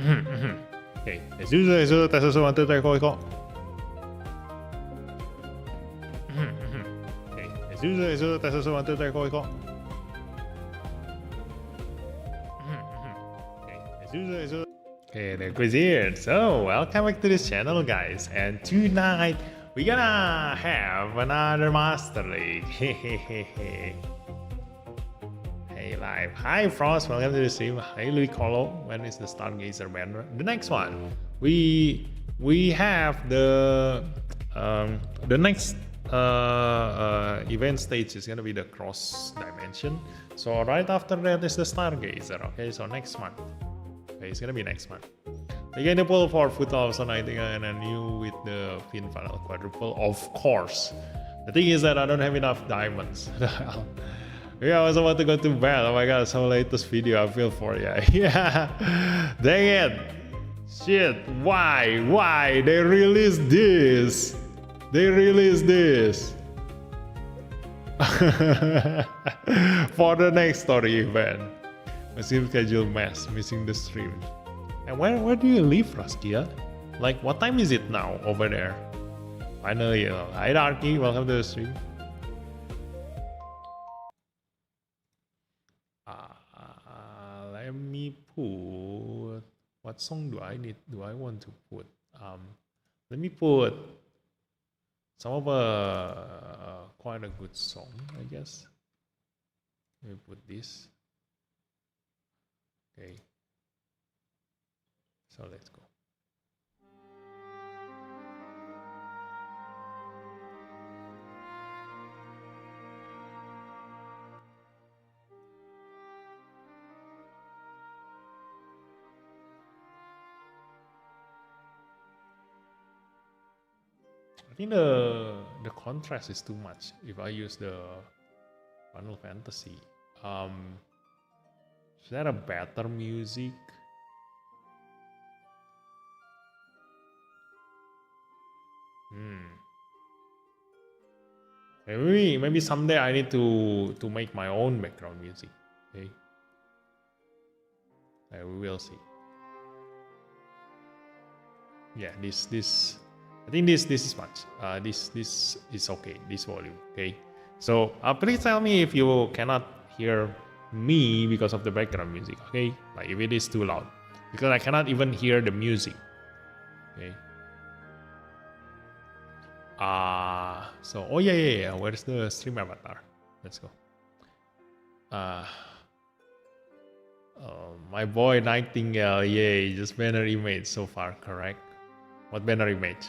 Okay, S12 tes S1 tes go. Okay, S12 tes S1 tes go. Okay, the quiz here. So, welcome back to this channel, guys. And tonight, we're gonna have another Master League. Hey, live. Hi, Frost. Welcome to the stream. Hi, Louis Colo. When is the Stargazer banner? The next one. We have the next event stage is gonna be the cross dimension. So right after that is the Stargazer. Okay, so next month. Okay, it's gonna be next month. Again, the pull for Foot also I think and a new with the Fin Final Quadruple, of course. The thing is that I don't have enough diamonds. Yeah, I was about to go to bed. Oh my god, so latest video I feel for you. Yeah. Dang it. Shit. Why? They released this. For the next story event. Machine schedule mess, missing the stream. And where do you live, Raskia? Like, what time is it now over there? Finally, hi Darky, welcome to the stream. Let me put, what song do I want to put? Let me put some of quite a good song, I guess. Let me put this. Okay. So let's go. I think the contrast is too much if I use the Final Fantasy. Is there a better music? Maybe someday I need to make my own background music. Okay. We will see. Yeah, this I think this is much. This is okay. This volume. Okay. So please tell me if you cannot hear me because of the background music. Okay. Like if it is too loud, because I cannot even hear the music. Okay. So oh yeah. Where's the stream avatar? Let's go. My boy Nightingale. Yay! Just banner image so far. Correct. What banner image?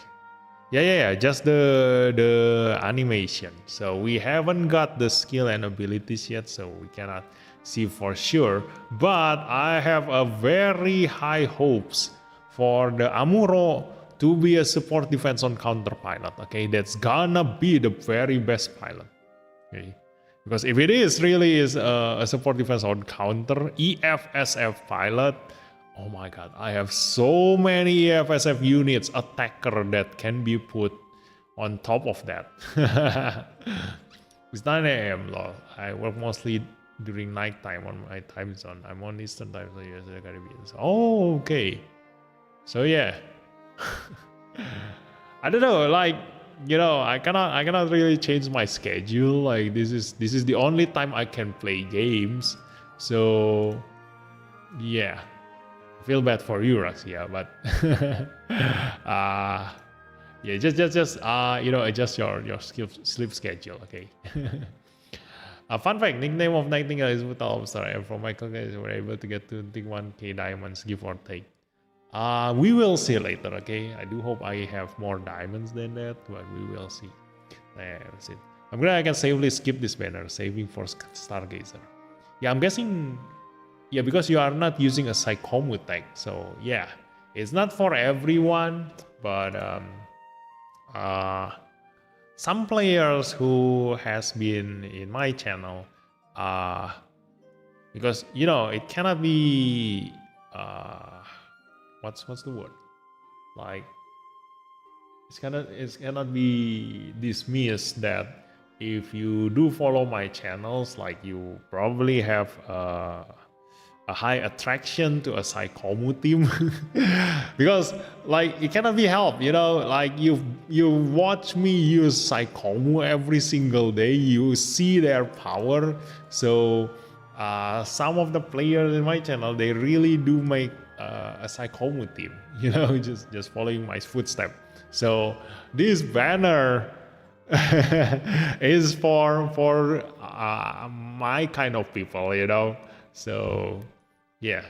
Yeah. Just the animation. So we haven't got the skill and abilities yet, so we cannot see for sure. But I have a very high hopes for the Amuro to be a support defense on counter pilot. Okay, that's gonna be the very best pilot. Okay, because if it is really is a support defense on counter EFSF pilot. Oh my god, I have so many EFSF units, attacker that can be put on top of that. It's 9 AM, lol. I work mostly during night time on my time zone. I'm on Eastern time, so US Caribbean. Oh, okay. So yeah. I don't know, like, you know, I cannot really change my schedule. Like this is the only time I can play games. So yeah. Feel bad for you, Rasia, but yeah, just you know, adjust your sleep schedule, okay? Fun fact: nickname of Nightingale is Mutal Star, and from Michael, guys, we're able to get 21k diamonds, give or take. We will see later, okay? I do hope I have more diamonds than that, but we will see. That's it. I'm glad I can safely skip this banner, saving for Stargazer. Yeah, I'm guessing. Yeah, because you are not using a Psychomu tag, so yeah, it's not for everyone, but some players who has been in my channel, because you know it cannot be what's the word, like it cannot be dismissed that if you do follow my channels, like you probably have a high attraction to a Psychomu team because like it cannot be helped, you know, like you watch me use Psychomu every single day, you see their power. So some of the players in my channel, they really do make a Psychomu team, you know, just following my footsteps. So this banner is for my kind of people, you know. So yeah,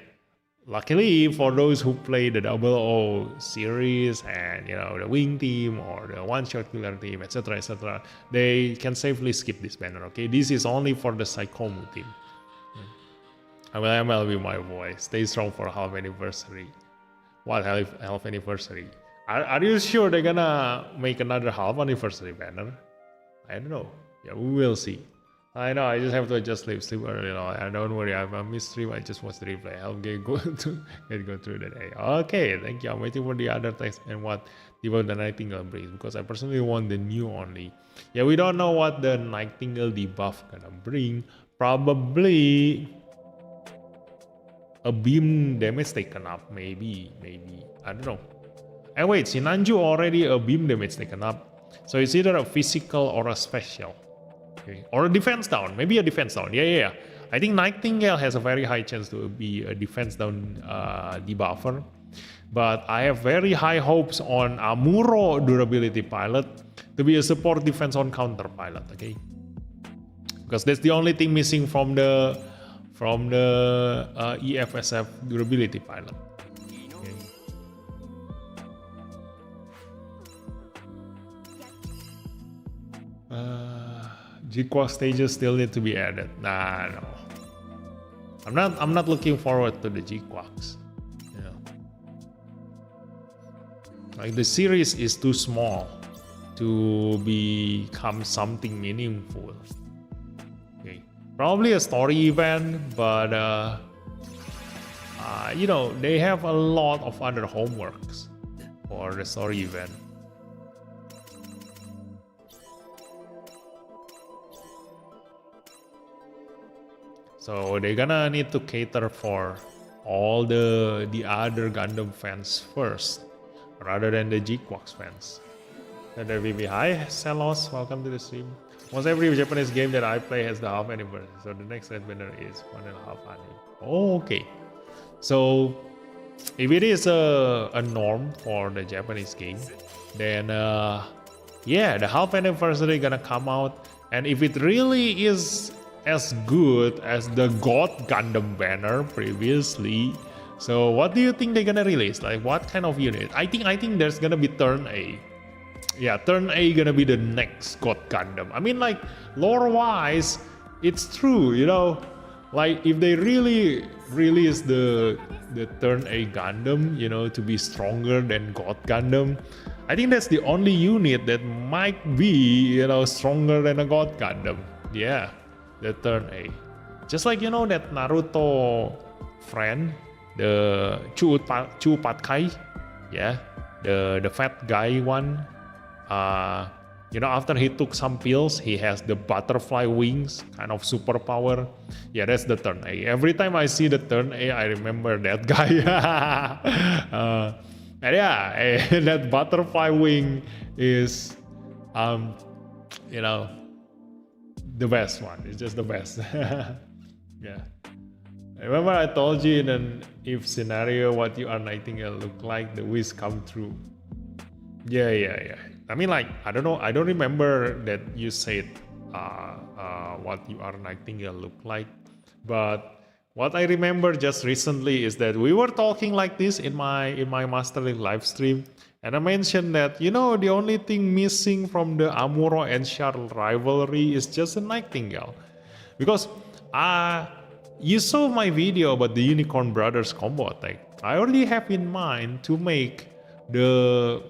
luckily for those who play the 00 series and, you know, the wing team or the one shot killer team, etc., they can safely skip this banner. Okay, this is only for the Psychomu team. I will MLB my voice. Stay strong for half anniversary. What half anniversary? Are you sure they're gonna make another half anniversary banner? I don't know. Yeah, we will see. I know, I just have to just sleep early. You know, and don't worry, I'm a missed I just watched the replay. I'll go through the day. Okay, thank you. I'm waiting for the other text and what debuff the Nightingale brings, because I personally want the new only. Yeah, we don't know what the Nightingale debuff gonna bring. Probably a beam damage taken up, maybe. I don't know. And wait, Sinanju already a beam damage taken up. So it's either a physical or a special. Okay. Or a defense down, maybe a defense down. Yeah. I think Nightingale has a very high chance to be a defense down debuffer. But I have very high hopes on Amuro durability pilot to be a support defense on counter pilot, okay? Because that's the only thing missing from the EFSF durability pilot. G-Quack stages still need to be added. Nah, no. I'm not looking forward to the G-Quacks. You know. Like the series is too small to become something meaningful. Okay. Probably a story event, but you know, they have a lot of other homeworks for the story event. So they're gonna need to cater for all the other Gundam fans first, rather than the G-Quax fans. And the VB, hi Celos, welcome to the stream. Almost every Japanese game that I play has the half anniversary, so the next red banner is 1.5 anniversary. Oh, okay. So if it is a norm for the Japanese game, then yeah, the half anniversary gonna come out, and if it really is as good as the God Gundam banner previously, so what do you think they're gonna release? Like what kind of unit? I think there's gonna be Turn A. Yeah, Turn A gonna be the next God Gundam. I mean, like lore wise, it's true, you know. Like if they really release the Turn A Gundam, you know, to be stronger than God Gundam, I think that's the only unit that might be, you know, stronger than a God Gundam. Yeah. The Turn A. Just like, you know, that Naruto friend, the Chu Patkai, yeah, the fat guy one. You know, after he took some pills, he has the butterfly wings, kind of superpower. Yeah, that's the Turn A. Every time I see the Turn A, I remember that guy. And yeah, that butterfly wing is, you know, the best one. It's just the best. Yeah. Remember I told you in an if scenario what you are Nightingale look like, the wish come true. Yeah. I mean, like, I don't know. I don't remember that you said what you are Nightingale look like. But what I remember just recently is that we were talking like this in my Master League live stream. And I mentioned that, you know, the only thing missing from the Amuro and Charles rivalry is just a Nightingale. Because you saw my video about the Unicorn Brothers combo attack. I already have in mind to make the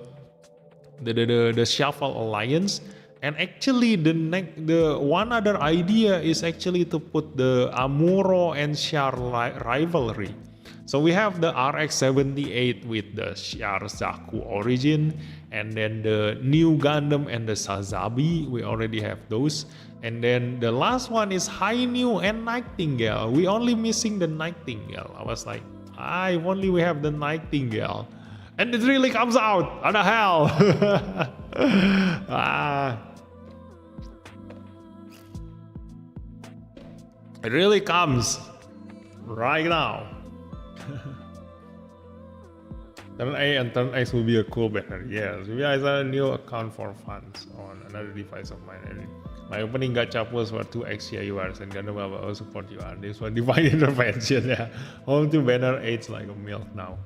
Shuffle Alliance. And actually the one other idea is actually to put the Amuro and Charles rivalry. So we have the RX-78 with the Zaku origin, and then the new Gundam and the Sazabi, we already have those. And then the last one is Hainu and Nightingale. We only missing the Nightingale. I was like, if only we have the Nightingale. And it really comes out! What the hell? It really comes right now. Turn A and Turn X will be a cool banner. Yes, we have a new account for funds on another device of mine. My opening gacha pulls were 2x URs and Gundam will also support UR. This one divine intervention. Yeah, home to banner 8's like a milk now.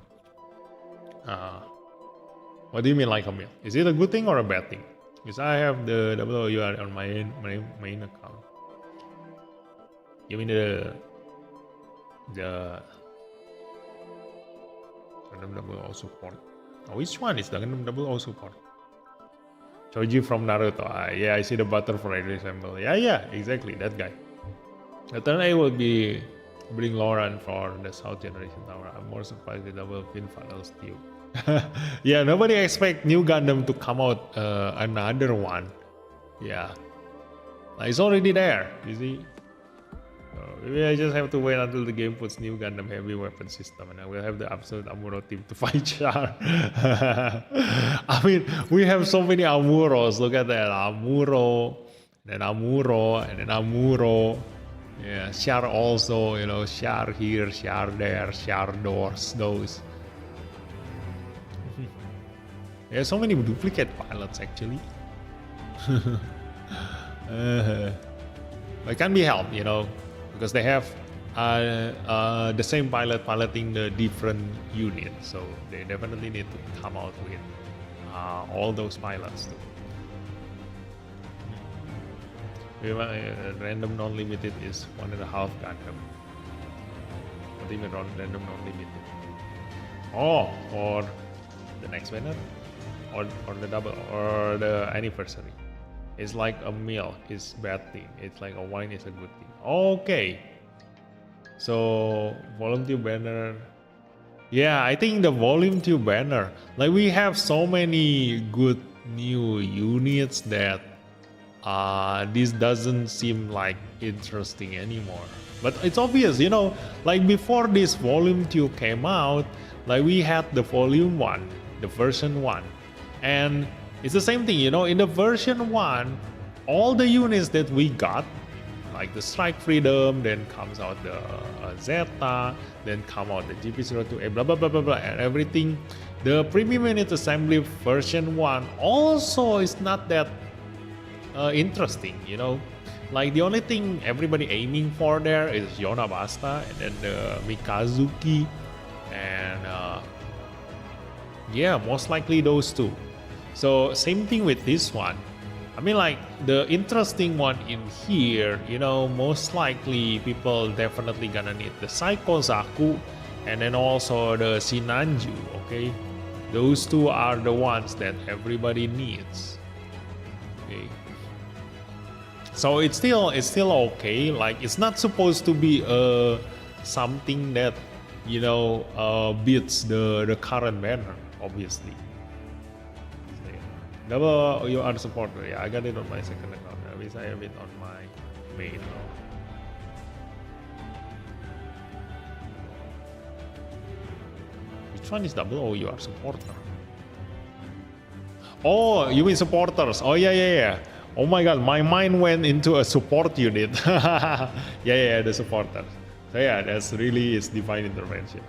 What do you mean like a milk? Is it a good thing or a bad thing? Because I have the UR on my main account. You mean the Gundam 00 support? Oh, which one is the Gundam 00 support? Choji from Naruto. Yeah, I see the butterfly resemble. Yeah, exactly, that guy. The turn A will be bring Lauren for the South Generation Tower. I'm more surprised the double fin funnel steel. Yeah, nobody expect new Gundam to come out another one. Yeah, it's already there, you see. Maybe I just have to wait until the game puts new Gundam heavy weapon system, and I will have the absolute Amuro team to fight Char. I mean, we have so many Amuros. Look at that, Amuro, then Amuro, and then Amuro. Yeah, Char also, you know, Char here, Char there, Char doors, those. There are so many duplicate pilots actually. It can be helped, you know, because they have the same pilot piloting the different units, so they definitely need to come out with all those pilots too. Random non-limited is 1.5 Gundam. What do you mean random non-limited? Oh, or the next banner? Or the double, or the anniversary. It's like a meal is bad thing. It's like a wine is a good thing. Okay. So volume 2 banner. Yeah, I think the volume 2 banner. Like we have so many good new units that this doesn't seem like interesting anymore. But it's obvious, you know, like before this volume 2 came out, like we had the volume 1, the version 1. And it's the same thing, you know, in the version 1, all the units that we got, like the Strike Freedom, then comes out the Zeta, then come out the GP02A, blah blah blah blah blah, and everything. The Premium Unit Assembly version 1 also is not that interesting, you know. Like the only thing everybody aiming for there is Yonabasta and then the Mikazuki, and yeah, most likely those two. So same thing with this one. I mean, like the interesting one in here, you know, most likely people definitely gonna need the Psycho Zaku and then also the Sinanju, okay? Those two are the ones that everybody needs. Okay. So it's still okay. Like it's not supposed to be something that, you know, beats the current banner, obviously. Double UR supporter, yeah, I got it on my second account. At least I have it on my main now. Which one is double OUR supporter? Oh, you mean supporters? Oh yeah. Oh my god, my mind went into a support unit. yeah, the supporters. So yeah, that's really is divine intervention.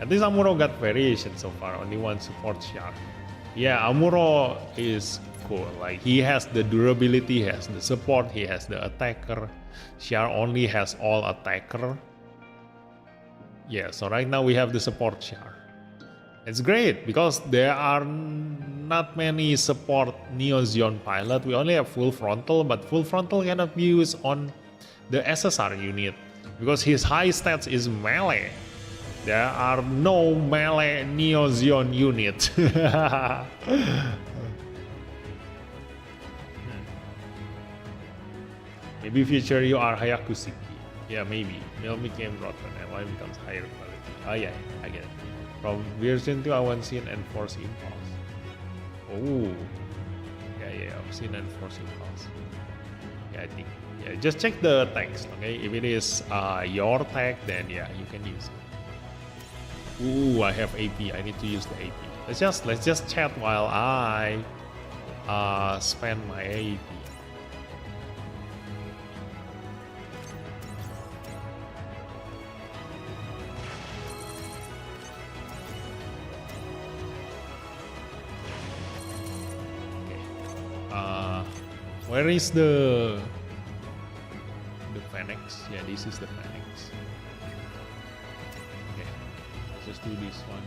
At least Amuro got variation so far, only one support Char. Yeah, Amuro is cool. Like he has the durability, he has the support, he has the attacker. Char only has all attacker. Yeah, so right now we have the support Char. It's great because there are not many support Neo Zeon pilot. We only have full frontal, but full frontal cannot be used on the SSR unit because his high stats is melee. There are no melee Neo Zeon unit. Maybe future you are Hayakusiki. Yeah, maybe. Milk became rotten and life becomes higher quality. Oh yeah, I get it. From version 2, I want Sin and Force Impulse. Oh. Yeah, Sin and Force Impulse. Yeah, I think. Yeah, just check the text, okay? If it is your tag, then yeah, you can use it. Ooh, I have AP. I need to use the AP. Let's just chat while I spend my AP. Where is the Phoenix? Yeah, this is the Phoenix. Okay, let's just do this one.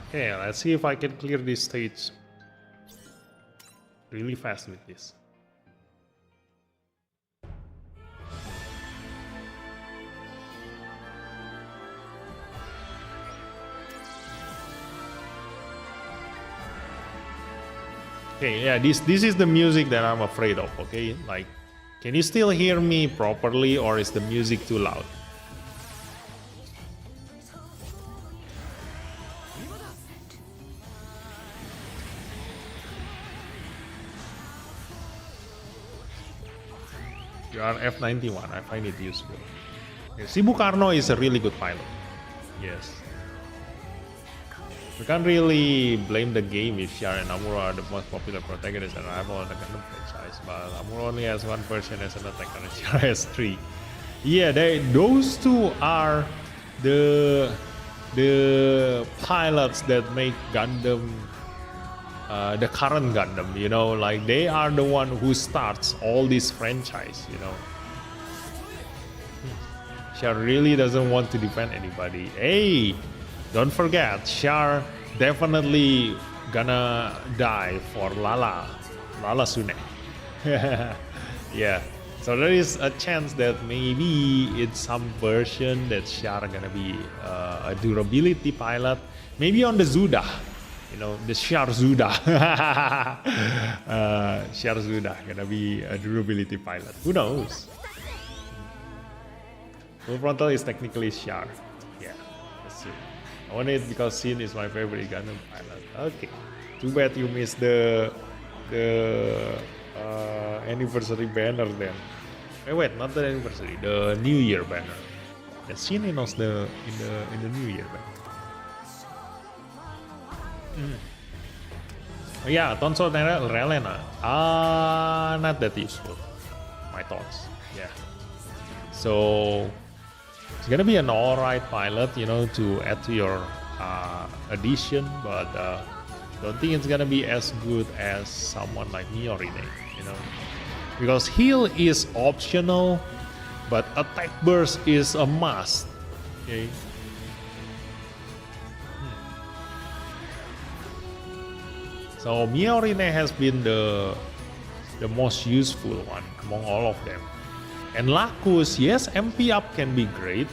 Okay, let's see if I can clear this stage really fast with this. Okay, yeah, this is the music that I'm afraid of, okay? Like, can you still hear me properly or is the music too loud? You are F91, I find it useful. Okay, Shibu Karno is a really good pilot. Yes. We can't really blame the game if Char and Amuro are the most popular protagonists and rival on the Gundam franchise, but Amuro only has one person as an attacker and Char has 3. Yeah, those two are the pilots that make Gundam the current Gundam, you know, like they are the one who starts all this franchise, you know. Char really doesn't want to defend anybody. Hey, don't forget, Char definitely gonna die for Lala Sune. Yeah, so there is a chance that maybe in some version that Char gonna be a durability pilot, maybe on the Zuda. You know, the Char Zuda. Char Zuda gonna be a durability pilot. Who knows? Full Frontal is technically Char. Yeah, that's true. I want it because Sin is my favorite Gundam pilot. Okay. Too bad you missed the anniversary banner then. Wait, not the anniversary, the New Year banner. The Sin in the New Year banner. Yeah, Tonso Relena. Not that useful. My thoughts. Yeah. So it's gonna be an alright pilot, you know, to add to your addition, but don't think it's gonna be as good as someone like Miorine, you know, because heal is optional, but attack burst is a must. Okay. So Miorine has been the most useful one among all of them. And Lacus, yes, MP up can be great,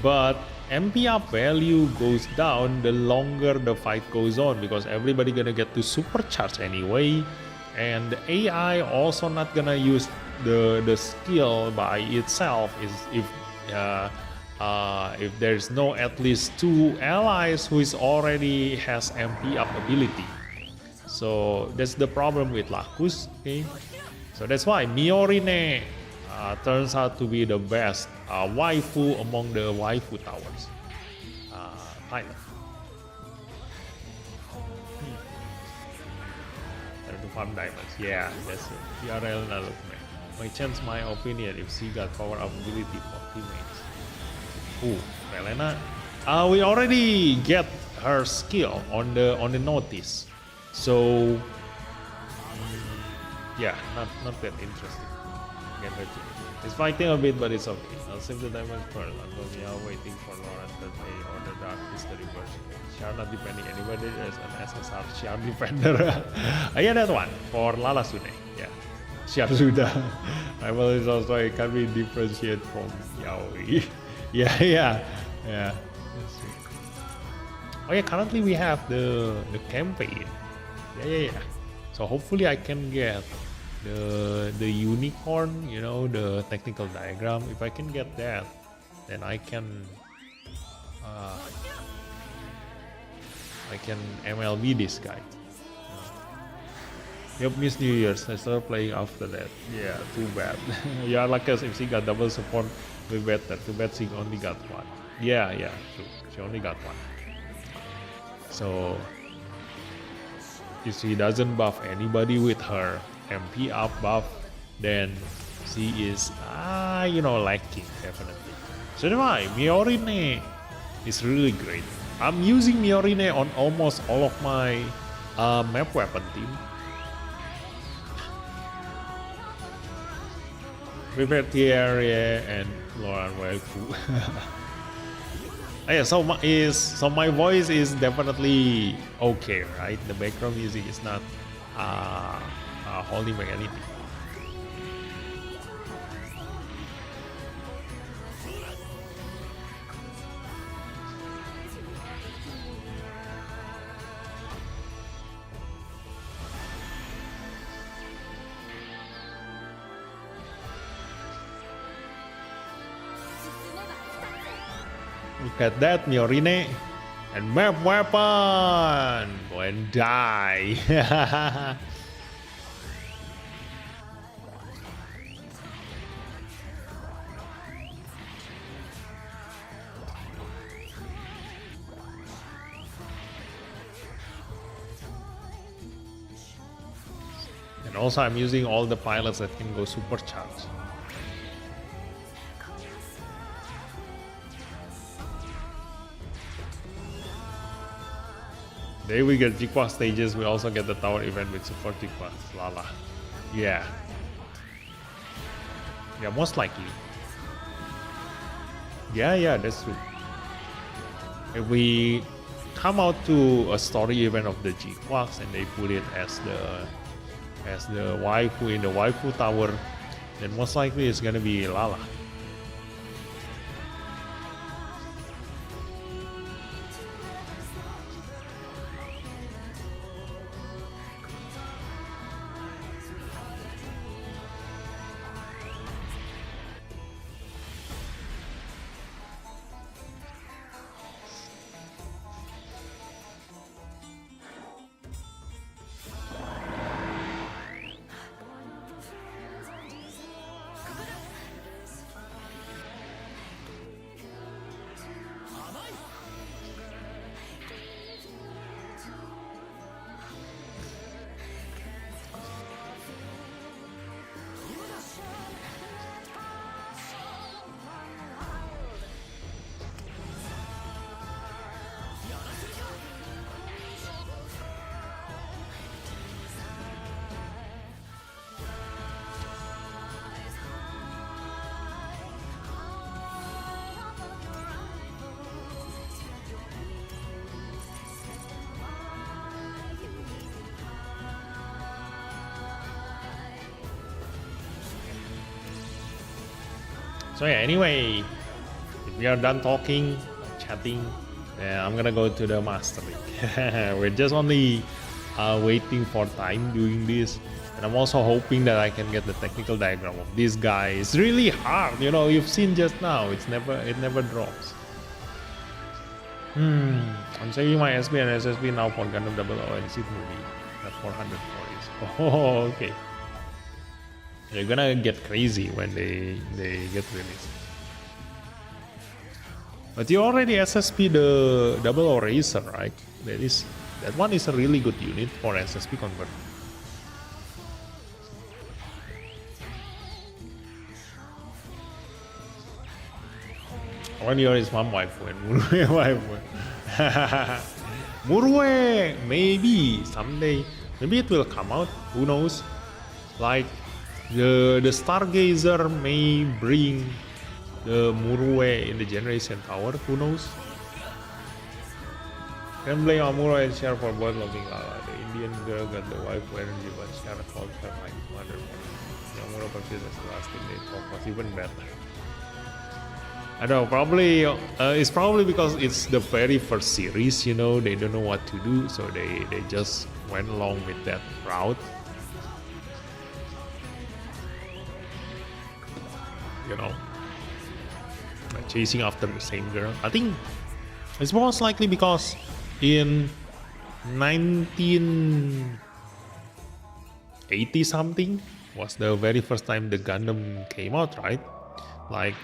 but MP up value goes down the longer the fight goes on because everybody gonna get to supercharge anyway, and the AI also not gonna use the skill by itself if there's no at least 2 allies who is already has MP up ability. So that's the problem with Lacus. Okay, so that's why Miorine turns out to be the best waifu among the waifu towers pilot. Time to farm diamonds. Yeah, that's it. TRL Nalukme. might change my opinion if she got power up ability for teammates. Ooh, Melena. We already get her skill on the notice, so yeah, not that interesting. Get her too. It's fighting a bit, but it's okay. I'll save the diamond pearl until we are waiting for Lauren to pay or the dark history version. Shard not depending anybody as an SSR Shard defender. Yeah, that one for Lala Sune. Yeah, Shard Suda. Rival is also it can be differentiated from Yaoi. yeah. Let's see. Oh yeah, currently we have the campaign. Yeah. So hopefully I can get the unicorn, you know, the technical diagram. If I can get that, then I can MLB this guy. Yep, miss New Year's. I started playing after that. Yeah, too bad. Yeah, like us, if she got double support, way better. Too bad she only got one. Yeah, true. She only got one. So if she doesn't buff anybody with her MP up buff, then she is lacking definitely. So anyway, Miorine is really great. I'm using Miorine on almost all of my map weapon team. Prepare Thierry and Lauren Waifu. Yeah, so my voice is definitely okay, right? The background music is not holding back anything. Look at that, Miorine. And map weapon! Go and die. And also I'm using all the pilots that can go supercharged. There we get Jikwa stages, we also get the tower event with support Jikwa. Lala. Yeah, most likely. Yeah, that's true. If we come out to a story event of the Jikwas and they put it as the waifu in the waifu tower, then most likely it's gonna be Lala. So yeah, anyway, if we are done talking, chatting, I'm gonna go to the Master League. We're just only waiting for time doing this, and I'm also hoping that I can get the technical diagram of this guy. It's really hard, you know. You've seen just now. It never drops. I'm saving my SB and SSB now for Gundam 00 and Seed movie. That's 400 for it. Oh, okay. They're gonna get crazy when they get released. But you already SSP the double eraser, right? That one is a really good unit for SSP converter. 1 year is mom waifu and Murue waifu. Murue, maybe someday, maybe it will come out. Who knows? Like the Stargazer may bring the Murue in the Generation Tower. Who knows? Can blame Amuro and share for both loving Lala. The Indian girl got the waifu energy, but share called her like mother. Amuro considers the last thing they talk was even better. I don't know, probably it's probably because it's the very first series, you know, they don't know what to do, so they just went along with that route. You know, like chasing after the same girl. I think it's most likely because in 1980 something was the very first time the Gundam came out, right? Like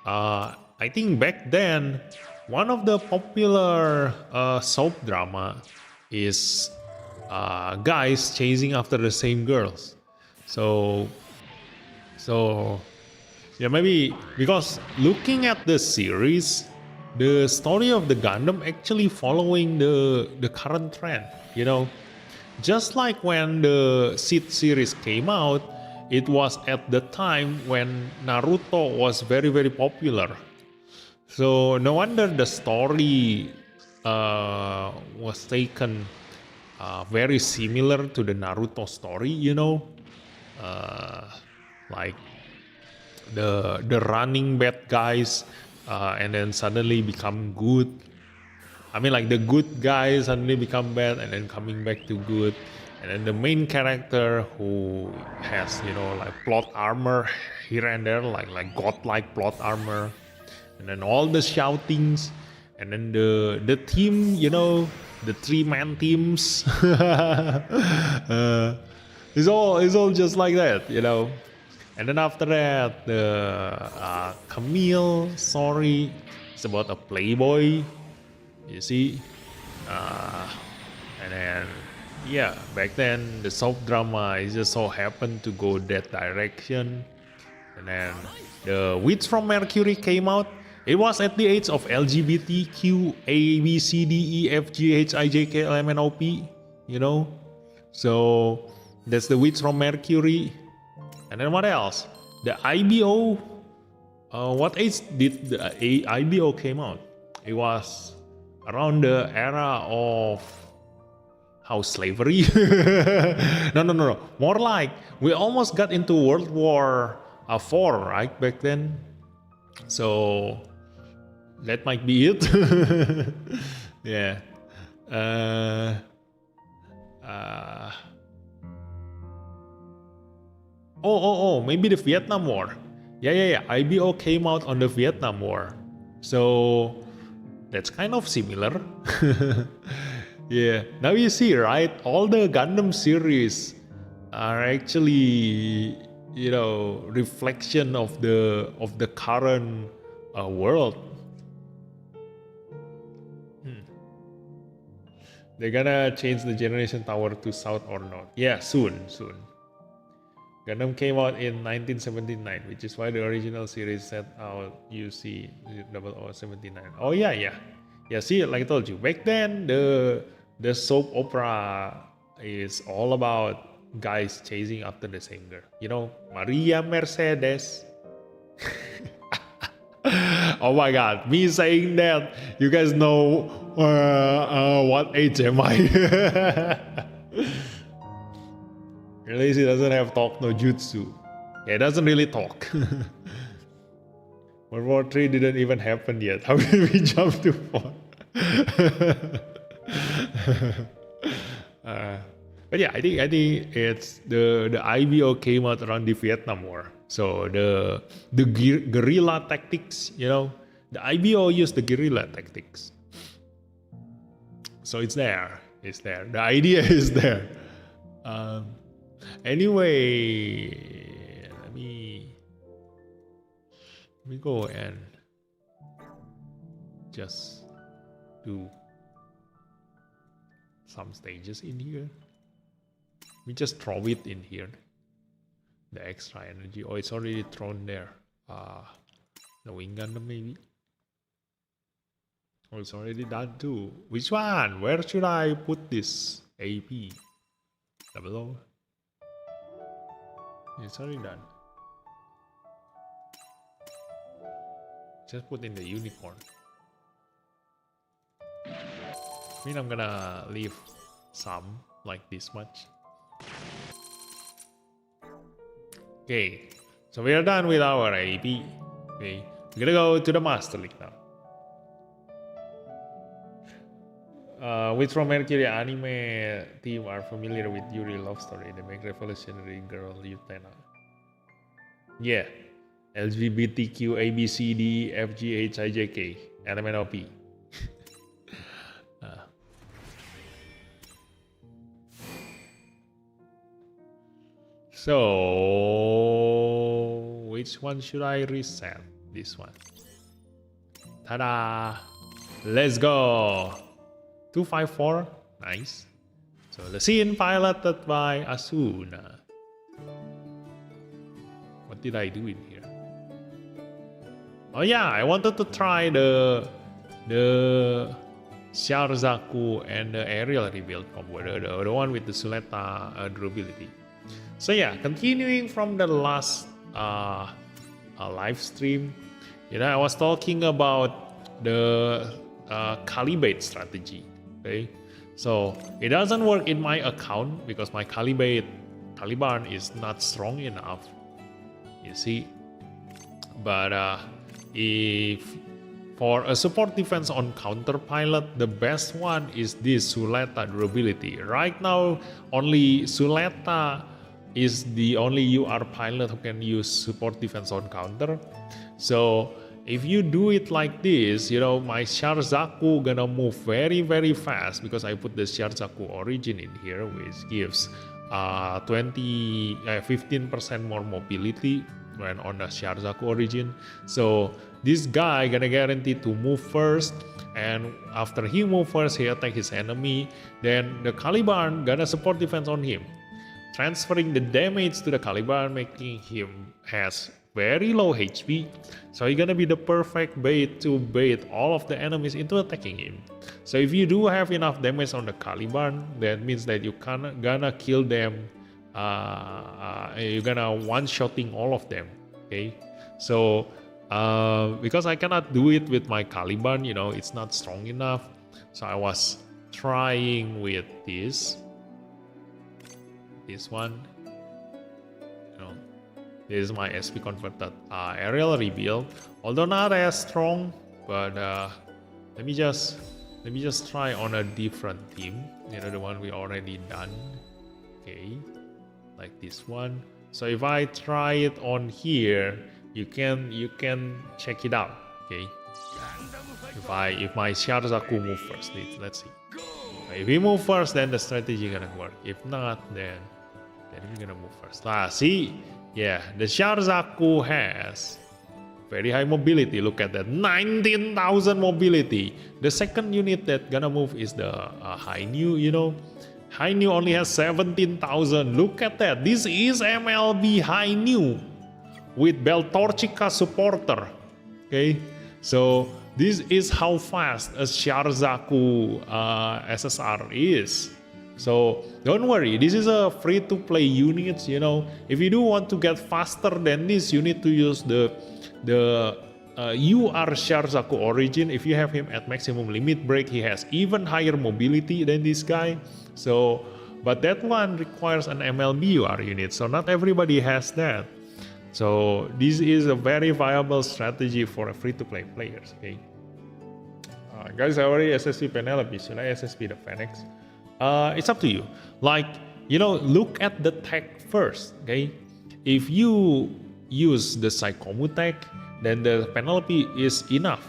I think back then one of the popular soap drama is guys chasing after the same girls. So yeah, maybe because looking at the series, the story of the Gundam actually following the current trend, you know. Just like when the Seed series came out, it was at the time when Naruto was very, very popular. So no wonder the story was taken very similar to the Naruto story, you know. Like the running bad guys and then suddenly become good. I mean, like the good guys suddenly become bad and then coming back to good. And then the main character who has, you know, like plot armor here and there, like godlike plot armor. And then all the shoutings. And then the team, you know, the 3-man teams. It's all just like that, you know. And then after that, the Camille story is about a playboy, you see. And then, yeah, back then the soap drama is just so happened to go that direction. And then the Witch from Mercury came out. It was at the age of LGBTQ A B C D E F G H I J K L M N O P, you know. So that's the Witch from Mercury. And then what else? The IBO. What age did the IBO came out? It was around the era of house slavery. No. More like we almost got into World War IV, right, back then. So that might be it. Yeah. Maybe the Vietnam War. Yeah. IBO came out on the Vietnam War. So that's kind of similar. Yeah. Now you see, right? All the Gundam series are actually, you know, reflection of the current world. They're gonna change the Generation Tower to south or north. Yeah, soon. Gundam came out in 1979, which is why the original series set out UC 0079. Oh yeah. See, like I told you, back then the soap opera is all about guys chasing after the same girl. You know, Maria Mercedes. Oh my God, me saying that, you guys know what age am I? At least he doesn't have talk no jutsu. Yeah, it doesn't really talk. World War III didn't even happen yet. How did we jump to 4? But yeah, I think it's the IBO came out around the Vietnam War. So the guerrilla tactics, you know, the IBO used the guerrilla tactics. So it's there. The idea is there. Anyway, let me go and just do some stages in here. We just throw it in here. The extra energy. Oh, it's already thrown there. The Wing Gundam maybe. Oh, it's already done too. Which one? Where should I put this? AP. Double O. It's already done. Just put in the unicorn. I mean, I'm gonna leave some like this much. Okay, so we are done with our AP. Okay, we're gonna go to the Master League now. Which from Mercury anime team are familiar with Yuri love story? They make revolutionary girl Utena. Yeah, LGBTQ ABCD FGHIJK LMNOP. So, which one should I reset? This one. Ta-da! Let's go! 254, nice. So the scene piloted by Asuna. What did I do in here? Oh yeah, I wanted to try the Sharzaku and the aerial rebuild combo, the one with the Suleta durability. So yeah, continuing from the last live stream, I was talking about the Calibate strategy. Okay, so it doesn't work in my account because my Caliban is not strong enough. You see, but if for a support defense on counter pilot, the best one is this Suleta durability. Right now, only Suleta is the only UR pilot who can use support defense on counter. So if you do it like this, my Sharzaku gonna move very, very fast because I put the Sharzaku origin in here, which gives 15% more mobility when on the Sharzaku origin. So this guy gonna guarantee to move first, and after he move first, he attack his enemy. Then the Caliban gonna support defense on him, transferring the damage to the Caliban, making him has very low HP. So he's gonna be the perfect bait to bait all of the enemies into attacking him. So if you do have enough damage on the Caliban, that means that you gonna kill them. You're gonna one-shotting all of them. Okay, so because I cannot do it with my Caliban, it's not strong enough. So I was trying with this one. This is my SP converted aerial rebuild, although not as strong. But let me just try on a different team. The one we already done. Okay, like this one. So if I try it on here, you can check it out. Okay, if my Sharzaku move first, let's see. If we move first, then the strategy gonna work. If not, then we're gonna move first. See. Yeah, the Sharzaku has very high mobility. Look at that, 19,000 mobility. The second unit that gonna move is the Hainu. Hainu only has 17,000. Look at that. This is MLB Hainu with Beltorchica supporter. Okay, so this is how fast a Sharzaku SSR is. So don't worry, this is a free-to-play unit. If you do want to get faster than this, you need to use the UR Sharzaku origin. If you have him at maximum limit break, he has even higher mobility than this guy. So, but that one requires an MLB UR unit, so not everybody has that. So this is a very viable strategy for a free-to-play players. Okay, guys, I already SSP Penelope. Should I SSP the Phoenix? It's up to you. Look at the tech first. Okay, if you use the Psychomu tech, then the Penelope is enough.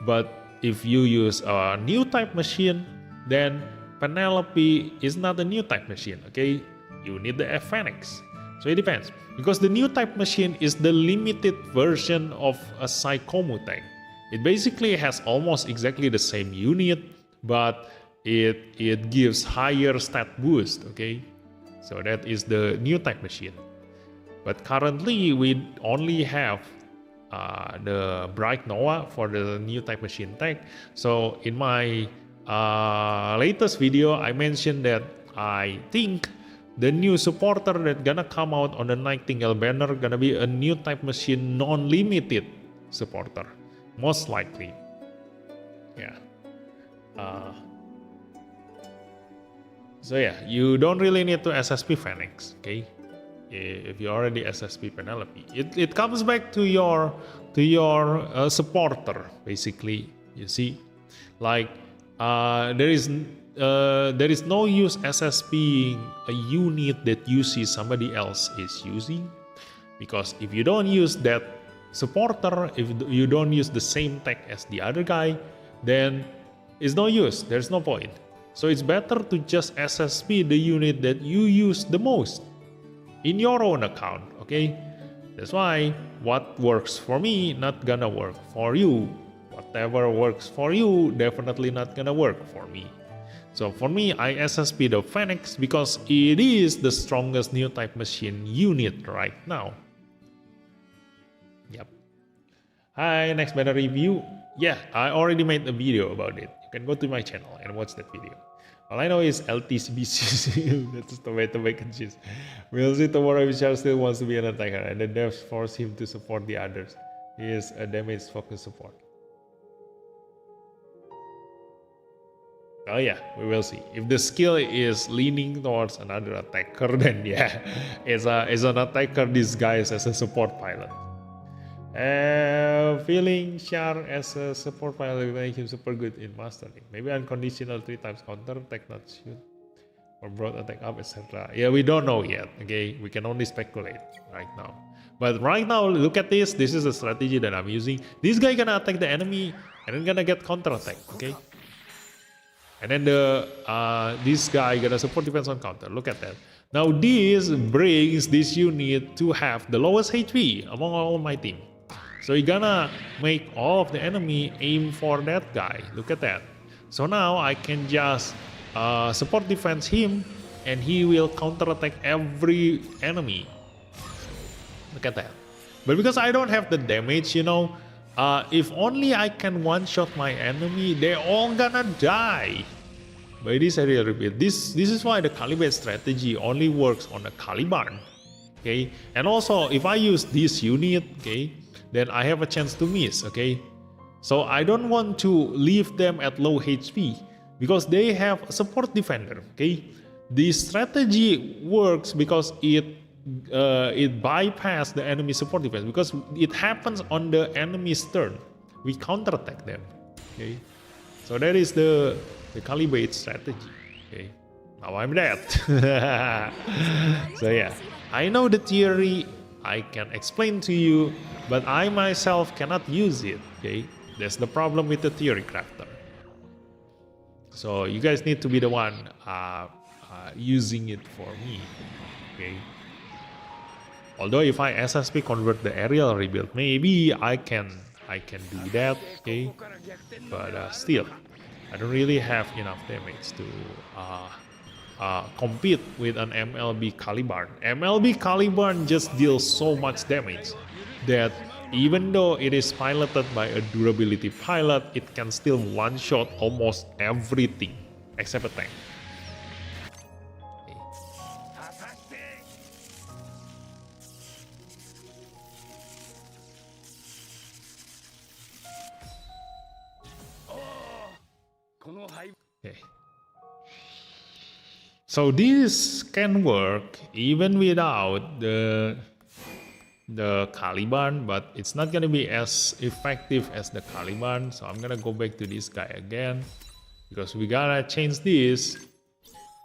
But if you use a new type machine, then Penelope is not a new type machine. Okay, you need the Phoenix. So it depends, because the new type machine is the limited version of a Psychomu tech. It basically has almost exactly the same unit, but it gives higher stat boost. Okay, so that is the new type machine. But currently we only have the Bright Noah for the new type machine tech. So in my latest video, I mentioned that I think the new supporter that gonna come out on the Nightingale banner gonna be a new type machine non-limited supporter, most likely. Yeah. So yeah, you don't really need to SSP Phoenix, okay? If you already SSP Penelope, it comes back to your supporter basically. You see, like there is no use SSP a unit that you see somebody else is using, because if you don't use that supporter, if you don't use the same tech as the other guy, then it's no use. There's no point. So it's better to just SSP the unit that you use the most in your own account, okay? That's why what works for me not gonna work for you. Whatever works for you definitely not gonna work for me. So for me, I SSP the Phoenix because it is the strongest new type machine unit right now. Yep. Hi, next banner review. Yeah, I already made a video about it. You can go to my channel and watch that video. All I know is LTCBC. That's the way to make it choose. We'll see tomorrow if Charles still wants to be an attacker and the devs force him to support the others. He is a damage focused support. Oh yeah, we will see. If the skill is leaning towards another attacker, then yeah, as an attacker disguised as a support pilot. Feeling Char as a support pilot make him super good in mastering. Maybe unconditional 3 times counter, tech not shoot, or broad attack up, etc. Yeah, we don't know yet. Okay, we can only speculate right now. But right now, look at this. This is a strategy that I'm using. This guy gonna attack the enemy and then gonna get counter attack. Okay, and then this guy gonna support defense on counter. Look at that. Now this brings this unit to have the lowest HP among all my team. So you're gonna make all of the enemy aim for that guy. Look at that. So now I can just support defense him and he will counter attack every enemy. Look at that. But because I don't have the damage, you know, if only I can one-shot my enemy, they're all gonna die. By this area repeat. This is why the Caliban strategy only works on a Caliban. Okay, and also if I use this unit, okay, then I have a chance to miss. Okay, so I don't want to leave them at low HP because they have a support defender. Okay, this strategy works because it bypasses the enemy support defense because it happens on the enemy's turn. We counterattack them. Okay, so that is the Calibrate strategy. Okay, now I'm dead. So yeah, I know the theory, I can explain to you, but I myself cannot use it. Okay, that's the problem with the theory crafter. So you guys need to be the one using it for me. Okay. Although if I SSP convert the aerial rebuild, maybe I can do that. Okay, but still, I don't really have enough damage to compete with an MLB Caliban. MLB Caliban just deals so much damage that even though it is piloted by a durability pilot, it can still one-shot almost everything except a tank. Okay. So this can work even without the Caliban, but it's not gonna be as effective as the Caliban. So I'm gonna go back to this guy again because we gotta change this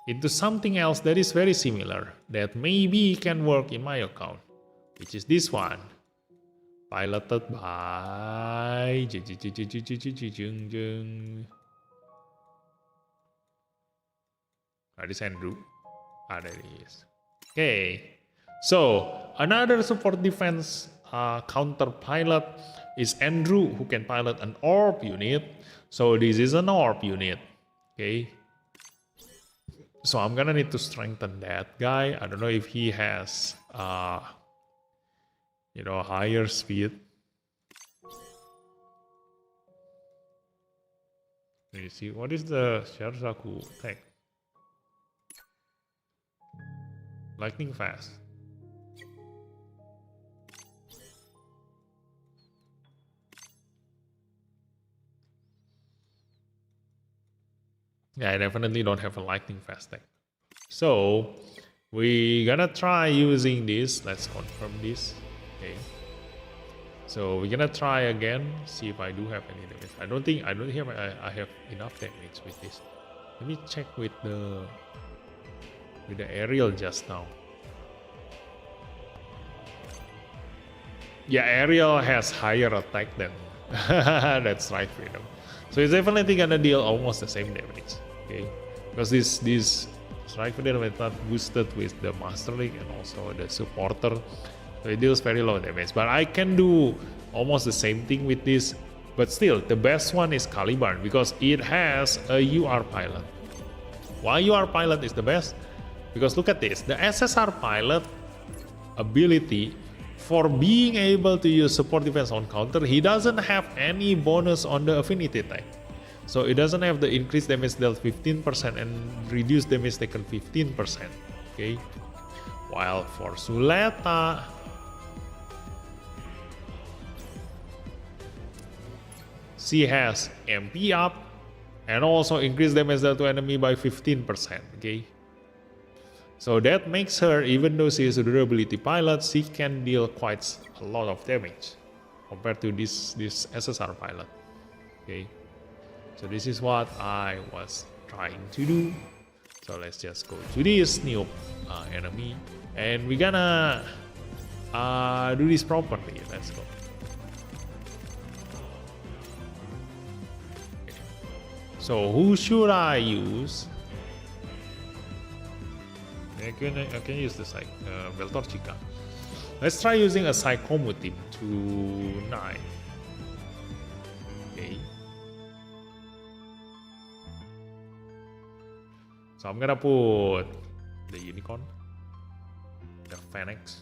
into something else that is very similar that maybe can work in my account, which is this one, piloted by this Andrew. There he is. Okay, so another support defense counter pilot is Andrew, who can pilot an orb unit. So this is an orb unit. Okay, so I'm gonna need to strengthen that guy. I don't know if he has higher speed. Let me see, what is the Sharsaku tag? Lightning fast. Yeah, I definitely don't have a lightning fast tag. So we gonna try using this. Let's confirm this. Okay. So we're gonna try again. See if I do have any damage. I don't think I have enough damage with this. Let me check with the aerial just now. Yeah, aerial has higher attack than that's right, Freedom. So it's definitely gonna deal almost the same damage. Okay, because this strike freedom is not boosted with the Master League and also the supporter, so it deals very low damage. But I can do almost the same thing with this. But still, the best one is Caliban because it has a UR pilot. Why UR pilot is the best? Because look at this, the SSR pilot ability, for being able to use support defense on counter, he doesn't have any bonus on the affinity tag. So it doesn't have the increased damage dealt 15% and reduced damage taken 15%. Okay. While for Suleta, she has MP up and also increased damage dealt to enemy by 15%. Okay. So that makes her, even though she is a durability pilot, she can deal quite a lot of damage compared to this SSR pilot. Okay. So this is what I was trying to do. So let's just go to this new enemy and we're gonna do this properly. Let's go. Okay. So who should I use? I can use the Veltorchica. Let's try using a Psychomotive to 9. Okay. So I'm gonna put the Unicorn, the Phoenix,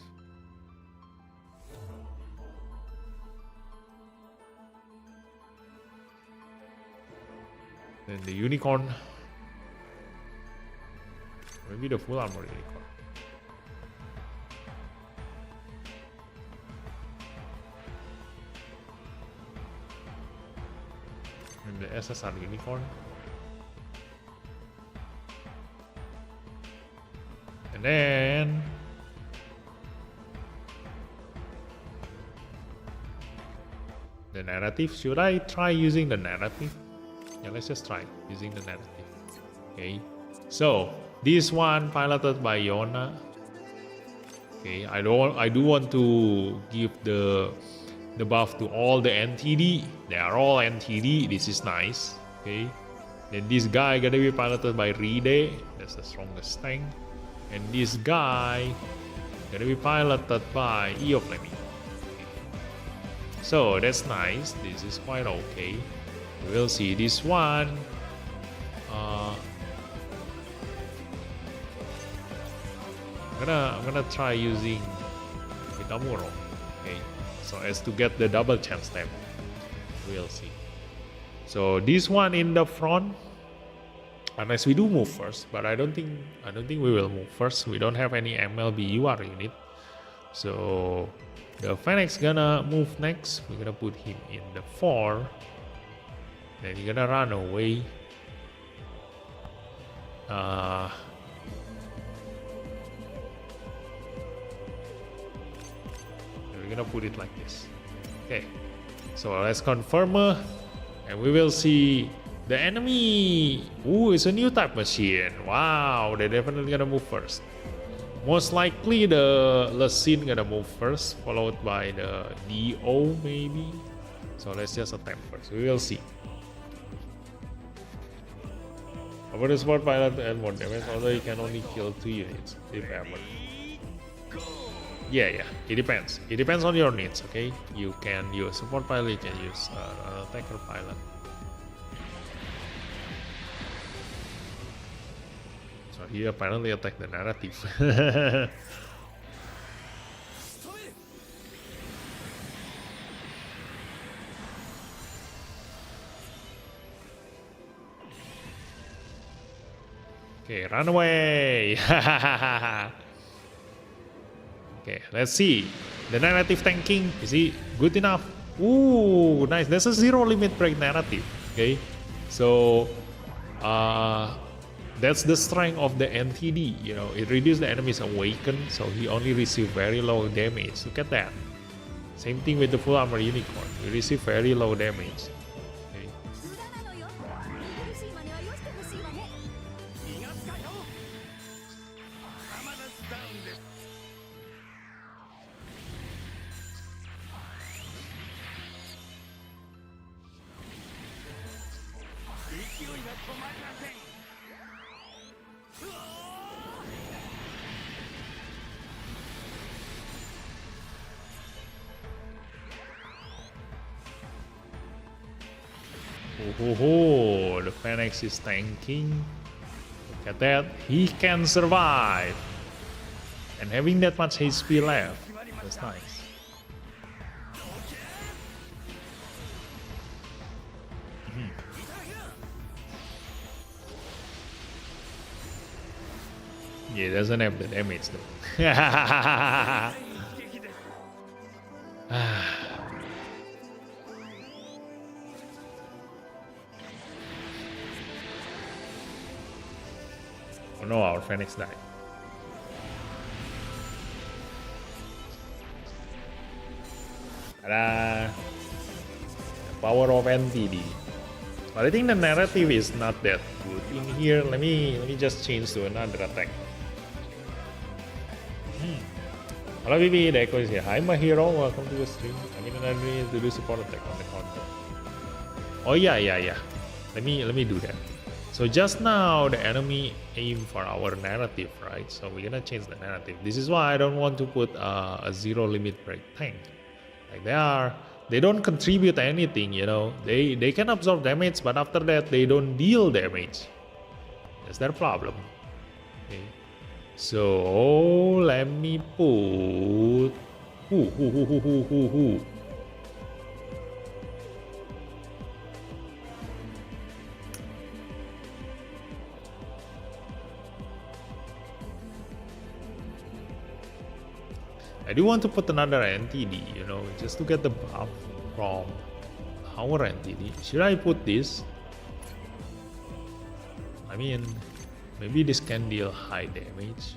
then the Unicorn, maybe the full armor Unicorn. And the SSR Unicorn. And then the narrative. Should I try using the narrative? Yeah, let's just try using the narrative. Okay. So this one piloted by Yona. Okay, I do want to give the buff to all the NTD. They are all NTD. This is nice. Okay. Then this guy gonna be piloted by Ride. That's the strongest tank. And this guy gonna be piloted by Eoflemy. So that's nice. This is quite okay. We'll see this one. I'm gonna try using Kitamuro. Okay, so as to get the double chance step. We'll see. So this one in the front. Unless we do move first, but I don't think we will move first. We don't have any MLB UR unit, so the Phoenix gonna move next. We're gonna put him in the 4. Then he's gonna run away. We're gonna put it like this. Okay, so let's confirm, and we will see. The enemy, ooh, it's a new type machine. Wow, they're definitely gonna move first. Most likely the Lessine gonna move first, followed by the DO maybe. So let's just attempt first. We will see. About the support pilot and more damage, although you can only kill 2 units if ever. Yeah, it depends. It depends on your needs. Okay, you can use support pilot, you can use an attacker pilot. He apparently attacked the narrative. Okay, run away. Okay, let's see. The narrative tanking, is it good enough? Ooh, nice. That's a zero limit break narrative. Okay, so that's the strength of the NTD. You know, it reduces the enemy's awaken, so he only receives very low damage. Look at that. Same thing with the full armor unicorn. You receive very low damage. Okay. Oh, the Phoenix is tanking. Look at that. He can survive. And having that much HP left, that's nice. Yeah, it doesn't have the damage though. Oh no, our Phoenix died. Ta-da! The power of NTD. But I think the narrative is not that good in here. Let me just change to another attack. Hello BB, the Echo is here. Hi my hero, welcome to the stream. I need another minute to do support attack on the counter. Oh yeah. Let me do that. So just now the enemy aimed for our narrative, right? So we're gonna change the narrative. This is why I don't want to put a zero limit break tank. Like they don't contribute anything, you know. They can absorb damage, but after that they don't deal damage. That's their problem. Okay. So let me put who. I do want to put another NTD, you know, just to get the buff from our NTD. Should I put this? I mean, maybe this can deal high damage.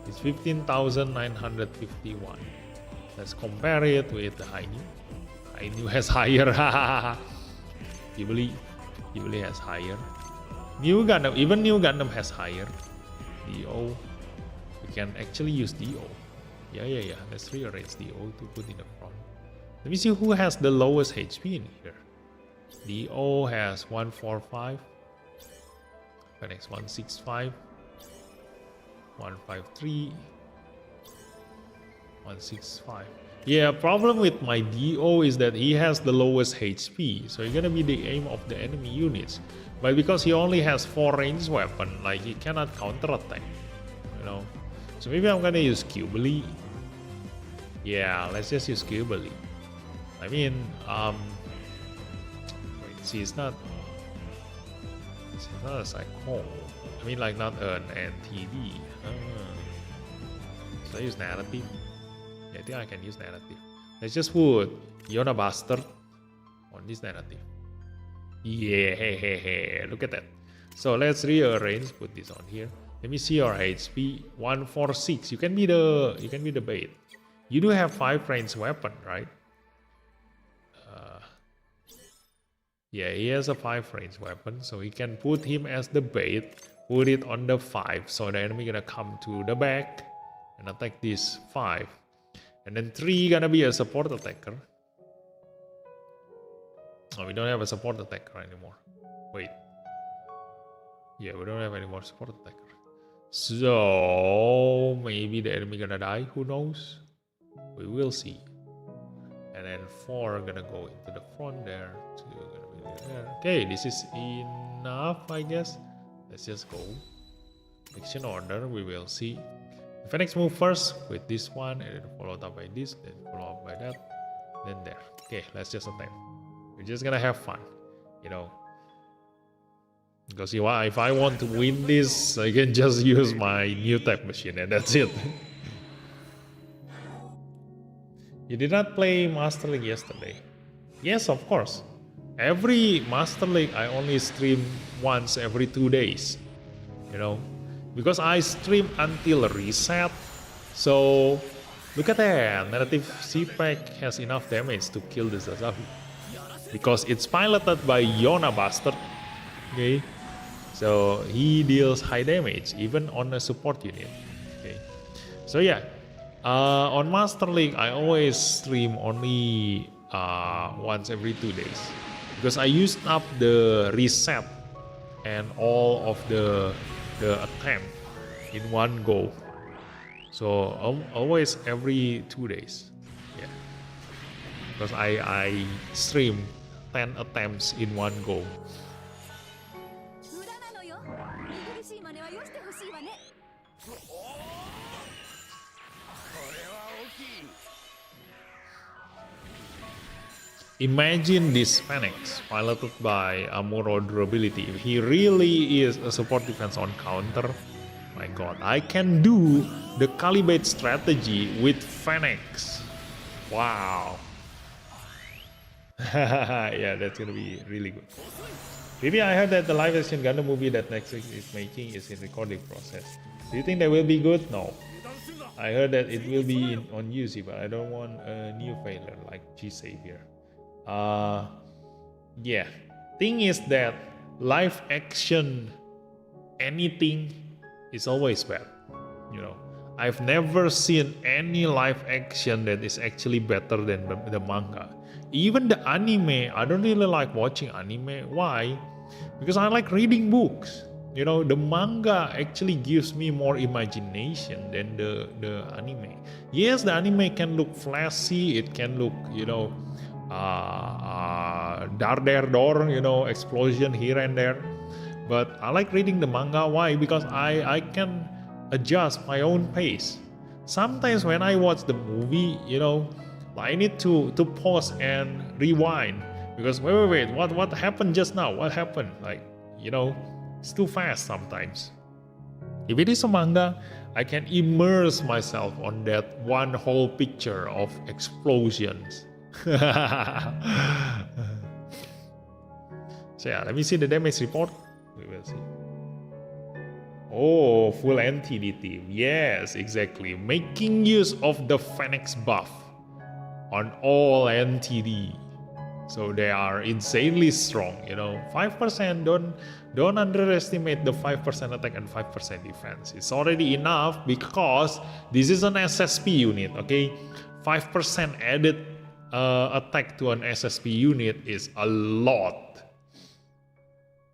It's 15,951. Let's compare it with the Hainu. Hainu has higher. Ghibli has higher. New Gundam, even New Gundam has higher. DO. We can actually use DO. Yeah. Let's rearrange DO to put in the front. Let me see who has the lowest HP in here. DO has 145. Phoenix 165. 153. 165. Yeah, problem with my DO is that he has the lowest HP. So it's gonna be the aim of the enemy units. But because he only has 4 ranged weapon, like he cannot counter attack. You know. So maybe I'm gonna use Ghibli. Yeah, let's just use Ghibli. I mean, wait, see, it's not a Psycho. I mean, like, not an NTD. So I use narrative. Yeah, I think I can use narrative. Let's just put Yona Bastard on this narrative. Yeah, look at that. So let's rearrange, put this on here. Let me see your HP. 146. You can be the bait. You do have 5 ranged weapon, right? Yeah, he has a 5 ranged weapon, so he can put him as the bait. Put it on the 5, so the enemy gonna come to the back and attack this 5. And then 3 gonna be a support attacker. Oh, we don't have a support attacker anymore. Wait. Yeah, we don't have any more support attacker. So maybe the enemy gonna die, who knows? We will see. And then 4 gonna go into the front there. 2 gonna be there. Okay, this is enough, I guess. Let's just go. Action order, we will see. The Phoenix move first with this one, and then followed up by this, then followed up by that, then there. Okay, let's just attack. We're just gonna have fun, you know. Because if I want to win this, I can just use my new type machine and that's it. You did not play Master League yesterday? Yes, of course. Every Master League I only stream once every 2 days. You know, because I stream until reset. So look at that, narrative C-Pack has enough damage to kill the Zazahu. Because it's piloted by Yona Bastard. Okay. So he deals high damage even on a support unit. Okay. So yeah, on Master League I always stream only once every 2 days because I used up the reset and all of the attempt in one go. So always every 2 days. Yeah. Because I stream 10 attempts in one go. Imagine this Phoenix piloted by Amuro Durability. If he really is a support defense on counter, my god, I can do the Calibrate strategy with Phoenix. Wow. Yeah, that's gonna be really good. Maybe I heard that the live action Gundam movie that Netflix is making is in recording process. Do you think that will be good? No. I heard that it will be on UC, but I don't want a new failure like G-Savior. Yeah. Thing is that live action anything is always bad. You know, I've never seen any live action that is actually better than the manga. Even the anime, I don't really like watching anime. Why? Because I like reading books. You know, the manga actually gives me more imagination than the anime. Yes, the anime can look flashy, it can look, you know, door, you know, explosion here and there. But I like reading the manga. Why? Because I can adjust my own pace. Sometimes when I watch the movie, you know, I need to pause and rewind because wait, what happened just now? What happened? Like, you know, it's too fast sometimes. If it is a manga, I can immerse myself on that one whole picture of explosions. So yeah, let me see the damage report. We will see. Oh, full NTD team. Yes, exactly. Making use of the Phoenix buff on all NTD. So they are insanely strong, you know. 5%, don't underestimate the 5% attack and 5% defense. It's already enough because this is an SSP unit, okay? 5% added attack to an SSP unit is a lot.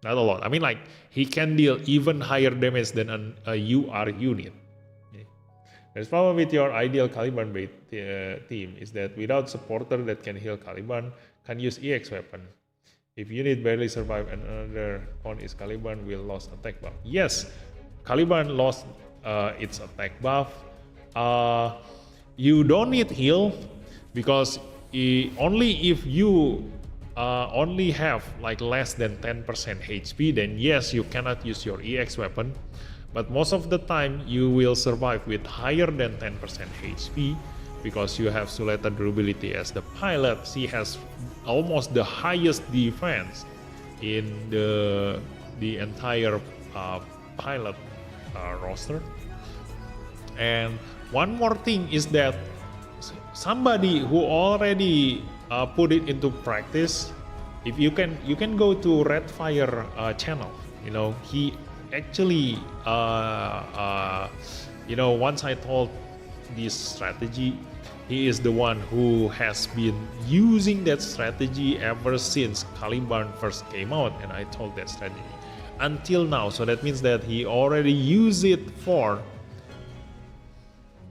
Not a lot. I mean, like, he can deal even higher damage than a UR unit. Okay. The problem with your ideal Caliban team is that without supporter that can heal Caliban, can use EX weapon. If unit barely survive and another con is Caliban will lose attack buff. Yes, Caliban lost its attack buff. You don't need heal because only if you only have like less than 10% HP, then yes, you cannot use your EX weapon. But most of the time, you will survive with higher than 10% HP because you have Suleta Durability as the pilot. She has almost the highest defense in the entire pilot roster. And one more thing is that somebody who already put it into practice, if you can go to Redfire channel. You know, he actually you know, once I told this strategy, he is the one who has been using that strategy ever since Caliban first came out, and I told that strategy until now. So that means that he already used it for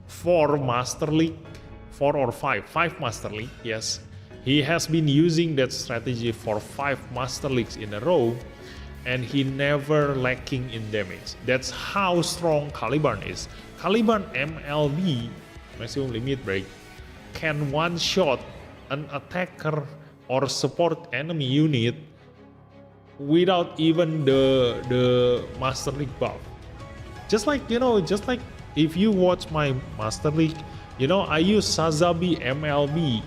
4 Master League, 4 or 5 Master League. Yes, he has been using that strategy for 5 Master Leagues in a row, and he never lacking in damage. That's how strong Caliban is. Caliban MLB, maximum limit break, can one-shot an attacker or support enemy unit without even the Master League buff. Just like if you watch my Master League, I use Sazabi MLB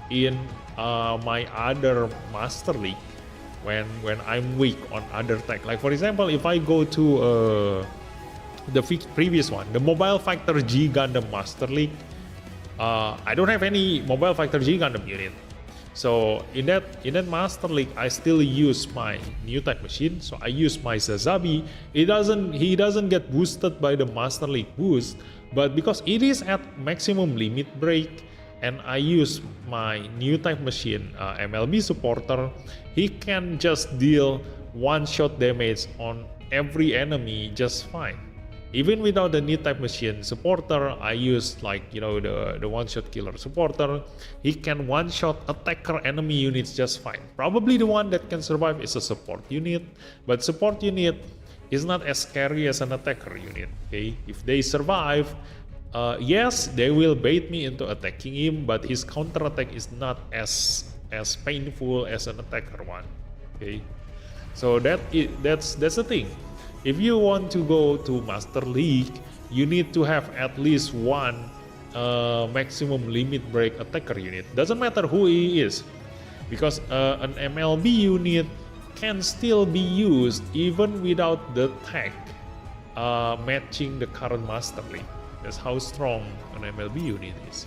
in my other Master League when I'm weak on other tech. Like for example, if I go to the previous one, the Mobile Fighter G Gundam Master League, I don't have any Mobile Fighter G Gundam unit. So in that Master League, I still use my new type machine. So I use my Sazabi. He doesn't get boosted by the Master League boost, but because it is at maximum limit break, and I use my new type machine MLB supporter, he can just deal one-shot damage on every enemy just fine. Even without the new type machine supporter, I use like the one-shot killer supporter. He can one-shot attacker enemy units just fine. Probably the one that can survive is a support unit, but support unit is not as scary as an attacker unit. Okay, if they survive, yes, they will bait me into attacking him, but his counter attack is not as painful as an attacker one. Okay, so that's the thing. If you want to go to Master League, you need to have at least one maximum limit break attacker unit. Doesn't matter who he is, because an MLB unit can still be used even without the tech matching the current Master League. That's how strong an MLB unit is.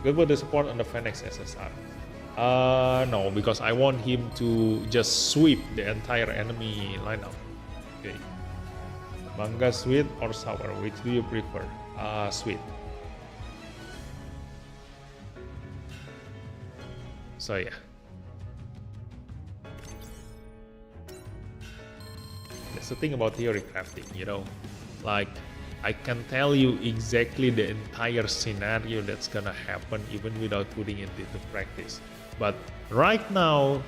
Good for the support on the Fenix SSR. No, because I want him to just sweep the entire enemy lineup. Okay. Manga sweet or sour? Which do you prefer? Sweet. So yeah. That's the thing about theory crafting, like I can tell you exactly the entire scenario that's gonna happen even without putting it into practice. But right now,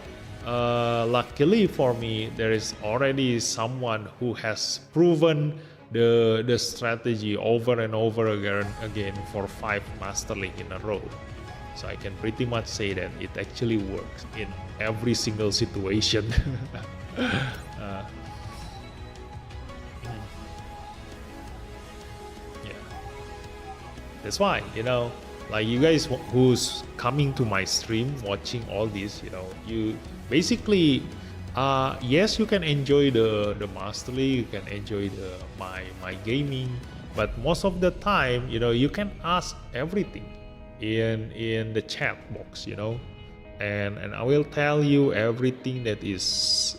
luckily for me, there is already someone who has proven the strategy over and over again for 5 Master League in a row. So I can pretty much say that it actually works in every single situation. That's why, like you guys who's coming to my stream, watching all this, you basically, yes, you can enjoy the Master League, you can enjoy my gaming, but most of the time, you can ask everything in the chat box, and I will tell you everything that is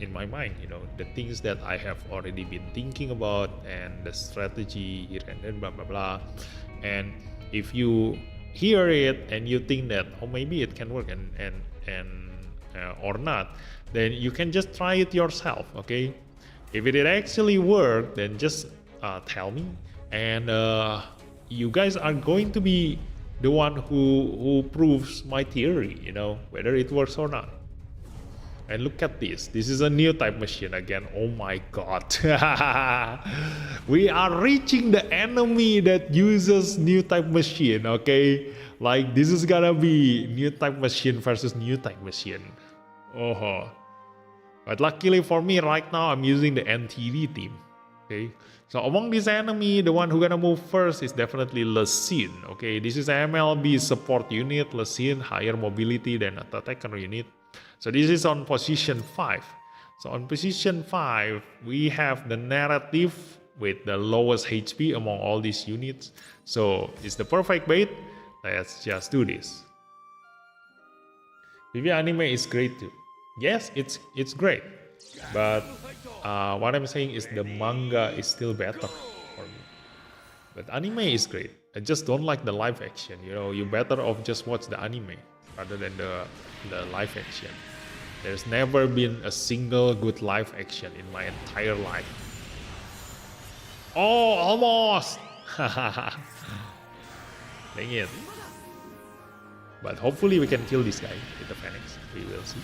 in my mind, the things that I have already been thinking about and the strategy here and then blah blah blah. And if you hear it and you think that maybe it can work and or not, then you can just try it yourself. Okay, if it actually work, then just tell me, and you guys are going to be the one who proves my theory, whether it works or not. And look at this. This is a new type machine again. Oh my god. We are reaching the enemy that uses new type machine, okay? Like this is gonna be new type machine versus new type machine. Oh. But luckily for me right now I'm using the NTD team. Okay. So among this enemy, the one who gonna move first is definitely Lesin. Okay, this is MLB support unit. Lesin higher mobility than an attacker unit. So this is on position 5. So on position 5, we have the narrative with the lowest HP among all these units. So it's the perfect bait. Let's just do this. PV anime is great too. Yes, it's great. But what I'm saying is the manga is still better for me. But anime is great. I just don't like the live action. You better off just watch the anime rather than the live action. There's never been a single good live action in my entire life. Oh, almost! Dang it. But hopefully we can kill this guy with the Phoenix. We will see.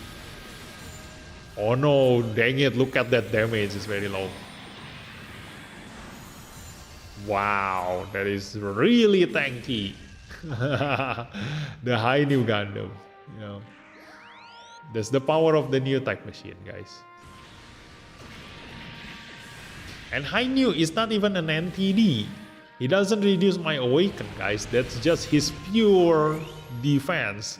Oh no, dang it, look at that damage, it's very low. Wow, that is really tanky. The high new Gundam, you know. That's the power of the new tech machine, guys. And high new is not even an NTD. He doesn't reduce my awaken, guys. That's just his pure defense.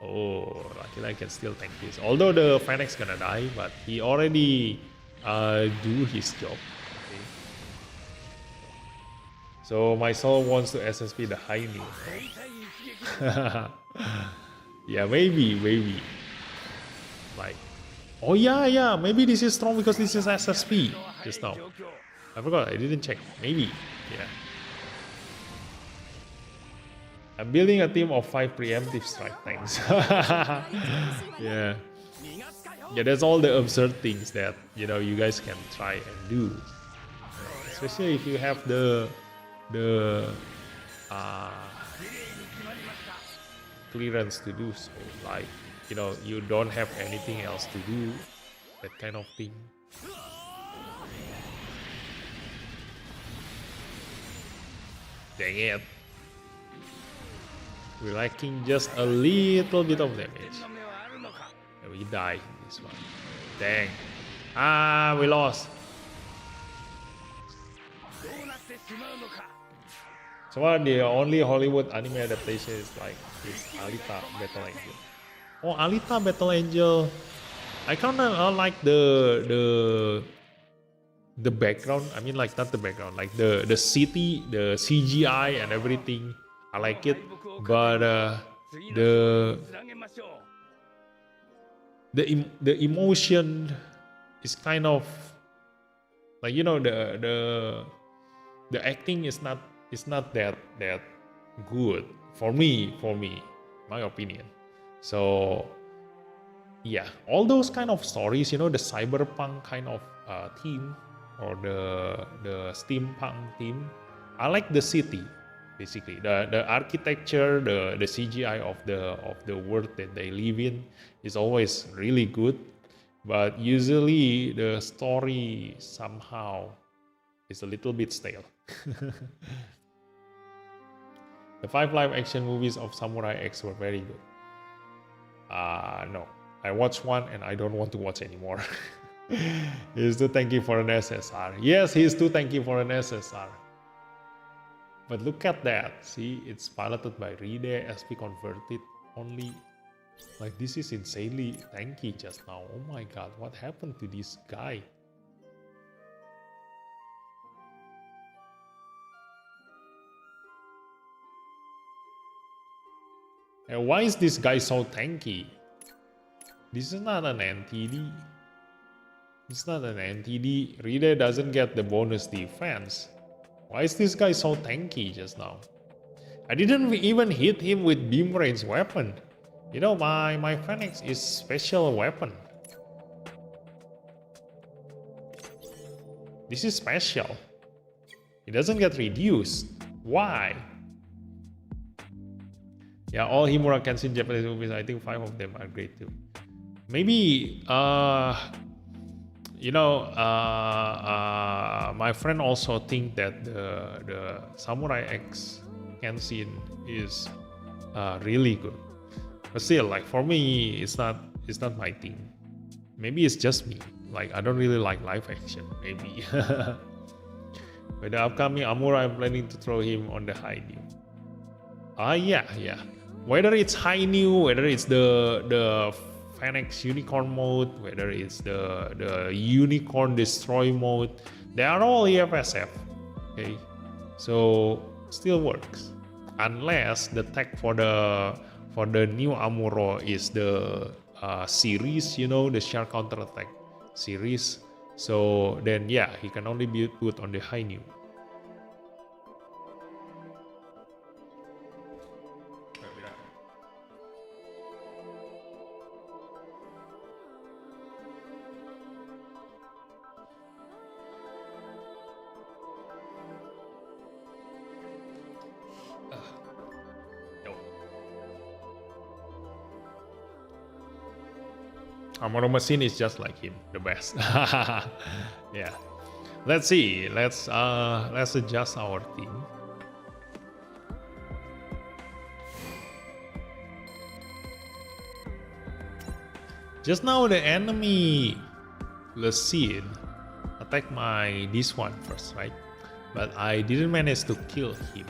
Oh, luckily I can still tank this. Although the Fennec's gonna die, but he already do his job. Okay. So my soul wants to SSP the high new. Yeah, maybe. Like, oh yeah, maybe this is strong because this is SSP just now. I forgot, I didn't check. Maybe, yeah. I'm building a team of 5 preemptive strike tanks. Yeah. Yeah, that's all the absurd things that, you know, you guys can try and do. Especially if you have the clearance to do so. Like, you know, you don't have anything else to do. That kind of thing. Dang it. We're lacking just a little bit of damage. And we die in this one. Dang. Ah, we lost. So far, the only Hollywood anime adaptation is like this Alita Battle Angel. Oh, Alita Battle Angel. I kinda like the background. I mean, like, not the background, like the city, the CGI and everything. I like it, but the emotion is kind of like, you know, the acting is not that good for me, my opinion. So yeah, all those kind of stories, you know, the cyberpunk kind of theme or the steampunk theme. I like the city. Basically, the architecture, the CGI of the world that they live in is always really good, but usually the story somehow is a little bit stale. The 5 live action movies of Samurai X were very good. No, I watched one and I don't want to watch anymore. He's too tanky for an SSR. Yes, he's too tanky for an SSR. But look at that, see, it's piloted by Ride, SP converted only. Like, this is insanely tanky just now. Oh my god, what happened to this guy? And why is this guy so tanky? This is not an NTD. It's not an NTD. Ride doesn't get the bonus defense. Why is this guy so tanky just now? I didn't even hit him with beam range weapon. You know, my Phoenix is special weapon. This is special. It doesn't get reduced. Why? Yeah, all Himura Kenshin Japanese movies, I think 5 of them are great too. Maybe, you know, my friend also think that the Samurai X Kenshin is really good. But still, like, for me, it's not my thing. Maybe it's just me. Like, I don't really like live action, maybe. With the upcoming Amura, I'm planning to throw him on the high new. Yeah. Whether it's high new, whether it's the Phoenix Unicorn mode, whether it's the Unicorn Destroy mode, they are all EFSF. Okay, so still works, unless the tech for the new Amuro is the series, you know, the Shark Counter Attack series. So then, yeah, he can only be put on the high new. Amuro Machine is just like him, the best. Yeah. Let's see. Let's adjust our team. Just now the enemy Lucid attacked this one first, right? But I didn't manage to kill him.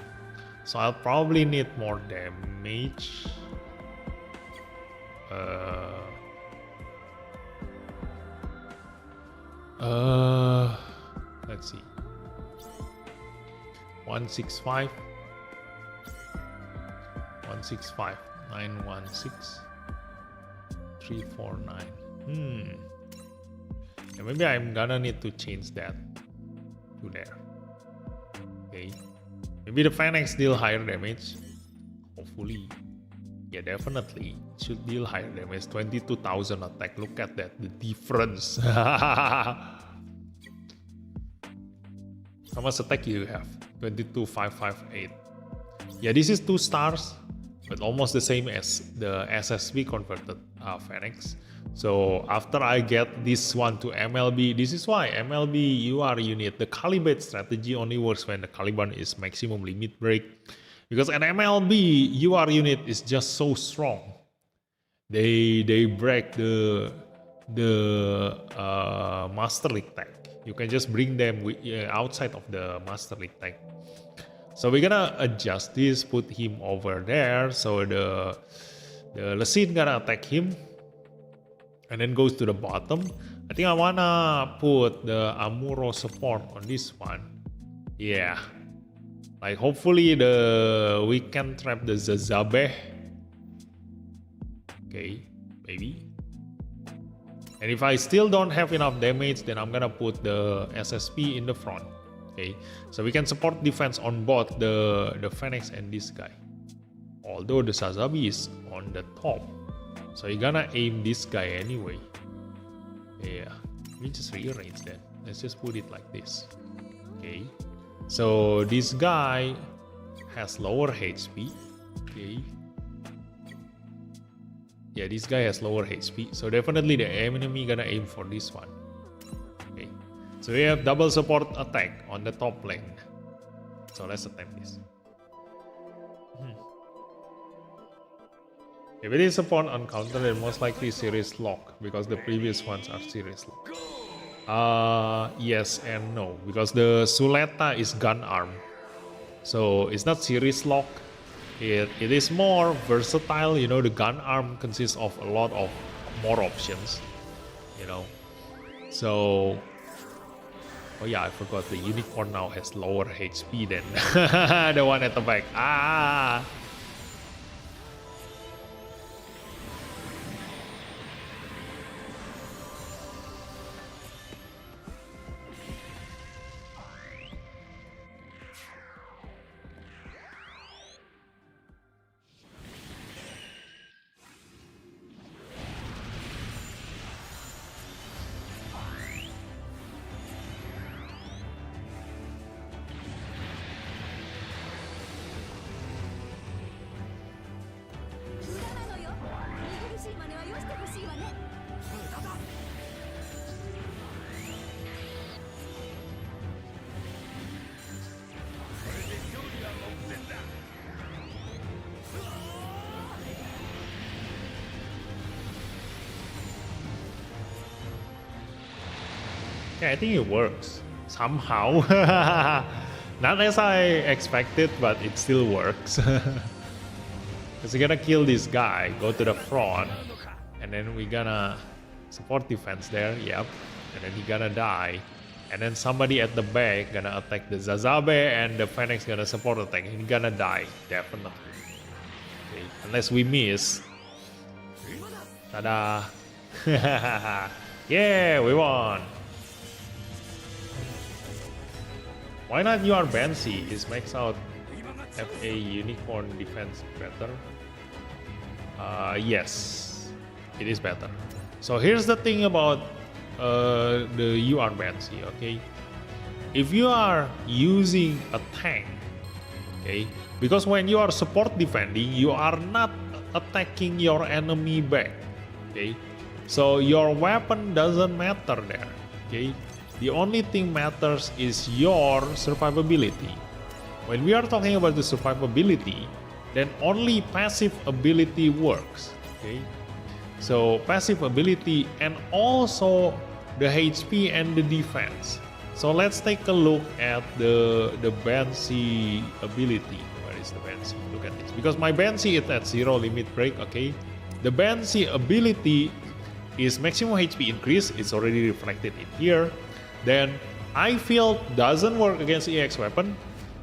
So I'll probably need more damage. Let's see. 165 165 916 349. Yeah, maybe I'm gonna need to change that to there. Okay, maybe the Phoenix deal higher damage, hopefully. Yeah, definitely it should deal higher damage. 22,000 attack, look at that, the difference. How much attack you have? 22,558. Yeah, this is 2 stars, but almost the same as the SSB converted Phoenix. So after I get this one to MLB, this is why MLB UR unit, the Calibrate strategy only works when the Caliban is maximum limit break. Because an MLB UR unit is just so strong. They break the Master League tag. You can just bring them outside of the Master League tag. So we're gonna adjust this, put him over there. So the Lucid gonna attack him, and then goes to the bottom. I think I wanna put the Amuro support on this one. Yeah, like hopefully we can trap the Zazabe. Okay, maybe. And if I still don't have enough damage, then I'm gonna put the SSP in the front. Okay, so we can support defense on both the Phoenix and this guy. Although the Sazabi is on the top, so you're gonna aim this guy anyway. Yeah, we just rearrange that. Let's just put it like this. Okay, so this guy has lower HP. Okay. Yeah, this guy has lower HP, so definitely the enemy gonna aim for this one. Okay, so we have double support attack on the top lane. So let's attempt this. If it is support on counter, then most likely series lock, because the previous ones are series lock. Yes and no, because the Suleta is gun arm, so it's not series lock. It is more versatile, you know. The gun arm consists of a lot of more options, you know. So, oh yeah, I forgot the unicorn now has lower HP than the one at the back. Yeah, I think it works somehow. Not as I expected, but it still works. Because we're gonna kill this guy, go to the front, and then we're gonna support defense there, yep. And then he gonna die. And then somebody at the back gonna attack the Zazabe, and the Phoenix gonna support attack. He's gonna die, definitely. Okay, unless we miss. Tada! Yeah, we won! Why not UR Banshee? Is max out FA Unicorn defense better? Yes, it is better. So here's the thing about the UR Banshee, okay? If you are using a tank, okay, because when you are support defending, you are not attacking your enemy back, okay? So your weapon doesn't matter there, okay? The only thing matters is your survivability. When we are talking about the survivability, then only passive ability works, okay? So passive ability and also the HP and the defense. So let's take a look at the Banshee ability. Where is the Banshee? Look at this. Because my Banshee is at 0 limit break, okay? The Banshee ability is maximum HP increase. It's already reflected in here. Then I Field doesn't work against EX weapon.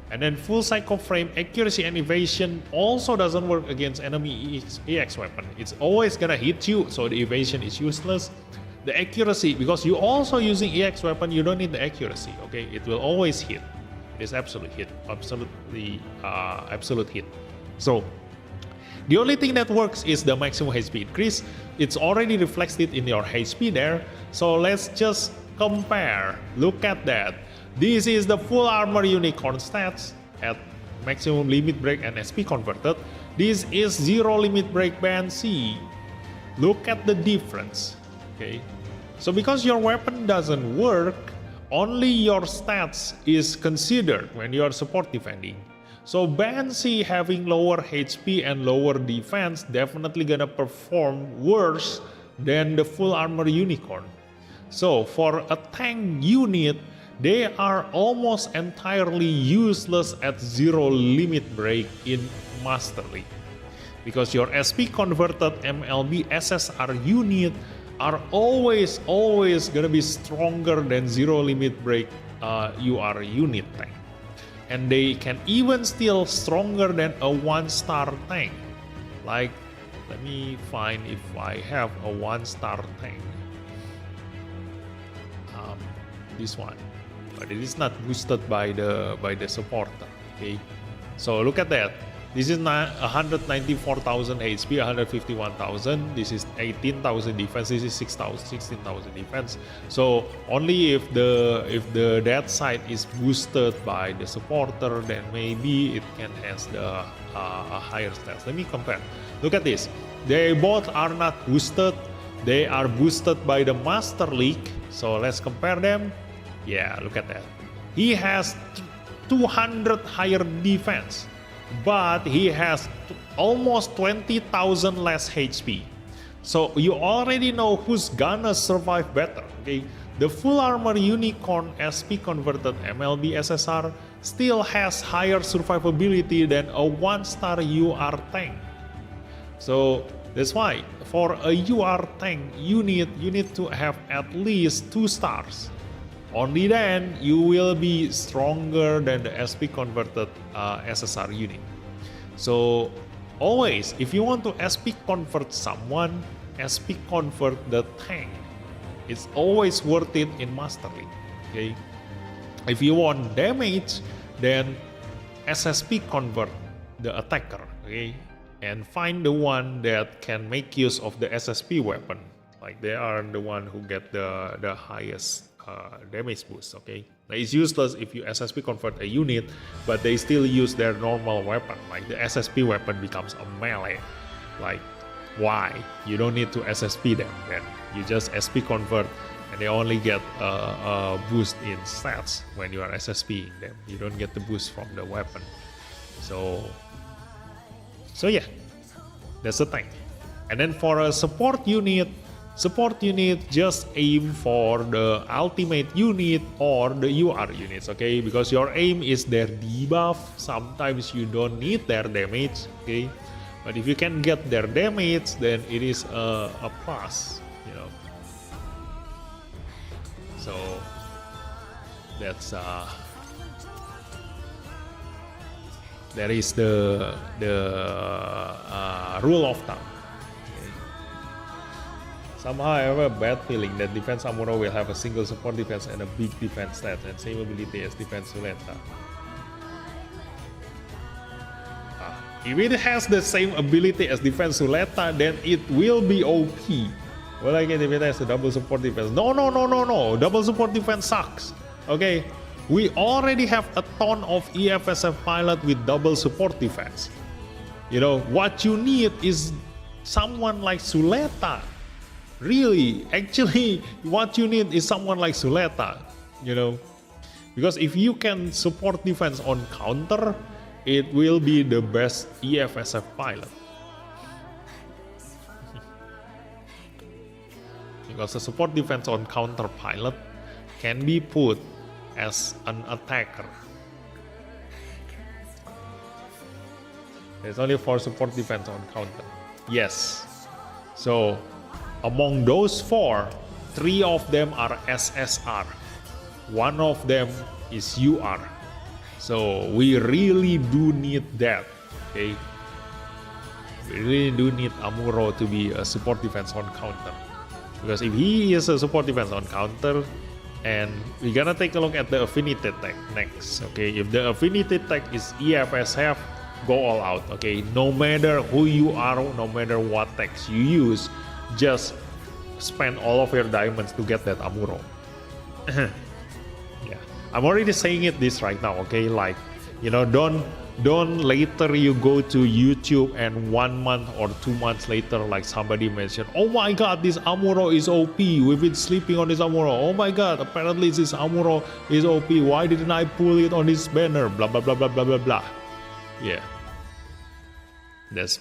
And then full cycle frame, accuracy and evasion also doesn't work against enemy EX weapon. It's always gonna hit you, so the evasion is useless. The accuracy, because you're also using EX weapon, you don't need the accuracy, okay? It will always hit. It is absolute hit, absolute hit. So the only thing that works is the maximum HP increase. It's already reflected in your HP there. So let's just compare. Look at that. This is the full armor unicorn stats at maximum limit break and SP converted. This is 0 limit break Banshee. Look at the difference. Okay, so because your weapon doesn't work, only your stats is considered when you are support defending. So Banshee having lower HP and lower defense definitely gonna perform worse than the full armor unicorn. So for a tank unit, they are almost entirely useless at 0 limit break in Master League. Because your SP converted MLB SSR unit are always gonna be stronger than 0 limit break UR unit tank. And they can even still stronger than a 1-star tank. Like, let me find if I have a 1-star tank. This one. But it is not boosted by the supporter. Okay, so look at that. This is 194,000 HP, 151,000. This is 18,000 defense. This is 16,000 defense. So only if the dead side is boosted by the supporter, then maybe it can has the higher stats. Let me compare. Look at this. They both are not boosted. They are boosted by the Master League. So let's compare them. Yeah, look at that. He has 200 higher defense, but he has almost 20,000 less HP. So you already know who's gonna survive better. Okay, the full armor unicorn SP converted MLB SSR still has higher survivability than a 1-star UR tank. So that's why for a UR tank you need to have at least 2 stars. Only then you will be stronger than the SP converted SSR unit. So always, if you want to SP convert someone, SP convert the tank. It's always worth it in Master League. Okay. If you want damage, then SSP convert the attacker. Okay, and find the one that can make use of the SSP weapon. Like they are the one who get the highest damage boost. Okay, now it's useless if you SSP convert a unit, but they still use their normal weapon. Like the SSP weapon becomes a melee. Like why? You don't need to SSP them. Then you just SP convert, and they only get a boost in stats when you are SSPing them. You don't get the boost from the weapon. So yeah, that's the thing. And then for a support unit just aim for the ultimate unit or the UR units, okay? Because your aim is their debuff. Sometimes you don't need their damage, okay? But if you can get their damage, then it is a plus, you know. So that's that is the rule of thumb. Somehow I have a bad feeling that Defense Amuro will have a single support defense and a big defense stat and same ability as Defense Suleta. If it has the same ability as Defense Suleta, then it will be OP. Well, I get if it has a double support defense. No. Double support defense sucks. Okay, we already have a ton of EFSF pilot with double support defense. You know, what you need is someone like Suleta. Really, actually, what you need is someone like Suleta, you know, because if you can support defense on counter, it will be the best EFSF pilot. because the support defense on counter pilot can be put as an attacker. There's only 4 support defense on counter. Yes. So among those 4, 3 of them are SSR. 1 of them is UR. So we really do need that. Okay. We really do need Amuro to be a support defense on counter. Because if he is a support defense on counter, and we're gonna take a look at the affinity tag next. Okay, if the affinity tag is EFSF, go all out. Okay, no matter who you are, no matter what tags you use, just spend all of your diamonds to get that Amuro. Yeah, I'm already saying this right now. Okay, like, you know, don't later you go to YouTube and 1 month or 2 months later, like somebody mentioned, oh my god, this Amuro is OP, we've been sleeping on this Amuro, oh my god, apparently this Amuro is OP, why didn't I pull it on this banner, blah blah blah blah blah blah blah. Yeah, that's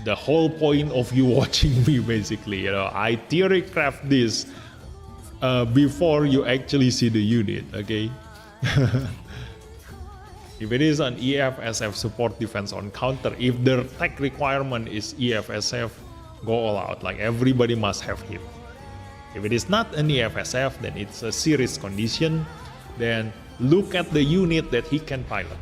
the whole point of you watching me, basically. You know, I theory craft this before you actually see the unit. Okay. If it is an EFSF support defense on counter, if the tech requirement is EFSF, go all out. Like, everybody must have him. If it is not an EFSF, then it's a series condition. Then look at the unit that he can pilot.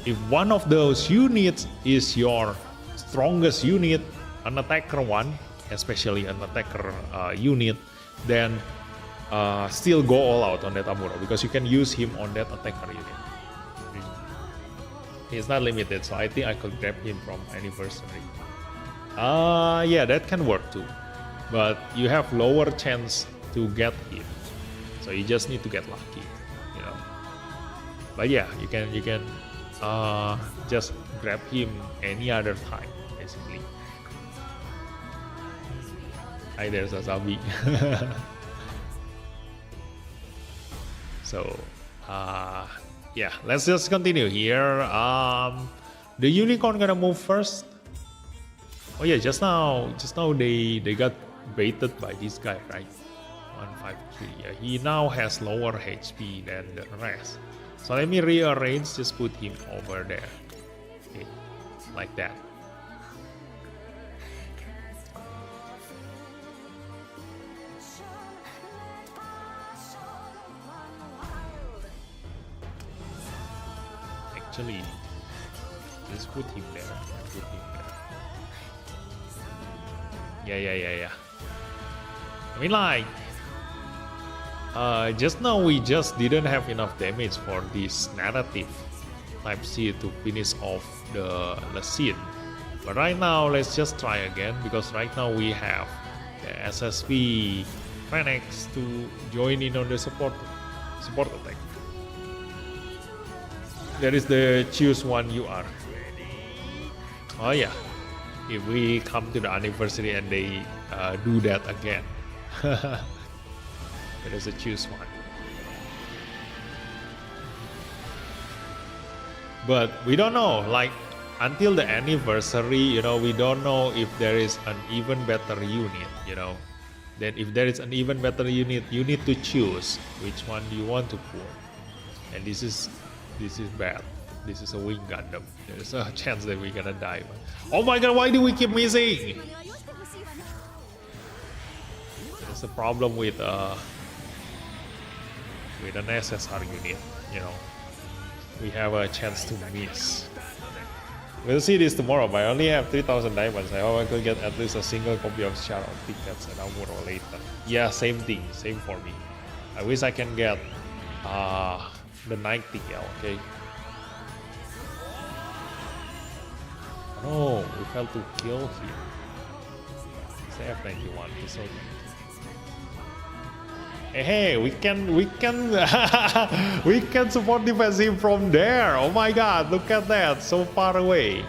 If one of those units is your strongest unit, an attacker one, especially an attacker unit, then still go all out on that Amuro, because you can use him on that attacker unit. He's not limited, so I think I could grab him from anniversary. Yeah, that can work too, but you have lower chance to get him, so you just need to get lucky, you know. But yeah, you can just grab him any other time, basically. Hi there, Sasabi. So yeah, let's just continue here. The unicorn gonna move first. Oh yeah, just now they got baited by this guy, right? 153. Yeah, he now has lower HP than the rest. So let me rearrange, just put him over there. Okay, like that. Actually, just put him there. Put him there. Yeah. I mean, like, just now we just didn't have enough damage for this narrative type C to finish off the scene. But right now, let's just try again, because right now we have the SSV Phoenix to join in on the support attack. There is the choose one UR. Oh yeah, if we come to the anniversary and they do that again. There is a choose one. But we don't know, like, until the anniversary, you know, we don't know if there is an even better unit, you know. Then if there is an even better unit, you need to choose which one you want to pull. And this is bad. This is a wing Gundam. There's a chance that we're gonna die. Oh my god, why do we keep missing? There's a problem with an SSR unit, you know. We have a chance to miss. We'll see this tomorrow, but I only have 3,000 diamonds. I hope I could get at least a single copy of Shadow tickets and Amuro later. Yeah, same thing, same for me. I wish I can get the Nightingale, okay? Oh, we failed to kill him. It's F91, he's so dead. Hey, we can we can support defense him from there. Oh my god, look at that, so far away.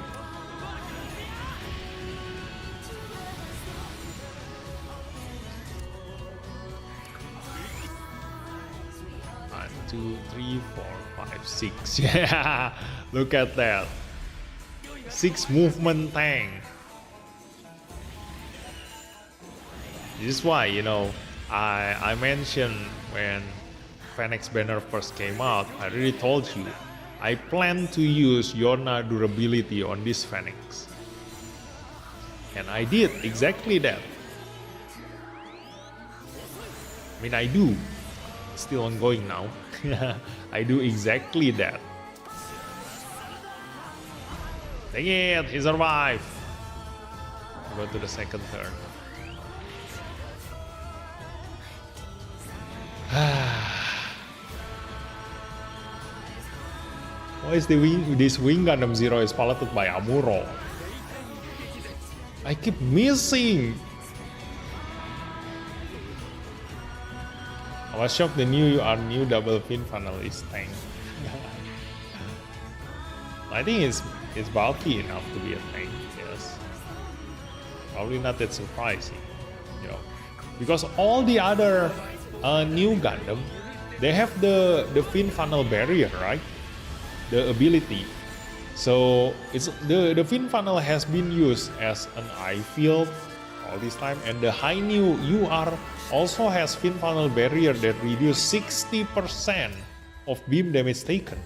One, two, three, four, five, six. Yeah, look at that. 6 movement tank. This is why, you know, I mentioned when Fennec banner first came out, I really told you I plan to use Yona durability on this Fennec. And I did exactly that. I mean, I do. It's still ongoing now. I do exactly that. Dang it, he survived. Go to the second turn. Why is this wing Gundam Zero is piloted by Amuro? I keep missing. I was shocked the new double fin funnel is tank. I think it's bulky enough to be a tank. Yes, probably not that surprising, you know, because all the other new Gundam, they have the fin funnel barrier, right? The ability. So it's the fin funnel has been used as an eye field all this time, and the high new UR also has fin funnel barrier that reduce 60% of beam damage taken.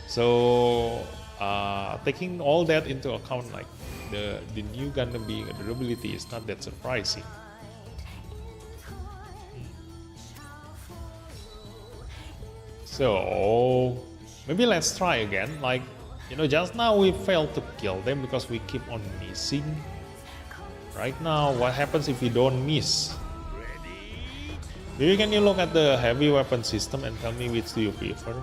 So taking all that into account, like the new Gundam being a durability is not that surprising. So maybe let's try again. Like, you know, just now we failed to kill them because we keep on missing. Right now, what happens if we don't miss? Maybe can you look at the heavy weapon system and tell me which do you prefer?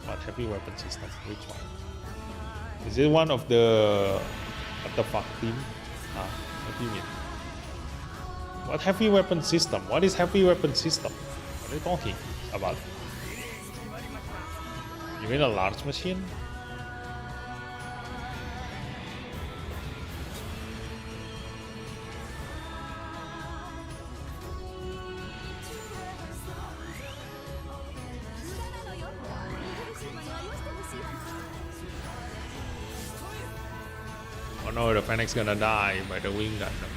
What heavy weapon system? Which one? Is it one of the fuck team? What do you mean? What heavy weapon system? What is heavy weapon system? What are you talking about? You mean a large machine? Oh no, the Fennec's gonna die by the wing Gundam.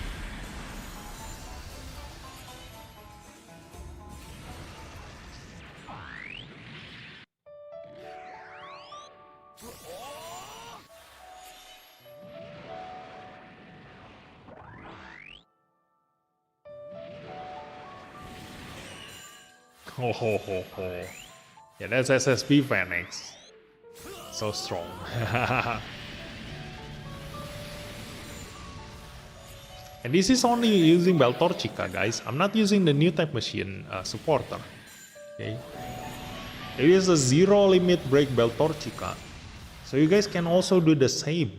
Ho ho ho ho. Yeah, that's SSB Phoenix. So strong. And this is only using Beltorchica, guys. I'm not using the new type machine supporter. Okay. It is a zero limit break Beltorchica. So you guys can also do the same.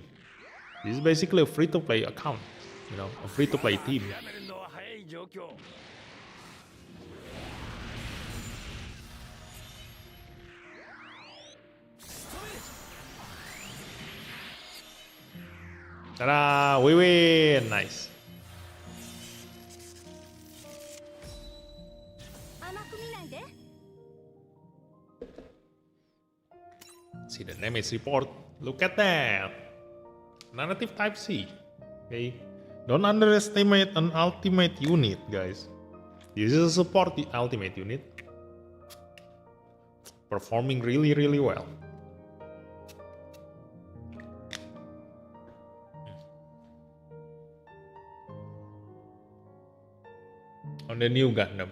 This is basically a free-to-play account. You know, a free-to-play team. Ta-da! We win! Nice. See the damage report. Look at that. Narrative type C. Okay. Don't underestimate an ultimate unit, guys. This is a support ultimate unit. Performing really, really well. On the new Gundam.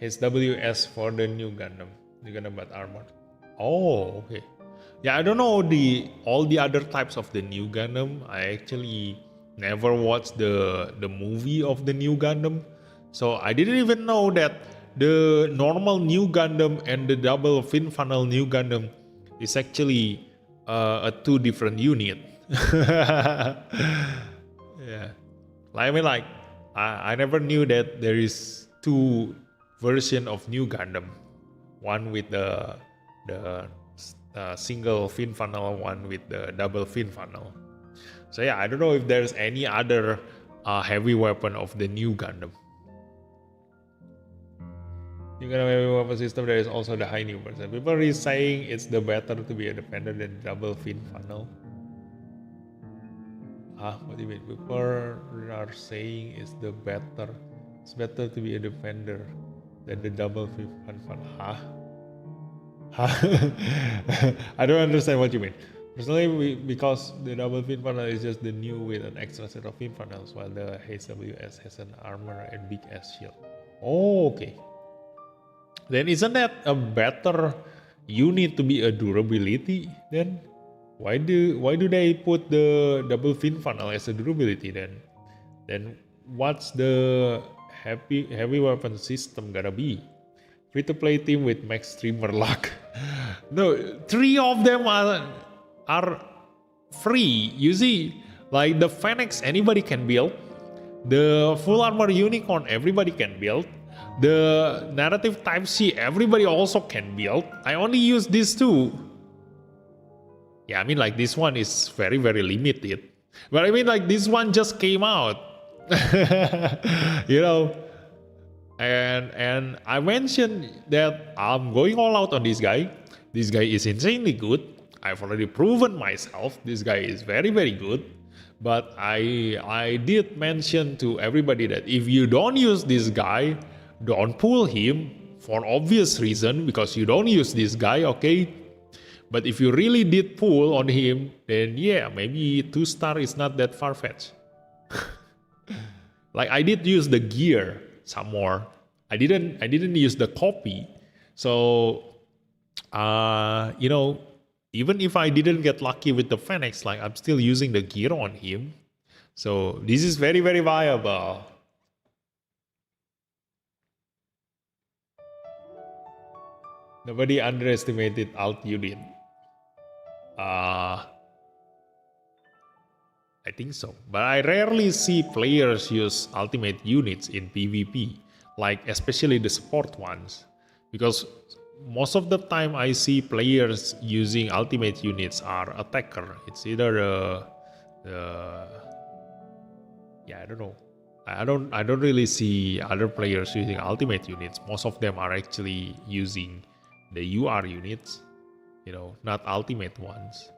HWS for the new Gundam. The Gundam but armored. Oh, okay. Yeah, I don't know all the other types of the new Gundam. I actually never watched the movie of the new Gundam. So I didn't even know that the normal new Gundam and the double fin funnel new Gundam is actually a two different unit. Yeah. I mean, like, I never knew that there is two version of new Gundam. One with the single fin funnel, one with the double fin funnel. So yeah, I don't know if there's any other heavy weapon of the new Gundam. New Gundam heavy weapon system, there is also the high new version. People are saying it's the better to be a defender than double fin funnel. What do you mean? People are saying it's the better It's better to be a defender than the double flip fan. Huh? I don't understand what you mean. Personally, because the double fin funnel is just the new with an extra set of fin funnels, while the HWS has an armor and big ass shield. Oh, okay. Then isn't that a better unit to be a durability then? Why do they put the double fin funnel as a durability then? Then what's the heavy weapon system gonna be? Free to play team with max streamer luck. No, 3 of them are free. You see, like the Phoenix anybody can build, the full armor unicorn everybody can build, the narrative type C everybody also can build. I only use these 2. Yeah, I mean like this one is very limited, but I mean like this one just came out. You know, and I mentioned that I'm going all out on this guy. This guy is insanely good. I've already proven myself. This guy is very good. But I did mention to everybody that if you don't use this guy, don't pull him for obvious reason, because you don't use this guy, okay? But if you really did pull on him, then yeah, maybe 2-star is not that far-fetched. Like I did use the gear some more. I didn't use the copy. So you know, even if I didn't get lucky with the Phoenix, like I'm still using the gear on him. So this is very viable. Nobody underestimated alt unit. I think so, but I rarely see players use ultimate units in PvP, like especially the support ones, because most of the time I see players using ultimate units are attacker. It's either yeah, I don't know. I don't really see other players using ultimate units. Most of them are actually using the UR units, you know, not ultimate ones.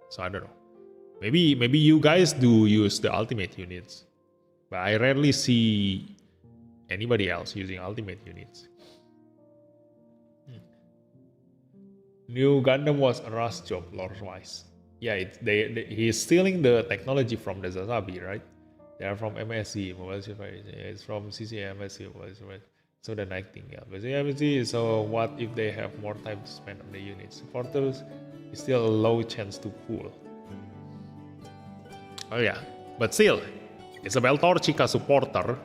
So I don't know. Maybe you guys do use the ultimate units, but I rarely see anybody else using ultimate units. New Gundam was a rush job, lore-wise. Yeah, he's stealing the technology from the Zazabi, right? They are from MSC, it's from CC MSC, so the night thing, yeah. But MSC, so what if they have more time to spend on the units? Supporters is still a low chance to pull. Oh yeah, but still, it's a Beltorchica supporter.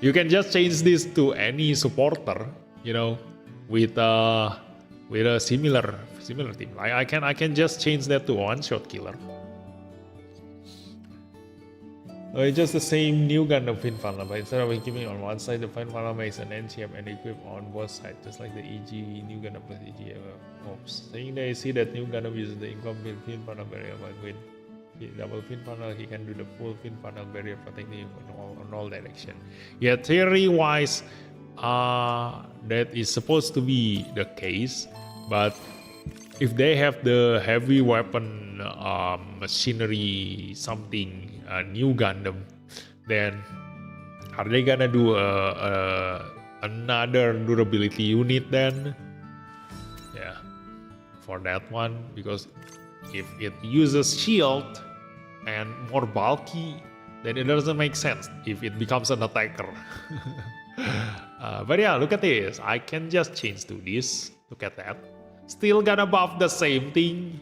You can just change this to any supporter, you know, with a similar team. I can just change that to one-shot killer. It's just the same new Gundam fin funnel, but instead of equipping on one side, the fin funnel makes an NCM and equip on both sides, just like the EG new Gundam plus EG hopes. Saying they see that new Gundam uses the incomplete fin funnel barrier, but with the double fin funnel, he can do the full fin funnel barrier, protecting him on all direction. Yeah, theory-wise, that is supposed to be the case, but if they have the heavy weapon machinery something new Gundam, then are they gonna do another durability unit then? Yeah, for that one, because if it uses shield and more bulky, then it doesn't make sense if it becomes an attacker. But yeah, look at this. I can just change to this. Look at that. Still gonna buff the same thing.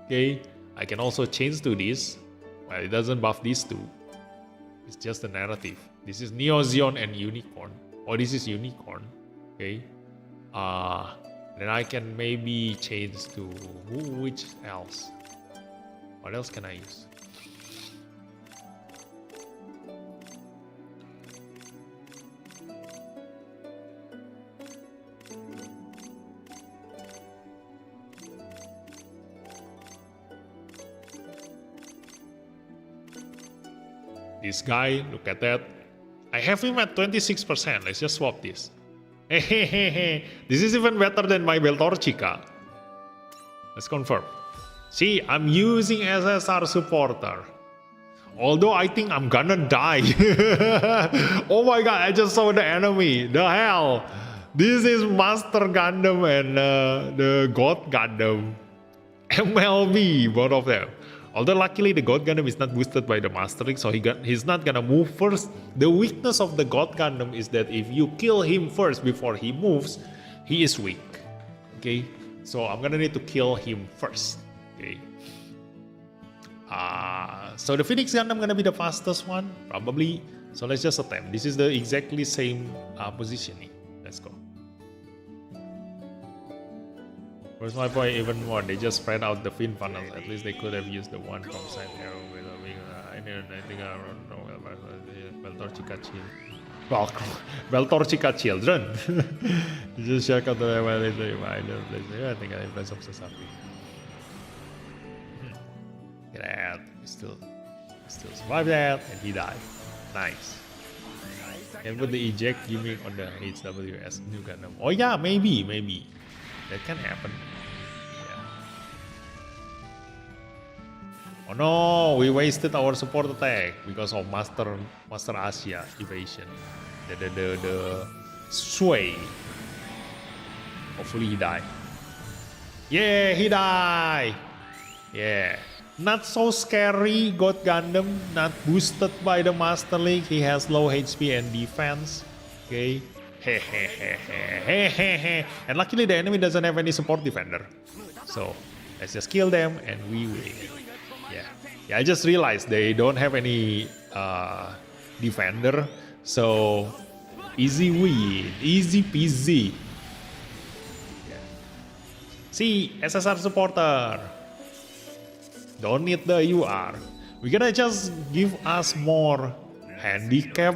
Okay, I can also change to this. Well, it doesn't buff these two. It's just the narrative. This is Neozeon and Unicorn. Oh, this is Unicorn. Okay. Then I can maybe change to which else? What else can I use? This guy, look at that. I have him at 26%. Let's just swap this. Hey, this is even better than my Beltorchica. Let's confirm. See, I'm using SSR supporter. Although I think I'm gonna die. Oh my god, I just saw the enemy. The hell. This is Master Gundam and the God Gundam. MLB, both of them. Although luckily the God Gundam is not boosted by the Master Link, so he's not gonna move first. The weakness of the God Gundam is that if you kill him first before he moves, he is weak. Okay, so I'm gonna need to kill him first. Okay. So the Phoenix Gundam gonna be the fastest one, probably. So let's just attempt. This is the exactly same positioning. Let's go. Where's my point even more? They just spread out the fin funnels. At least they could have used the one from side arrow with a wing. I think I don't know. Beltorchi kecil. Beltorchi children. Just check out the I think I impressed of Sasafi. Get out. Still survived that, and he died. Nice. And put the eject gimmick on the HWS new Gundam. Oh yeah, maybe. That can happen. Yeah. Oh no, we wasted our support attack because of Master Asia evasion. The sway. Hopefully he died. Yeah, he died. Yeah. Not so scary, God Gundam. Not boosted by the Master Link. He has low HP and defense. Okay. And luckily the enemy doesn't have any support defender. So let's just kill them and we win. Yeah, I just realized they don't have any defender. So easy win. Easy peasy. Yeah. See, SSR supporter. Don't need the UR. We're gonna just give us more handicap.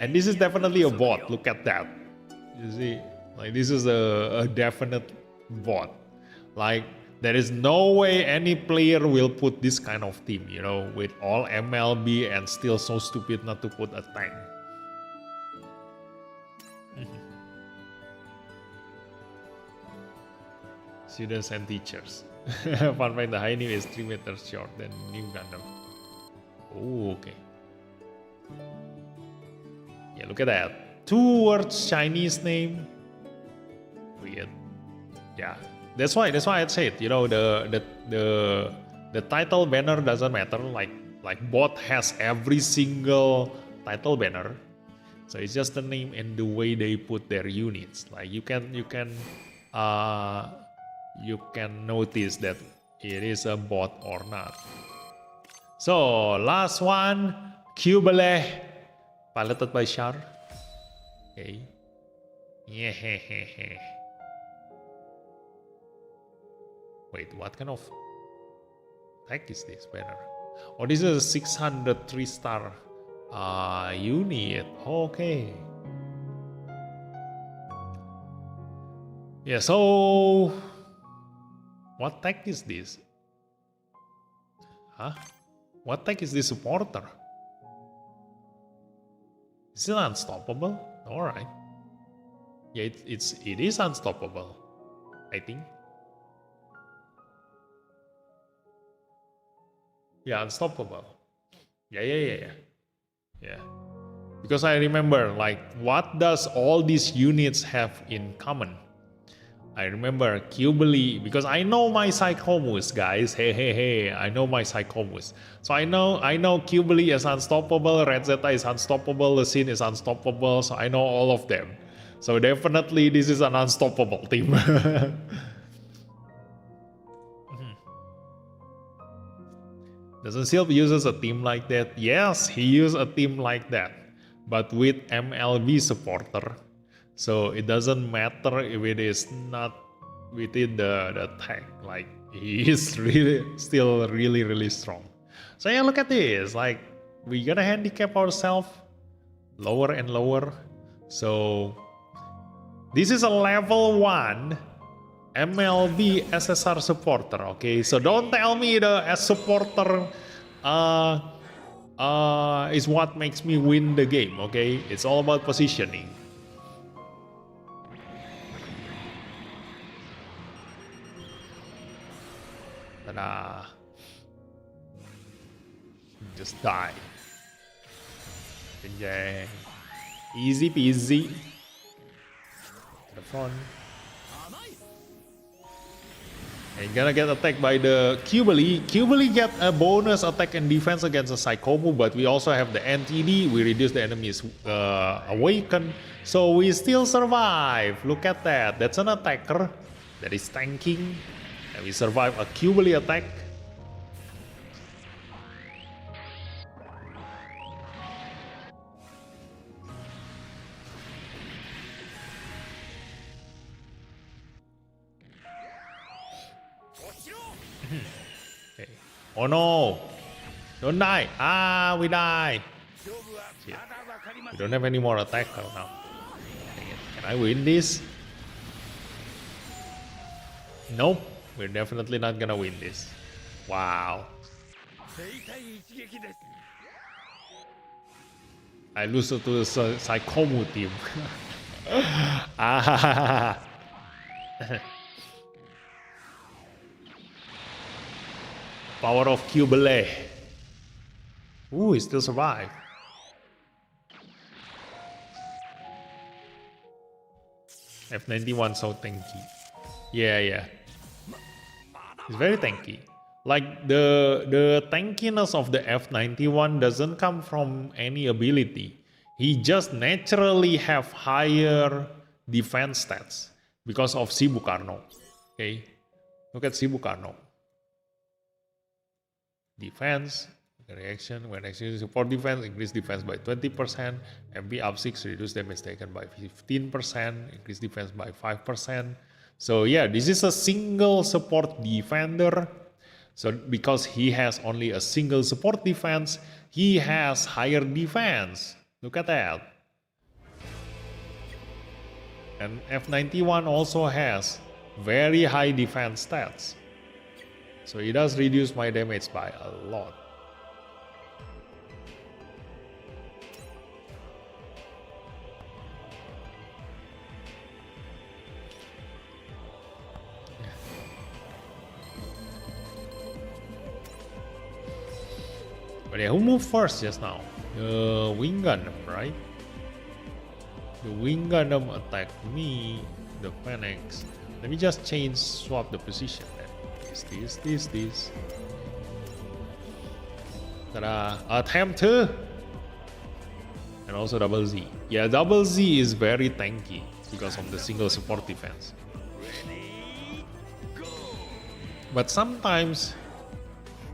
And this is definitely a bot. Look at that. You see, like this is a definite bot. Like there is no way any player will put this kind of team, you know, with all MLB and still so stupid not to put a tank. Students and teachers. Fun fact, the high new is 3 meters short than new Gundam. Oh, okay. Yeah, look at that. 2 words Chinese name. Weird. Yeah. That's why I said, you know, the title banner doesn't matter. Like bot has every single title banner. So it's just the name and the way they put their units. Like you can notice that it is a bot or not. So last one, Cubele, piloted by Char. Okay. Yeah. Wait, what kind of tech is this banner? Oh, this is a 603 star unit. Okay. Yeah, so what tech is this? Huh? What tech is this supporter? Is it unstoppable? Alright. Yeah, it is unstoppable, I think. Yeah, unstoppable. Yeah. Because I remember, like, what does all these units have in common? I remember Cubely, because I know my Psychomus, guys. Hey, I know my Psychomus. So I know Cubely is unstoppable, Red Zeta is unstoppable, Lucine is unstoppable, so I know all of them. So definitely this is an unstoppable team. Doesn't Silp uses a team like that? Yes, he used a team like that, but with MLB supporter. So it doesn't matter if it is not within the tag. Like he is still really strong. So yeah, look at this. Like we gotta handicap ourselves lower and lower. So this is a level 1 MLB SSR supporter, okay? So don't tell me the S supporter is what makes me win the game, okay? It's all about positioning. Ta-da. Just die. Yeah. Easy peasy. To the front. And you're gonna get attacked by the Qbeli. Qbeli get a bonus attack and defense against a Psychomu, but we also have the NTD. We reduce the enemy's awaken, so we still survive. Look at that. That's an attacker that is tanking, and we survive a Qbeli attack. Okay. Oh no! Don't die! Ah, we die! Shit. We don't have any more attacker now. Can I win this? Nope. We're definitely not gonna win this. Wow. I lose to the Psychomu team. Ah. Power of Qbeli. Ooh, he still survived. F91 so tanky. Yeah. It's very tanky. Like the tankiness of the F91 doesn't come from any ability. He just naturally have higher defense stats because of Shibukarno. Okay, look at Shibukarno. Defense, reaction, when action support defense, increase defense by 20%, MP up 6, reduce damage taken by 15%, increase defense by 5%. So yeah, this is a single support defender. So because he has only a single support defense, he has higher defense. Look at that. And F91 also has very high defense stats. So it does reduce my damage by a lot. But yeah, who moved first just now? The Wing Gundam, right? The Wing Gundam attacked me, the Phoenix. Let me just swap the position then. This. Ta-da! Attempt 2! And also double Z. Yeah, double Z is very tanky because of the single support defense. But sometimes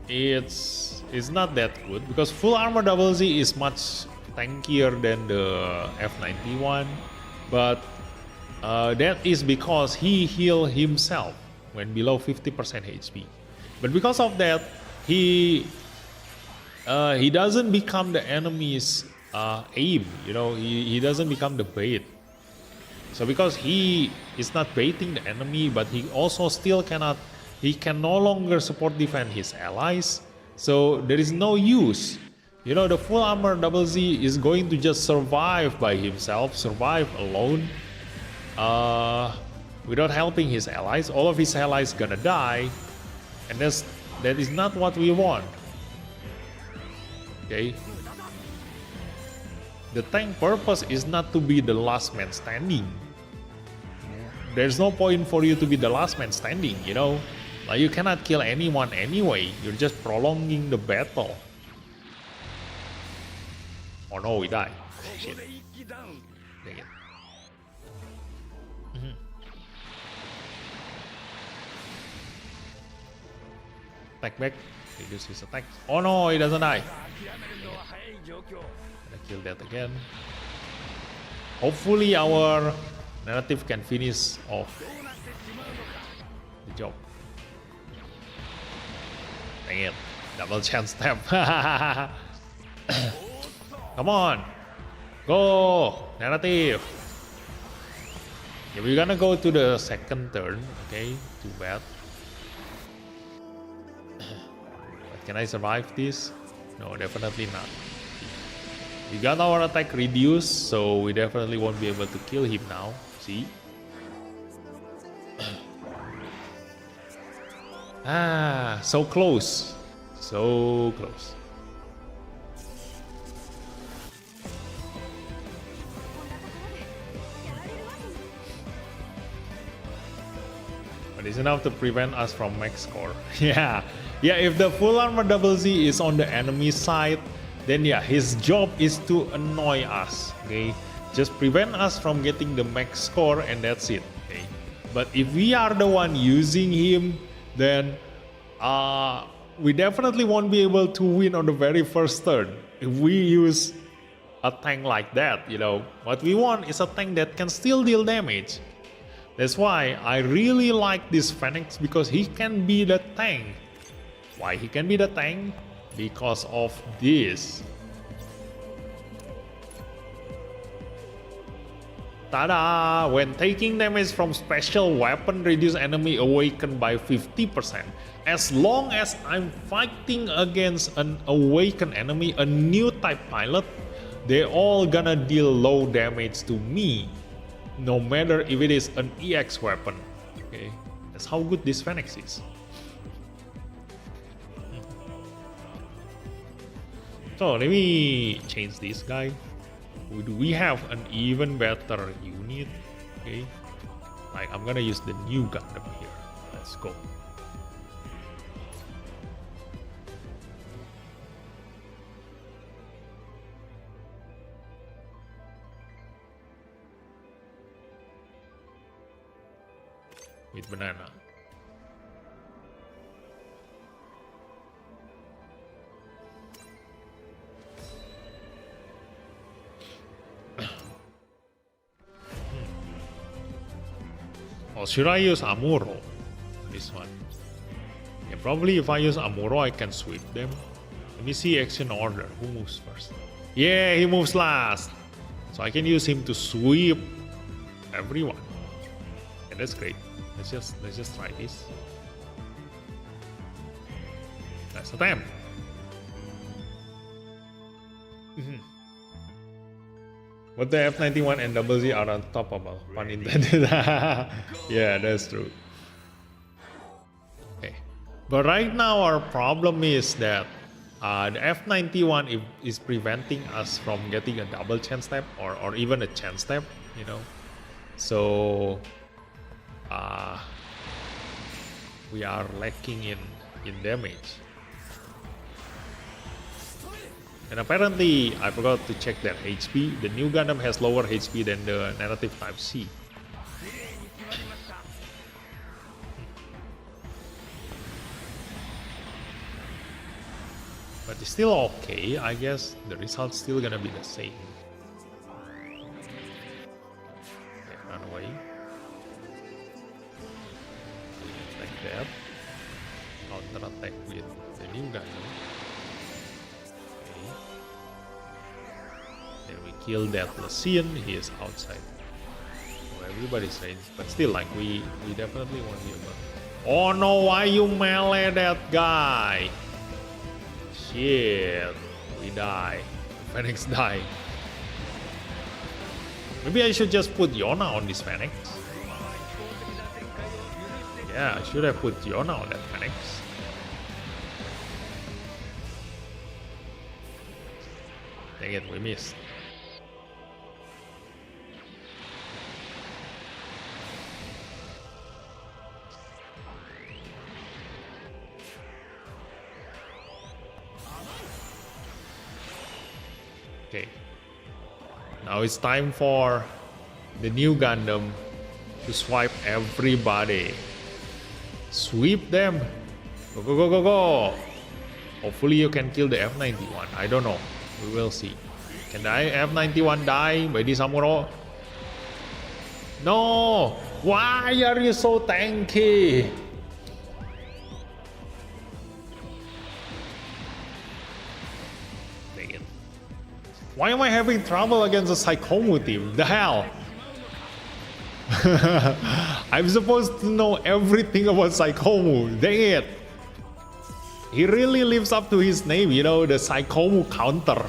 it's not that good because full armor double Z is much tankier than the F91, but that is because he healed himself when below 50% HP. But because of that, he doesn't become the enemy's aim. You know, he doesn't become the bait. So because he is not baiting the enemy, but he also still cannot. He can no longer support defend his allies. So there is no use. You know, the full armor double Z is going to just survive by himself, survive alone, without helping his allies. All of his allies gonna die, and that is not what we want. Okay. The tank purpose is not to be the last man standing. There's no point for you to be the last man standing, you know. Like, you cannot kill anyone anyway. You're just prolonging the battle. Oh no, we died. Shit. Dang it. Attack back. Reduce his attack. Oh no, he doesn't die. Gonna kill that again. Hopefully our narrative can finish off the job. Dang it. Double chance stab. Come on. Go. Narrative. Yeah, we're gonna go to the second turn. Okay. Too bad. But can I survive this? No, definitely not. We got our attack reduced, so we definitely won't be able to kill him now. See? Ah, so close. So close. is enough to prevent us from max score. Yeah, if the full armor double Z is on the enemy side, then yeah, his job is to annoy us, okay? Just prevent us from getting the max score and that's it, okay? But if we are the one using him, then we definitely won't be able to win on the very first turn. If we use a tank like that, what we want is a tank that can still deal damage. That's why I really like this Phoenix, because he can be the tank. Why he can be the tank? Because of this. Tada! When taking damage from special weapon, reduce enemy awakened by 50%. As long as I'm fighting against an awakened enemy, a new type pilot, they're all gonna deal low damage to me, no matter if it is an EX weapon. Okay, that's how good this Phoenix is. So let me change this guy. Do we have an even better unit? Okay, like I'm gonna use the new Gundam here. Let's go. With banana. Or should I use Amuro? This one. Yeah, probably if I use Amuro, I can sweep them. Let me see action order. Who moves first? Yeah, he moves last. So I can use him to sweep everyone. And that's great. Let's just try this. Let's attempt. But the F91 and Double Z are unstoppable. Pun intended. Yeah, that's true. Okay. But right now our problem is that the F91 is preventing us from getting a double chance step or even a chance step, So we are lacking in damage. And apparently, I forgot to check their HP. The new Gundam has lower HP than the narrative type C. But it's still okay. I guess the result's still gonna be the same. Okay, run away. Like that. Counter attack with the new Gundam. Then we kill that Lucian, he is outside. So everybody's range, but still, like, we definitely won't be able. Oh no, why you melee that guy? Shit, we die. Phoenix die. Maybe I should just put Yona on this Phoenix. Yeah, I should have put Yona on that Phoenix. Dang it, we missed. Okay, now it's time for the new Gundam to swipe everybody. Sweep them. Go, go, go, go, go. Hopefully you can kill the F91. I don't know. We will see. Can the F91 die by this Amuro? No! Why are you so tanky? Dang it. Why am I having trouble against the Psychomu team? The hell? I'm supposed to know everything about Psychomu. Dang it. He really lives up to his name, the Psychomu counter.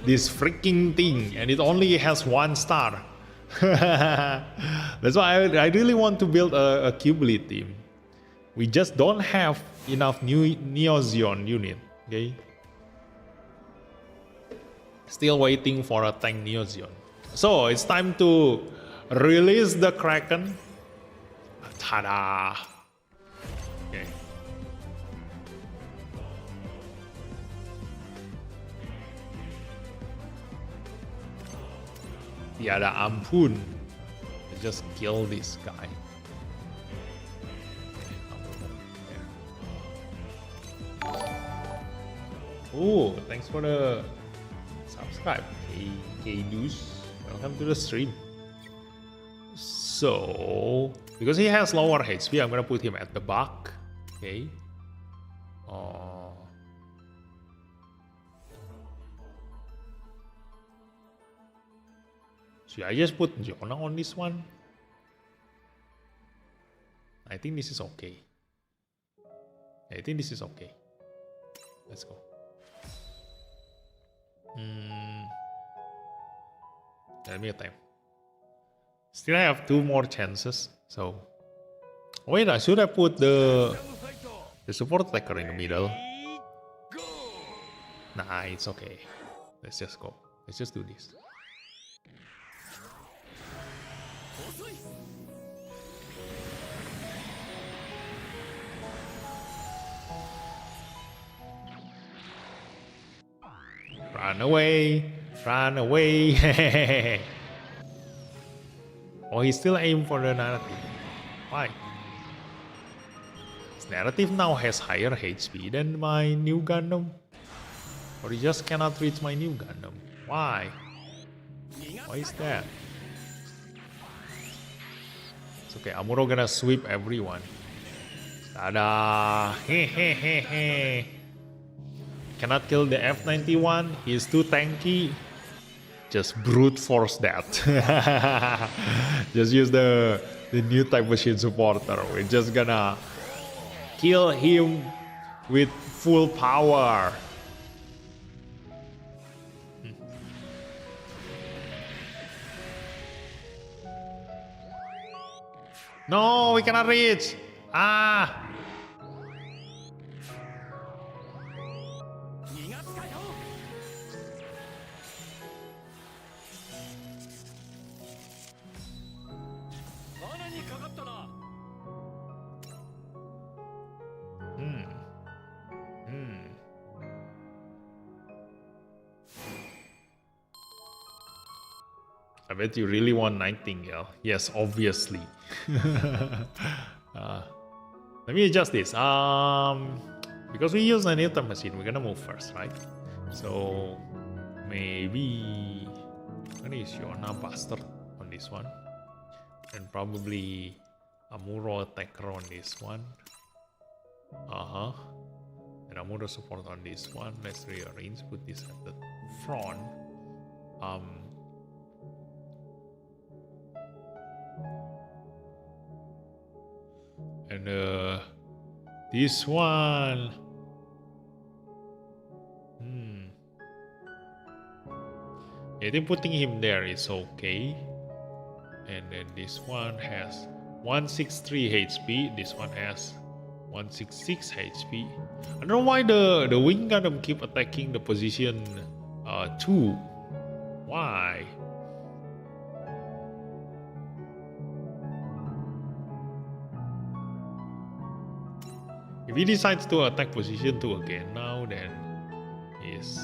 This freaking thing, and it only has 1 star. That's why I really want to build a Qubli team. We just don't have enough new Neozeon unit, okay? Still waiting for a tank Neozeon. So it's time to release the Kraken. Ta-da! Okay. Tiada ampun. Let's just kill this guy. Oh, thanks for the subscribe, K-Deuce. Welcome to the stream. So, because he has lower HP, I'm gonna put him at the back. Okay. Should I just put Jonah on this one? I think this is okay. I think this is okay. Let's go. Let me a time. Still I have 2 more chances. So wait, I should have put the support attacker in the middle. Nah, it's okay. Let's just go. Let's just do this. Run away! Run away! Oh, he still aim for the narrative. Why? His narrative now has higher HP than my new Gundam. Or he just cannot reach my new Gundam. Why? Why is that? It's okay, Amuro gonna sweep everyone. Tada! Hehehehe! Cannot kill the F91, he's too tanky. Just brute force that. Just use the new type machine supporter. We're just gonna kill him with full power. No, we cannot reach. Ah. I bet you really want Nightingale. Yes, obviously. Let me adjust this. Because we use a Newton machine, we're gonna move first, right? So maybe I'm gonna use Yona Bastard on this one, and probably Amuro attacker on this one. And Amuro support on this one. Let's rearrange. Put this at the front. And this one. I think putting him there is okay. And then this one has 163 HP. This one has 166 HP. I don't know why the Wing Gundam keep attacking the position 2. Why? If he decides to attack position 2 again now, then he's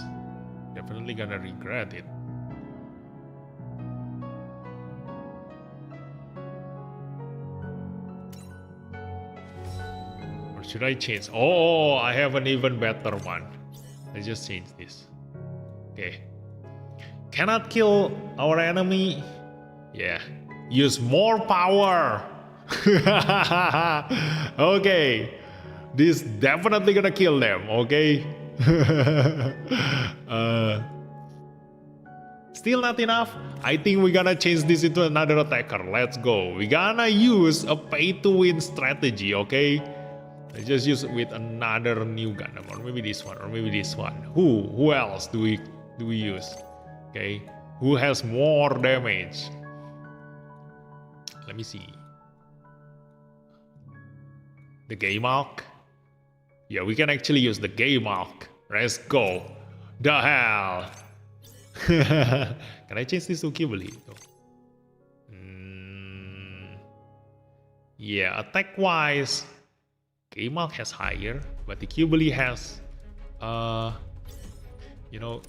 definitely gonna regret it. Or should I change? Oh, I have an even better one. Let's just change this. Okay. Cannot kill our enemy. Yeah. Use more power. Okay. This definitely gonna kill them, okay? Still not enough? I think we're gonna change this into another attacker. Let's go. We're gonna use a pay-to-win strategy, okay? Let's just use it with another new Gundam, or maybe this one, or maybe this one. Who else do we use? Okay, who has more damage? Let me see. The Game Arc. Yeah, we can actually use the Game Arc. Let's go. The hell. Can I change this to Kibali? Yeah, attack wise, Gaimal has higher, but the Qbeli has, you know,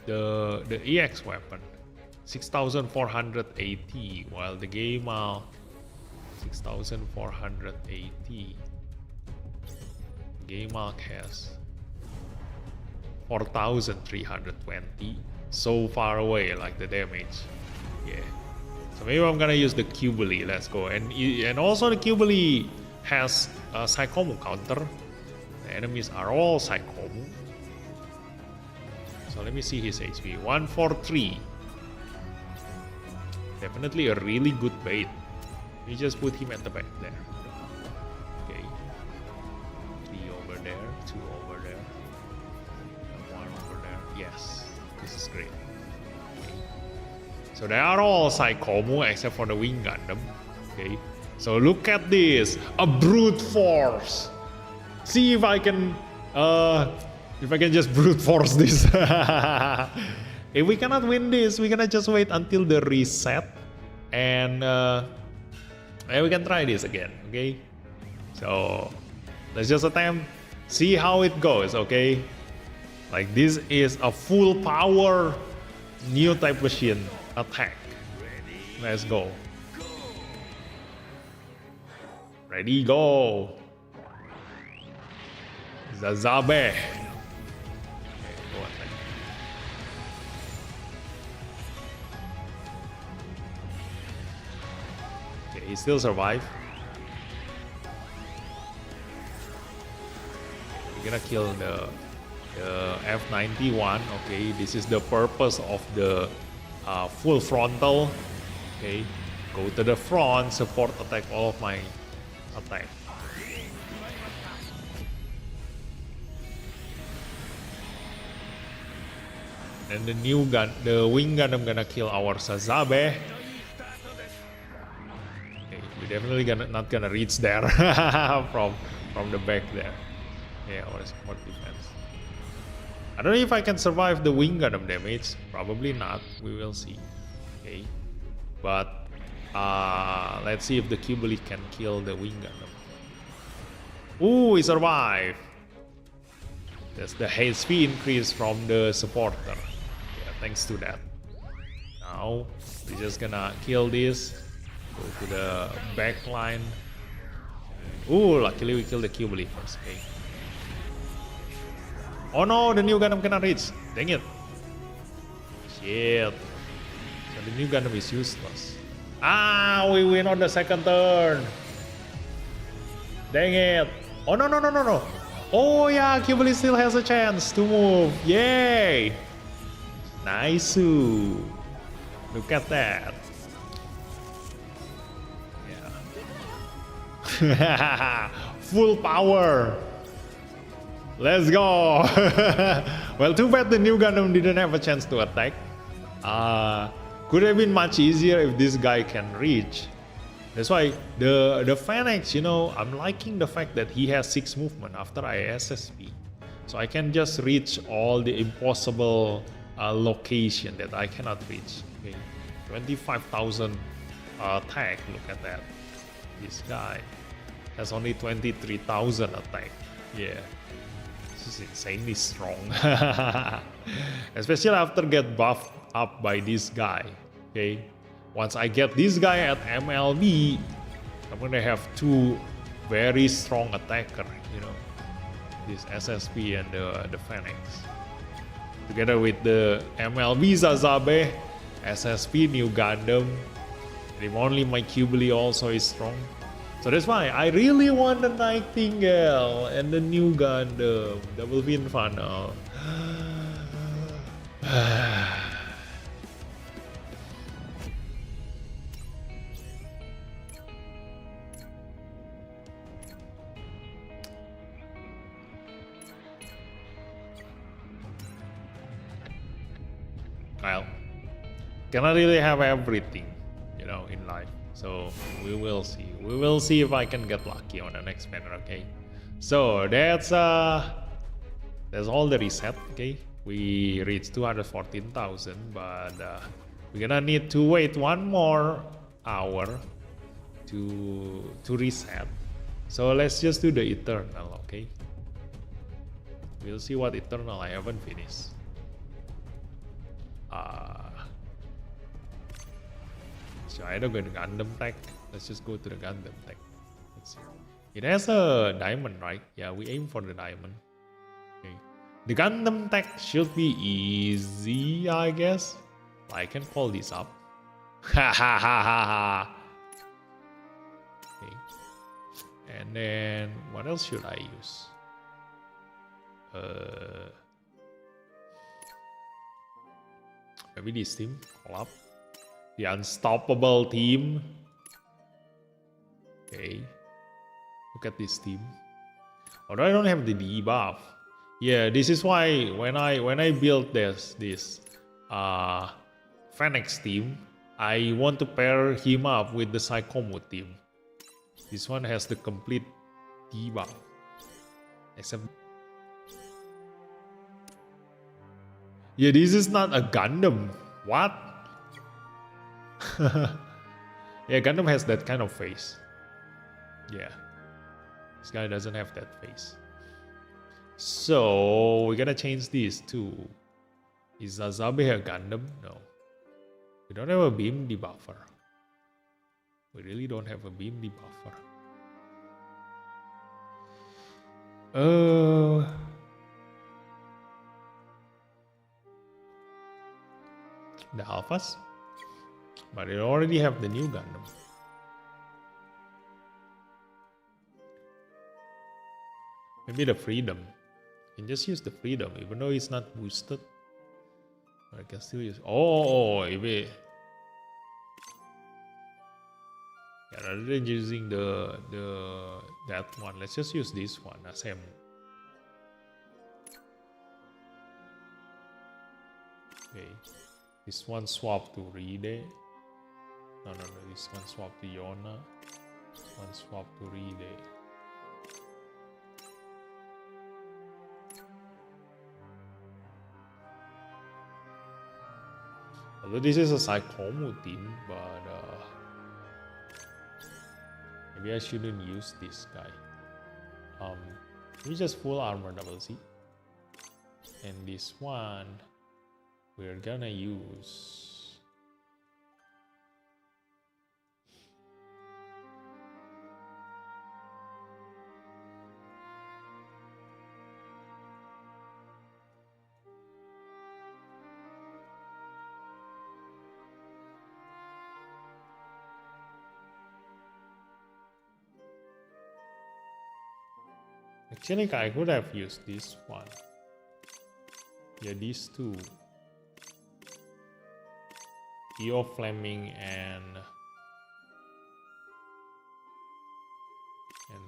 the EX weapon, 6,480, while the Gaimal 6,480. Gaimal has 4,320. So far away, like the damage. Yeah. So maybe I'm gonna use the Qbeli. Let's go. And also the Qbeli has a Psychomu counter. The enemies are all Psychomu. So let me see his HP. 143. Definitely a really good bait. We just put him at the back there. Okay. 3 over there, 2 over there, and 1 over there. Yes, this is great. Okay. So they are all Psychomu except for the Wing Gundam. Okay. So look at this, a brute force. See if I can just brute force this. If we cannot win this, we're gonna just wait until the reset, and we can try this again. Okay. So let's just attempt, see how it goes. Okay. Like this is a full power new type machine attack. Let's go. Ready, go. Zazabe. Okay, he still survive. We're gonna kill the F91. Okay, this is the purpose of the full frontal. Okay, go to the front, support attack all of my attack. And the the Wing Gundam gonna kill our Sazabe. Okay, we definitely not gonna reach there from the back there. Yeah, our support defense. I don't know if I can survive the Wing Gundam damage. Probably not. We will see. Okay, but let's see if the Qbeli can kill the Wing Gundam. Ooh, he survived. That's the HP increase from the supporter. Yeah, thanks to that. Now we're just gonna kill this. Go to the back line. Ooh, luckily we killed the Qbeli first. Okay. Oh no, the new Gundam cannot reach. Dang it. Shit. So the new Gundam is useless. Ah, we win on the second turn. Dang it. Oh no. Oh yeah, Qbeli still has a chance to move. Yay. Nice. Look at that. Yeah. Full power. Let's go. Well, too bad the new Gundam didn't have a chance to attack. Could have been much easier if this guy can reach. That's why the Phoenix, you know, I'm liking the fact that he has 6 movement after ISSP. So I can just reach all the impossible location that I cannot reach. Okay, 25,000 attack. Look at that. This guy has only 23,000 attack. Yeah. This is insanely strong. Especially after get buffed up by this guy. Okay, once I get this guy at MLB, I'm gonna have 2 very strong attacker, you know, this SSP and the Phoenix, together with the MLB Zazabe, SSP new Gundam. If only my Qbeli also is strong. So that's why I really want the Nightingale and the new Gundam. That will be fun. Well, cannot really have everything, you know, in life. So we will see. We will see if I can get lucky on the next banner. Okay. So that's all the reset. Okay. We reached 214,000, but we're gonna need to wait 1 more hour to reset. So let's just do the Eternal, okay? We'll see what Eternal I haven't finished. So I don't go to Gundam tech. Let's just go to the Gundam tech. Let's see. It has a diamond, right? Yeah, we aim for the diamond. Okay. The Gundam tech should be easy, I guess. I can call this up. Ha ha ha ha ha. Okay. And then what else should I use? Maybe this team. Call up. The Unstoppable team. Okay. Look at this team. Although I don't have the debuff. Yeah, this is why when I built this Phoenix team, I want to pair him up with the Psychomo team. This one has the complete debuff. Except yeah, this is not a Gundam. What? Yeah, Gundam has that kind of face. Yeah. This guy doesn't have that face. So we gotta change this too. Is Azabe a Gundam? No. We don't have a beam debuffer. We really don't have a beam debuffer. The alphas? But they already have the new Gundam. Maybe the Freedom. You can just use the Freedom, even though it's not boosted. I can still use. If it. Yeah, rather than using that one, let's just use this one as him. Okay, this one swap to Ride. No, this one swap to Yona. This one swap to Ride. Although this is a Psychomo team, but maybe I shouldn't use this guy. We just full armor double C. And this one we're gonna use. Actually, I could have used this one. Yeah, these two. Eo Fleming and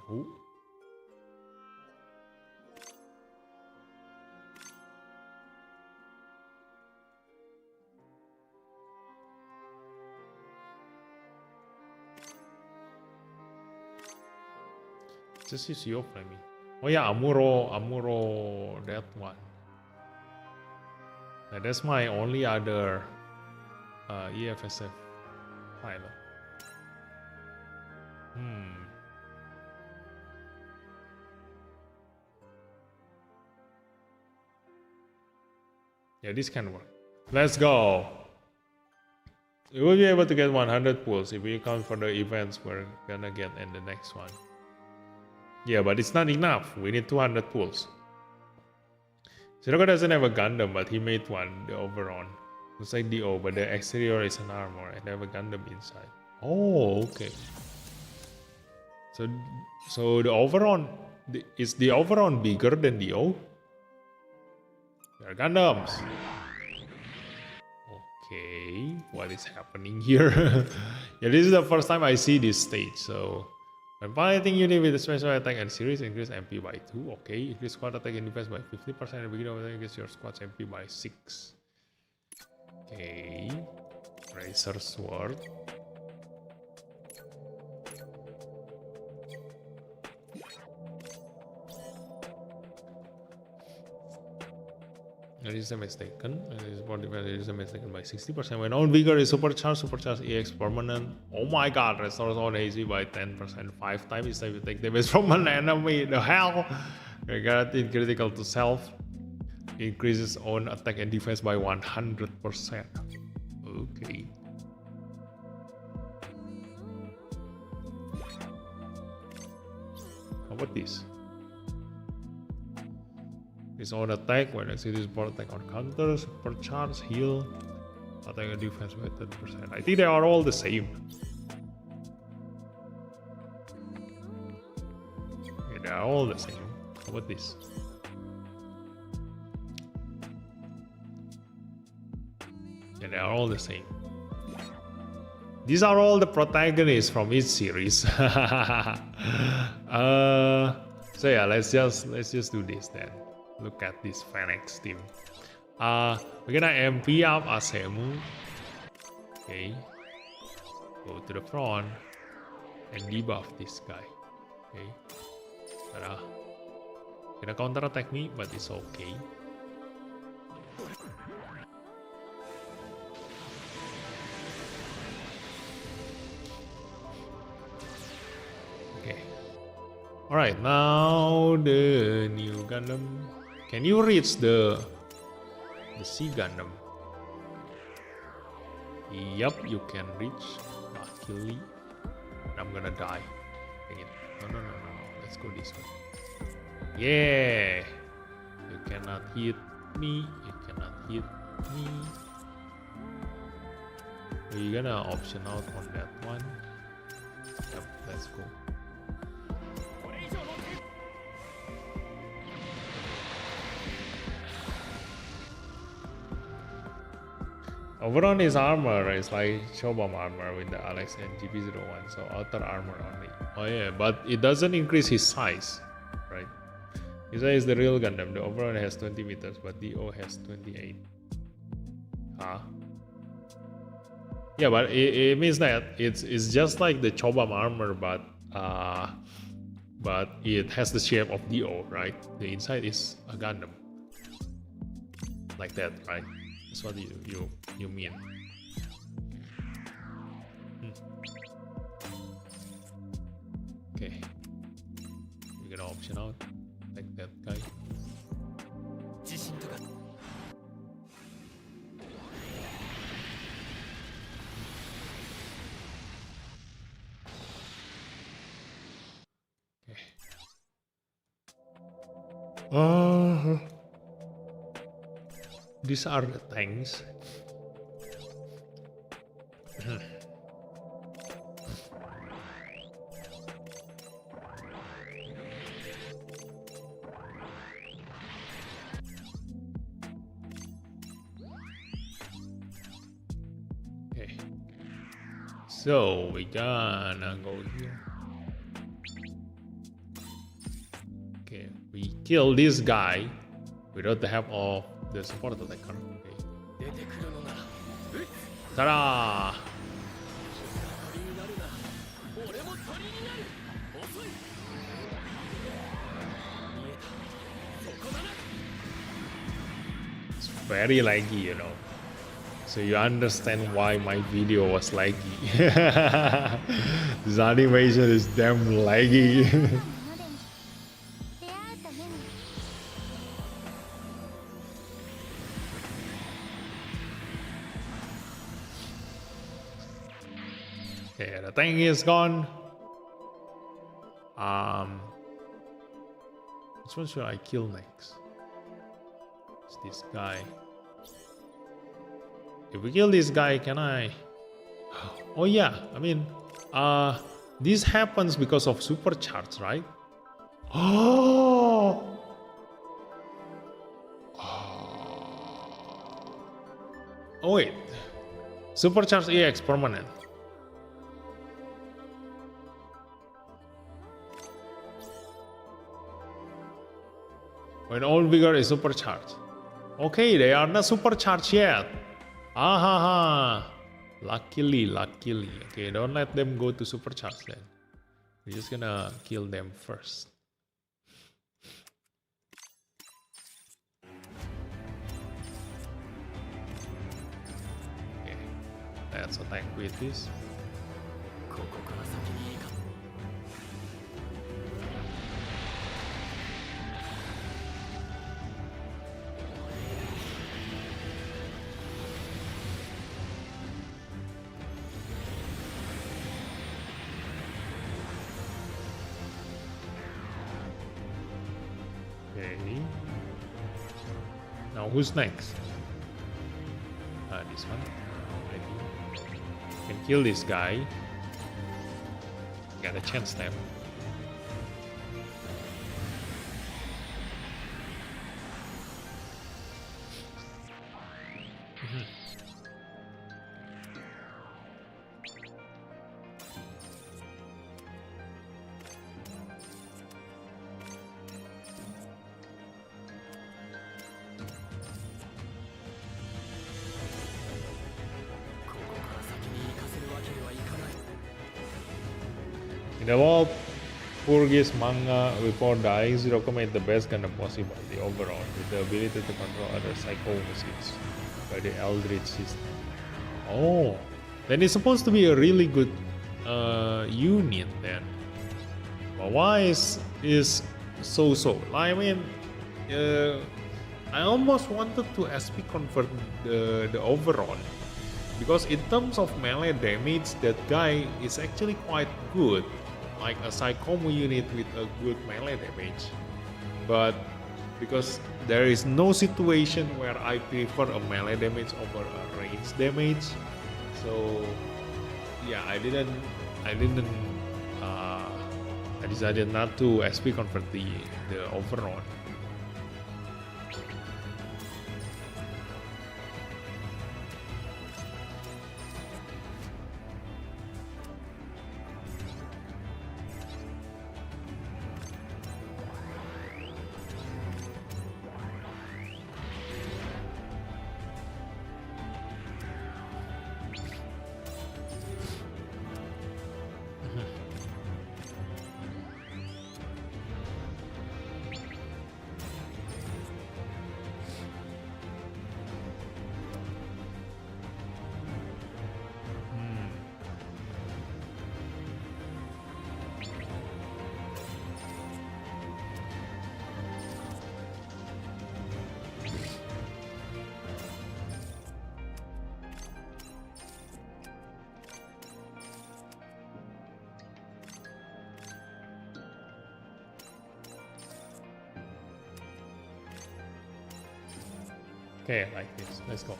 who? Just use Eo Fleming. Oh yeah, Amuro, that one. Now, that's my only other EFSF pilot. Yeah, this can work. Let's go. We will be able to get 100 pulls if we account for the events we're gonna get in the next one. Yeah, but it's not enough. We need 200 pulls. Sirocco doesn't have a Gundam, but he made one, the Overon. Looks like DO, but the exterior is an armor and they have a Gundam inside. Oh, okay. So the Overon, is the Overon bigger than DO? They're Gundams. Okay, what is happening here? Yeah, this is the first time I see this stage, so... When piloting unit with a special attack and series, increase MP by 2. Okay, increase squad attack and defense by 50%. At the beginning of the attack, increase your squad's MP by 6. Okay. Razor Sword. It is mistaken. It is modified. It is mistaken by 60%. When all vigor is supercharged EX permanent. Oh my god, restores all AC by 10%. 5 times if you take damage from an enemy. The hell? Guaranteed critical to self. Increases own attack and defense by 100%. Okay. How about this? His own attack when exceeds support attack on counter, supercharge, heal, attack and defense by 10%. I think they are all the same. Yeah, they are all the same. How about this? Yeah, they are all the same. These are all the protagonists from each series. So yeah, let's just do this then. Look at this Phoenix team. We're gonna MP up Asemu. Okay. Go to the front and debuff this guy. Okay. Gonna counter attack me, but it's okay. Okay. Alright, now the new Gundam. Can you reach the C Gundam? Yup, you can reach. Luckily, I'm gonna die. Dang it. No. Let's go this way. Yeah. You cannot hit me. You cannot hit me. We're gonna option out on that one. Yep, let's go. Overall, his armor is like Shobam armor with the Alex and GP01, so outer armor only. Oh yeah, but it doesn't increase his size, right? His size is the real Gundam. The overall has 20 meters, but the O has 28. Huh? Yeah, but it means that it's just like the Chobam armor, but it has the shape of DO, right? The inside is a Gundam, like that, right? That's what you mean. Okay, we're gonna option out like that guy. Okay. These are the tanks. Okay. So we gonna go here. Okay, we kill this guy without the help of the support attacker. Okay. Ta-da! It's very laggy, you know. So you understand why my video was laggy. This animation is damn laggy. Okay, the tank is gone. Which one should I kill next? It's this guy. If we kill this guy, can I? Oh yeah, I mean, this happens because of supercharge, right? Oh. Oh wait, supercharge EX permanent. When all vigor is supercharged. Okay, they are not supercharged yet. Luckily. Okay, don't let them go to supercharge then. We're just gonna kill them first. Let's attack with this. Okay. Now who's next? This one. Maybe. Can kill this guy. Got a chance there. In the wall Purgis manga before dying, Ziroko made the best Gundam possible, the overall, with the ability to control other psycho machines by the Eldritch system. Oh, then it's supposed to be a really good unit then. But why is so? I mean, I almost wanted to SP convert the overall, because in terms of melee damage, that guy is actually quite good, like a Psychomu unit with a good melee damage. But because there is no situation where I prefer a melee damage over a range damage, so yeah, I decided not to SP convert the overall. Okay, like this. Let's go.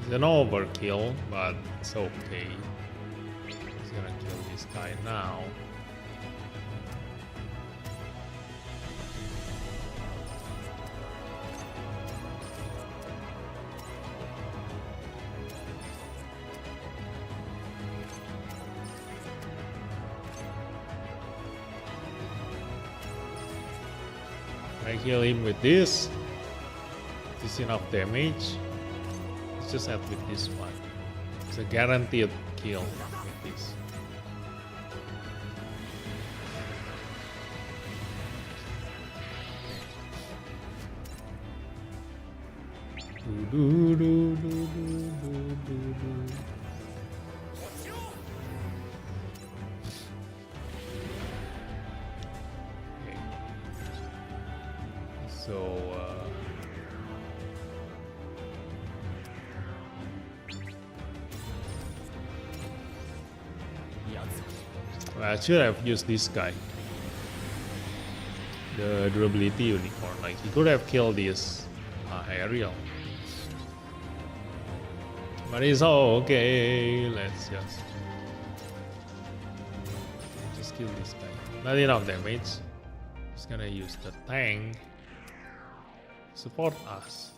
It's an overkill, but it's okay. He's gonna kill this guy now. I kill him with this. This is enough damage. Let's just add with this one. It's a guaranteed kill with this. Okay. So I should have used this guy, the durability unicorn. Like, he could have killed this aerial, but it's all okay. Let's just kill this guy. Not enough damage. Just gonna use the tank to support us.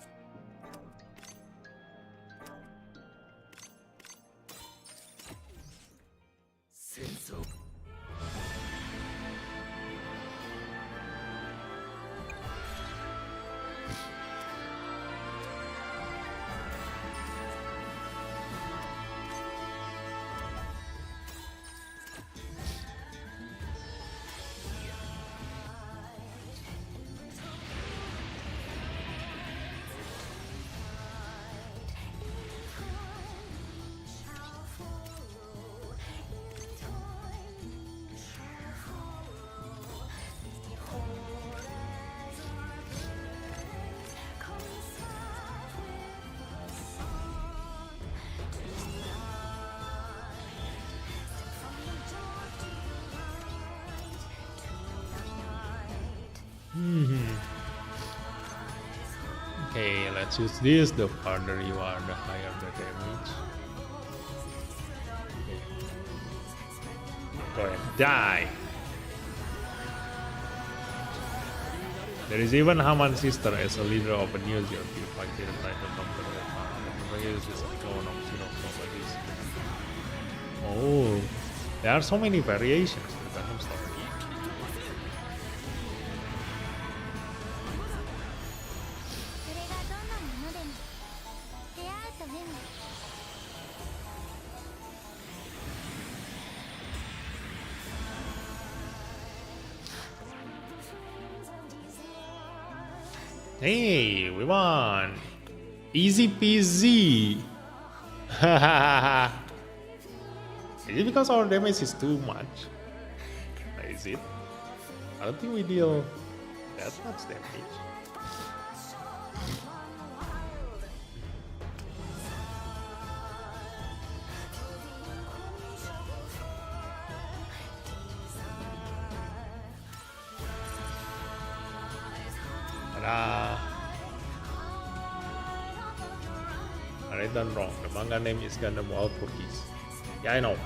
Okay, let's use this. The farther you are, the higher the damage. Okay. Go ahead, die. There is even Haman's sister as a leader of a new zero fighting the title company. Oh, there are so many variations to the Gundam story. Hey, we won! Easy peasy! Is it because our damage is too much? Is it? I don't think we deal that much damage. I done wrong. The manga name is Gundam Wild Turkeys. Yeah, I know.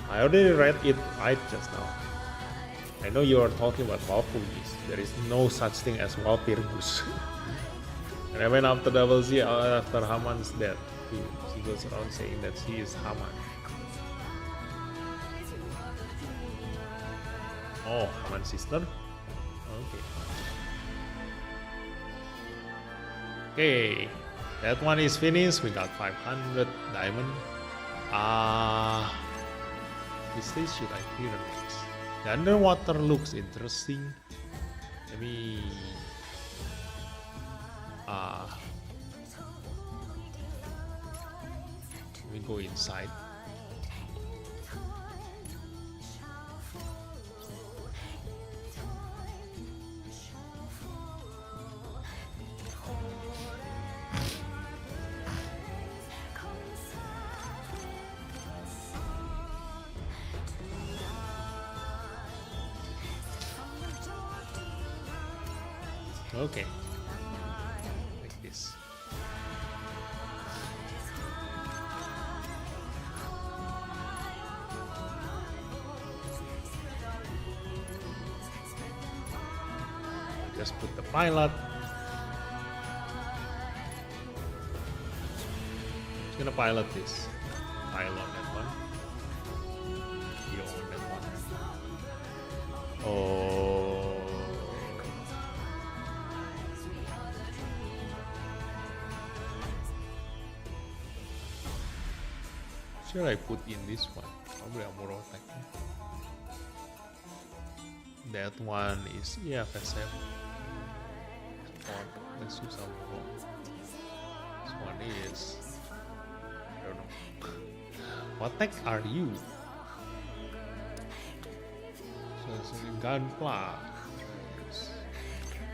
I already read it right just now. I know you are talking about Wild Turkeys. There is no such thing as Wild Pirgus. And I went after Double Z after Haman's death. She goes around saying that she is Haman. Oh, Haman's sister? Okay. Okay, that one is finished. We got 500 diamond. Which stage should I clear next? The underwater looks interesting. Let me go inside. Okay, like this. Just put the pilot. Just gonna pilot this. Pile on that one. You on that one. Oh. Should I put in this one? Probably a more attack. That one is FSF. Let's use some more. This one is I don't know. What tech are you? So it's a gunpla.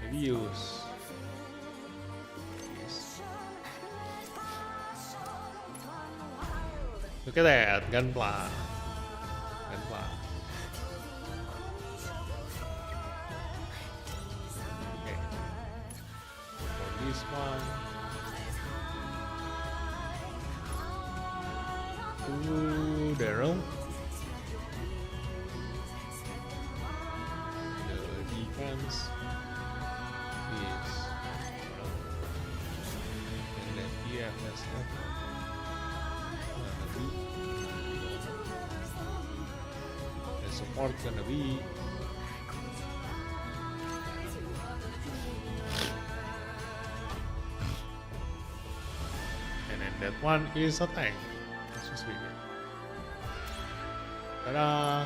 Maybe use this. Look at that, gunpla. Gunpla. Okay. For this one. To Daryl. The defense is and then EFSF. The support gonna be and then that one is a tank. Let's just read it. Ta-da!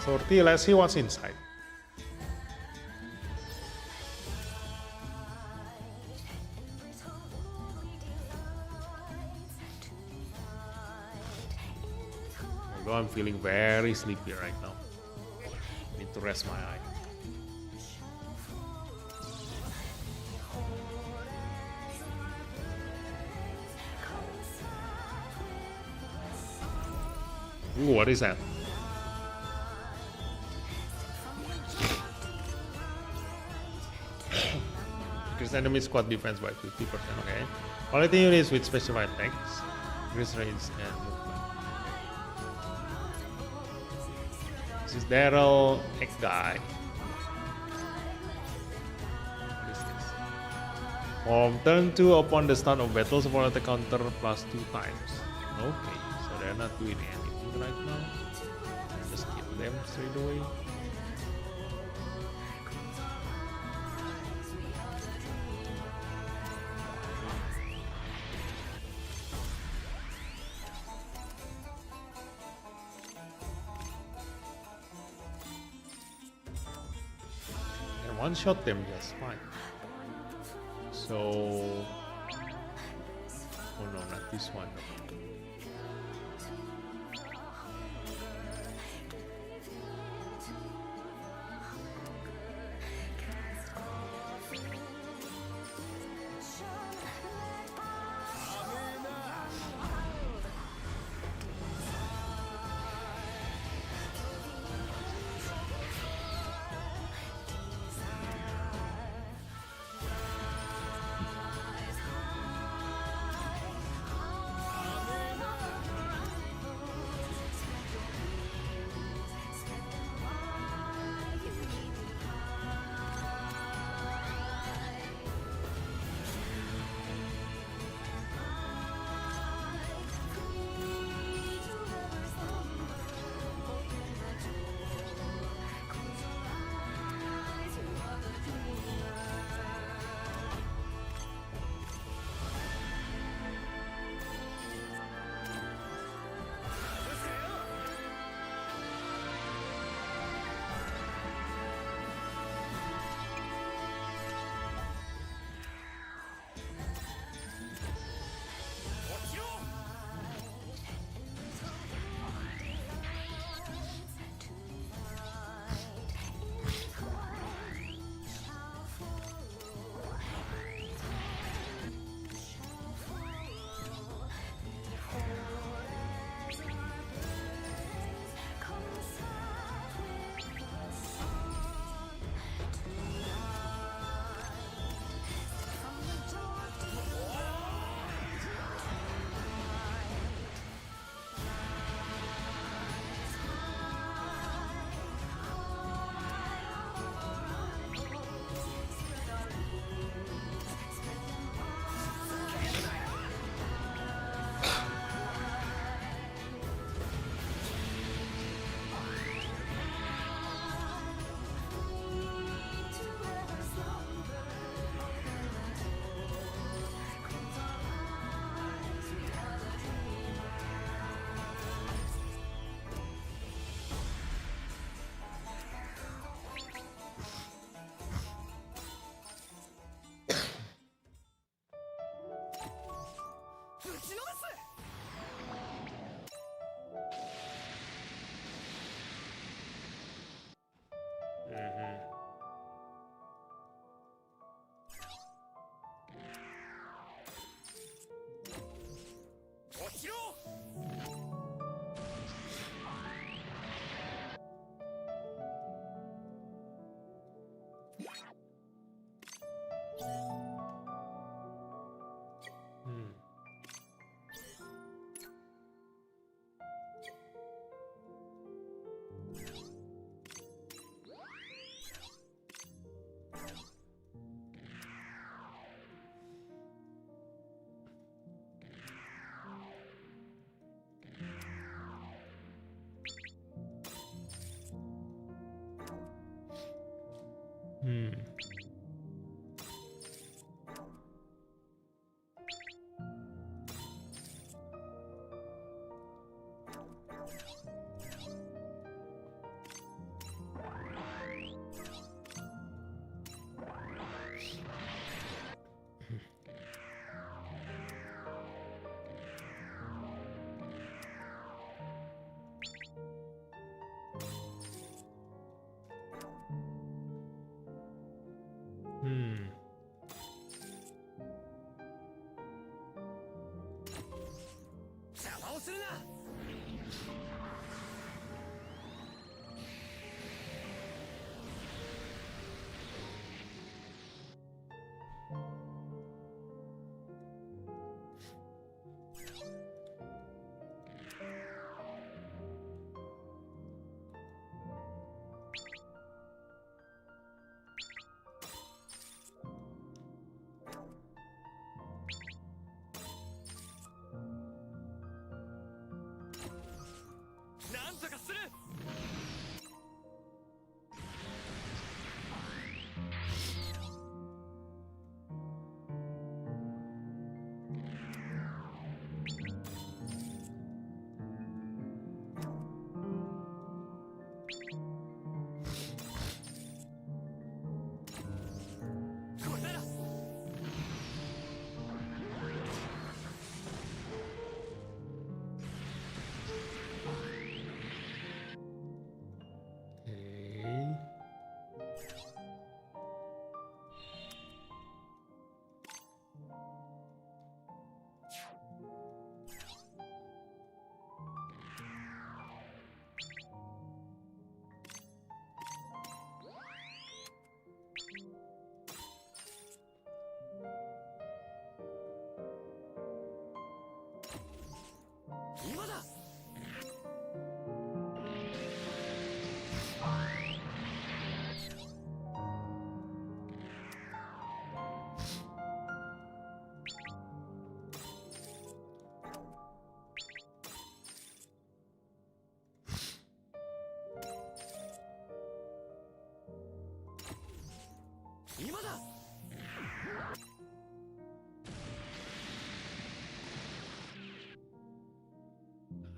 Sortie, let's see what's inside. Although I'm feeling very sleepy right now. Need to rest my eye. Ooh, what is that? Increase enemy squad defense by 50%. Okay. Quality units with special attacks. Increase range and movement. This is Daryl X guy. What is this? From turn 2 upon the start of battle, support attack counter plus 2 times. Okay, so they're not doing anything right now. Just kill them straight away. And one shot them just fine. So, oh no, not this one.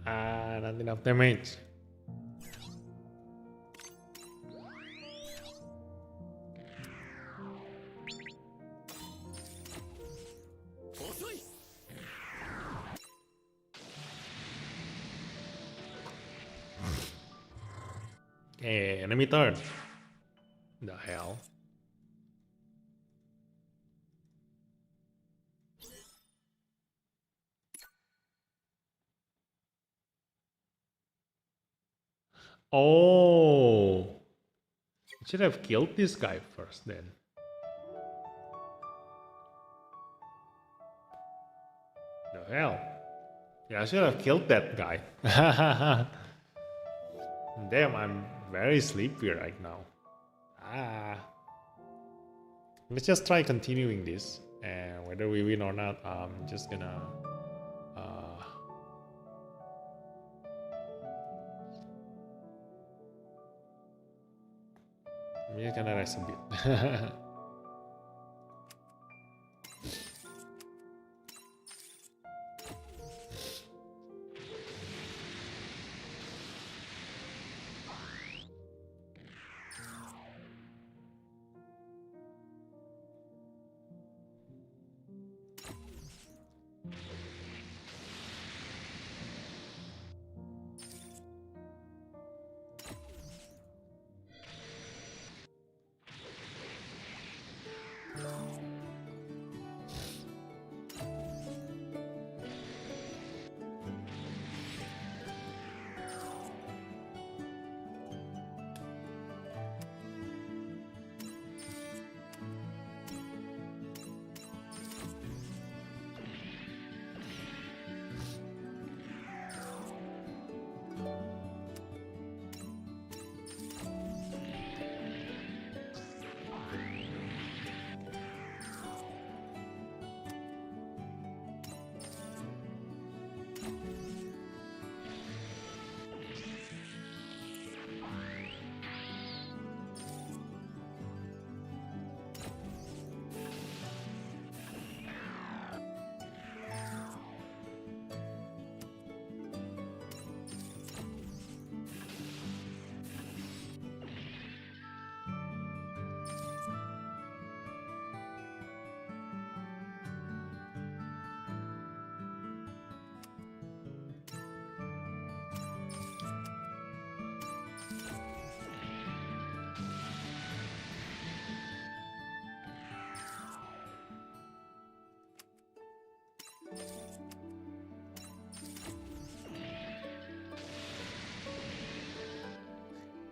Ah, not enough damage. Okay, enemy turn. The hell? Oh, I should have killed this guy first then. The hell? Yeah, I should have killed that guy. Damn, I'm very sleepy right now. Ah. Let's just try continuing this, and whether we win or not, I'm just gonna I'm just gonna rest a bit.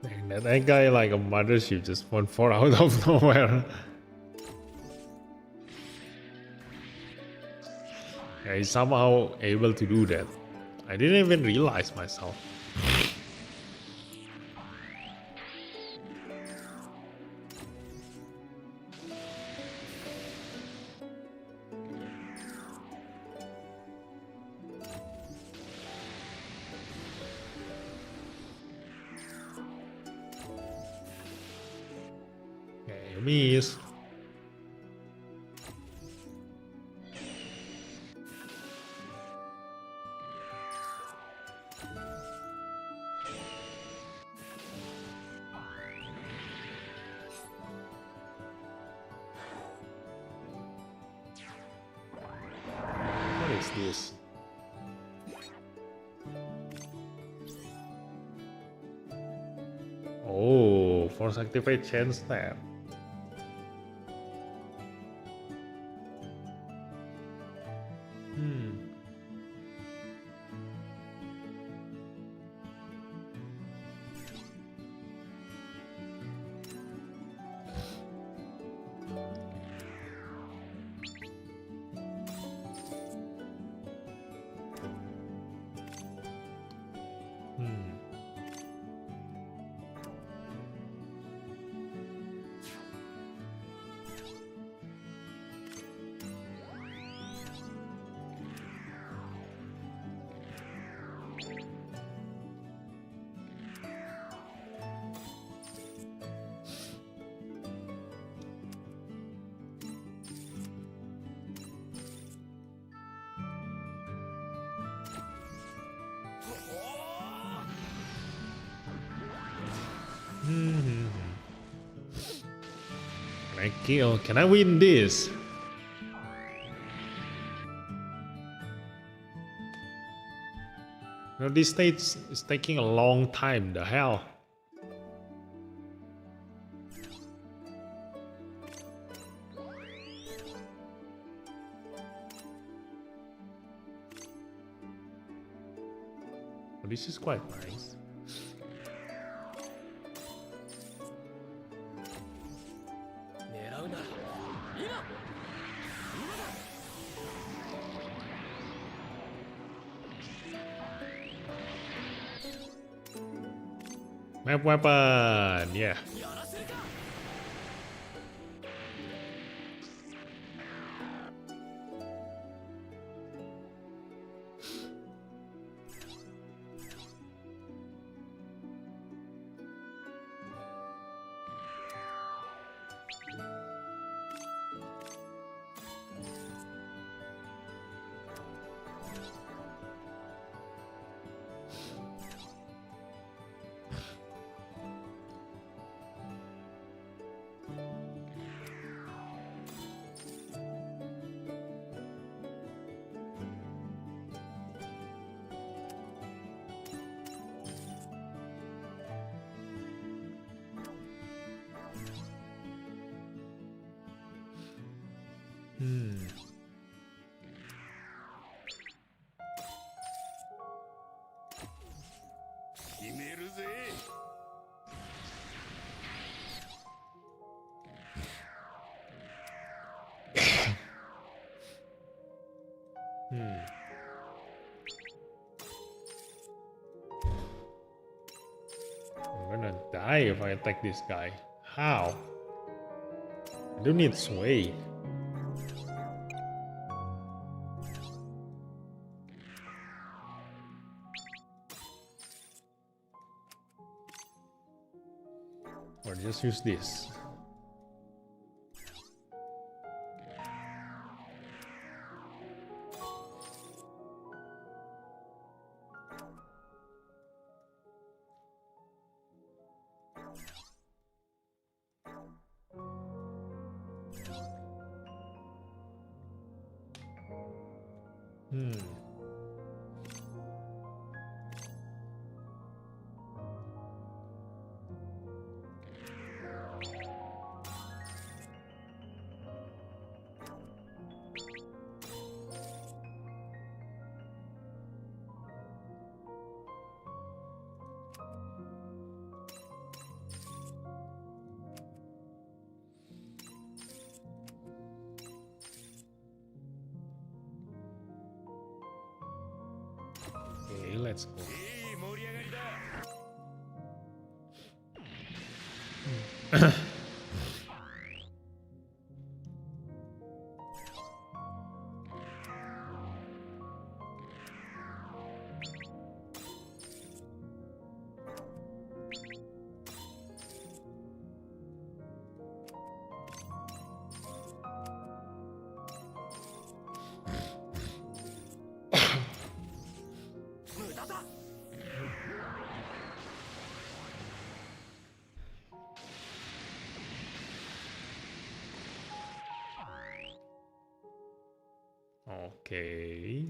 Dang, that guy like a mothership just spawned 4 out of nowhere. Yeah, he's somehow able to do that. I didn't even realize myself. Okay, miss. What is this? Oh, force activate chain stab. Hmm. Hmm. Can I kill? Can I win this? No, this stage is taking a long time. The hell? Well, this is quite nice. Map weapon, yeah. I'm gonna die if I attack this guy. How? I don't need sway. Or just use this. Okay, let's go. Okay.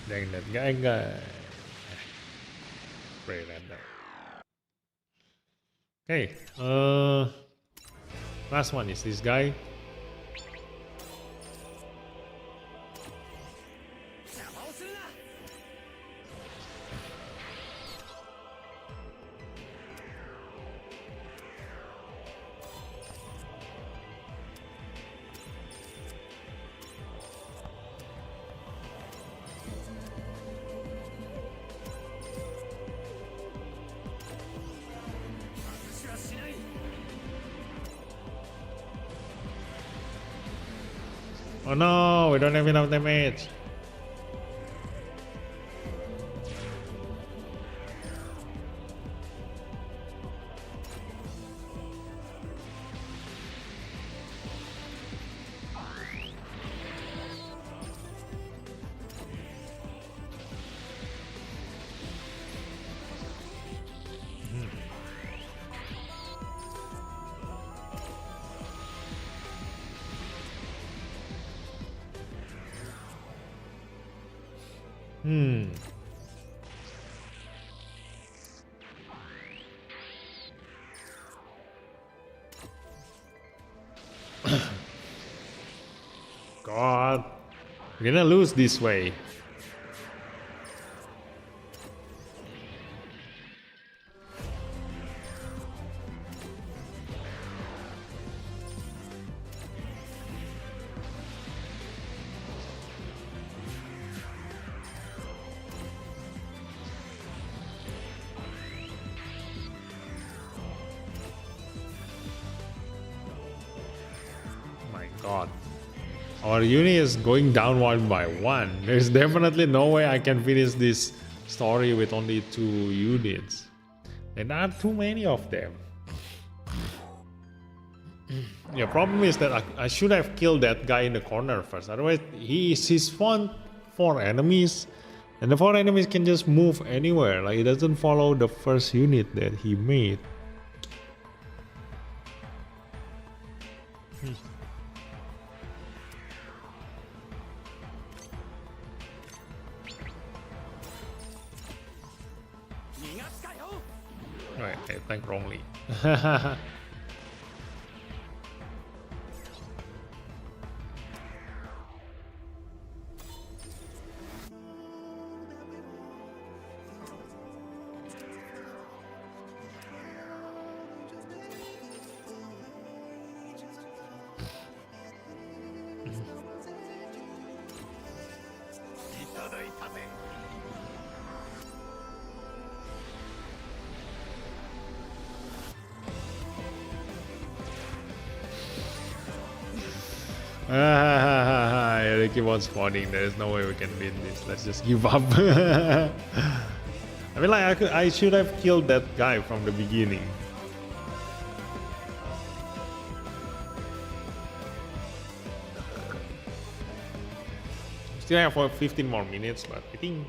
Dang, that guy. Pray random. Okay. Last one is this guy. Oh no, we don't have enough damage. Hmm. God, we're gonna lose this way. My God. Our unit is going down one by one. There's definitely no way I can finish this story with only 2 units. There are too many of them. Yeah, problem is that I should have killed that guy in the corner first. Otherwise, he spawned 4 enemies, and the 4 enemies can just move anywhere. Like, it doesn't follow the first unit that he made. Right, I think wrongly. They keep on spawning. There is no way we can win this. Let's just give up. I mean, like, I should have killed that guy from the beginning. Still have for 15 more minutes, but I think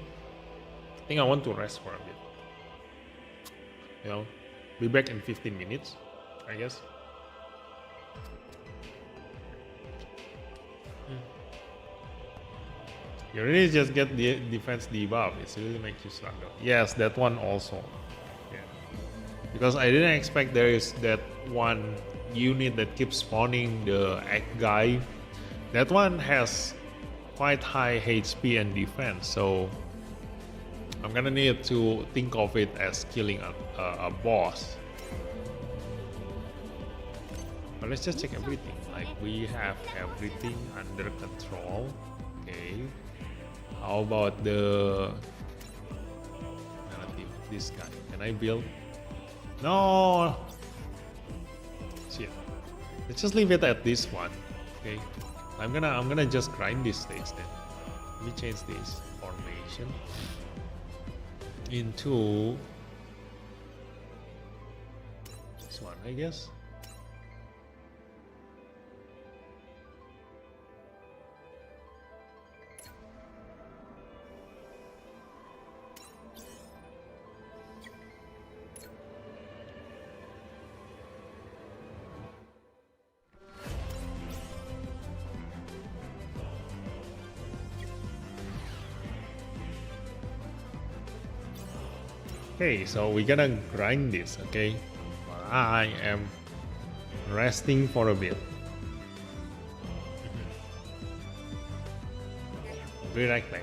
I want to rest for a bit. You know, be back in 15 minutes, I guess. You really just get the defense debuff. It really makes you struggle. Yes, that one also. Yeah. Because I didn't expect there is that one unit that keeps spawning the egg guy. That one has quite high HP and defense, so I'm gonna need to think of it as killing a boss. But let's just check everything. Like, we have everything under control. Okay. How about the narrative? This guy. Can I build? No. Shit. Let's just leave it at this one. Okay. I'm gonna just grind this stage then. Let me change this formation into this one, I guess. Okay, so we gotta grind this, okay? I am resting for a bit. Be right back.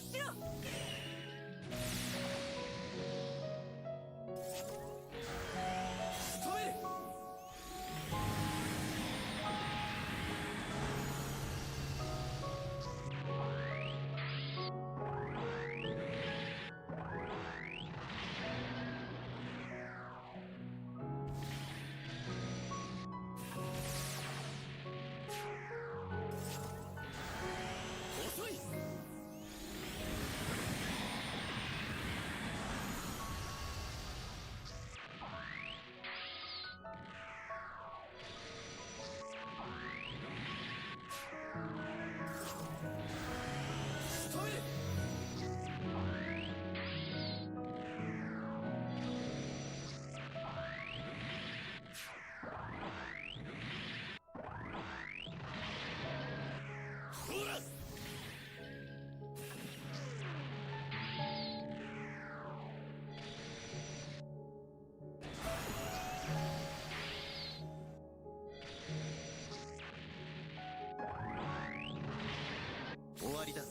しろ。仕留める。遅い。仕留める。ほら。終わりだ。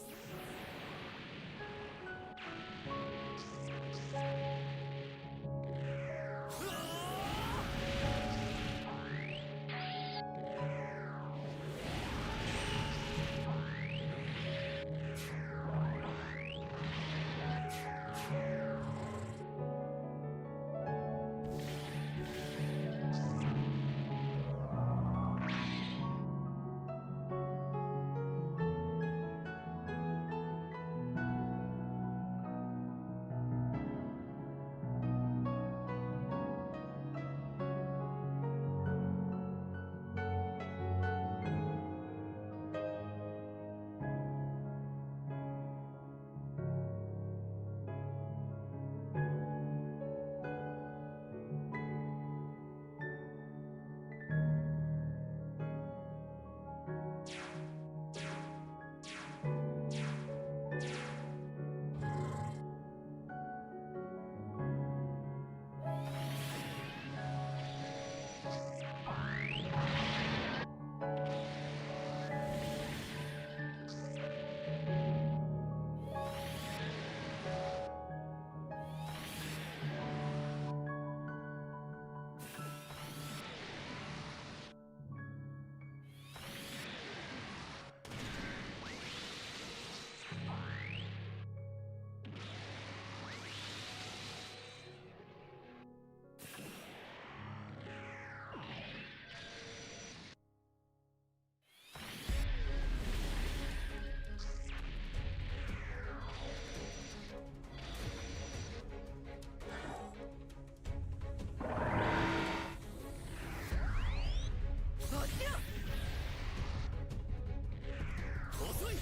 遅い。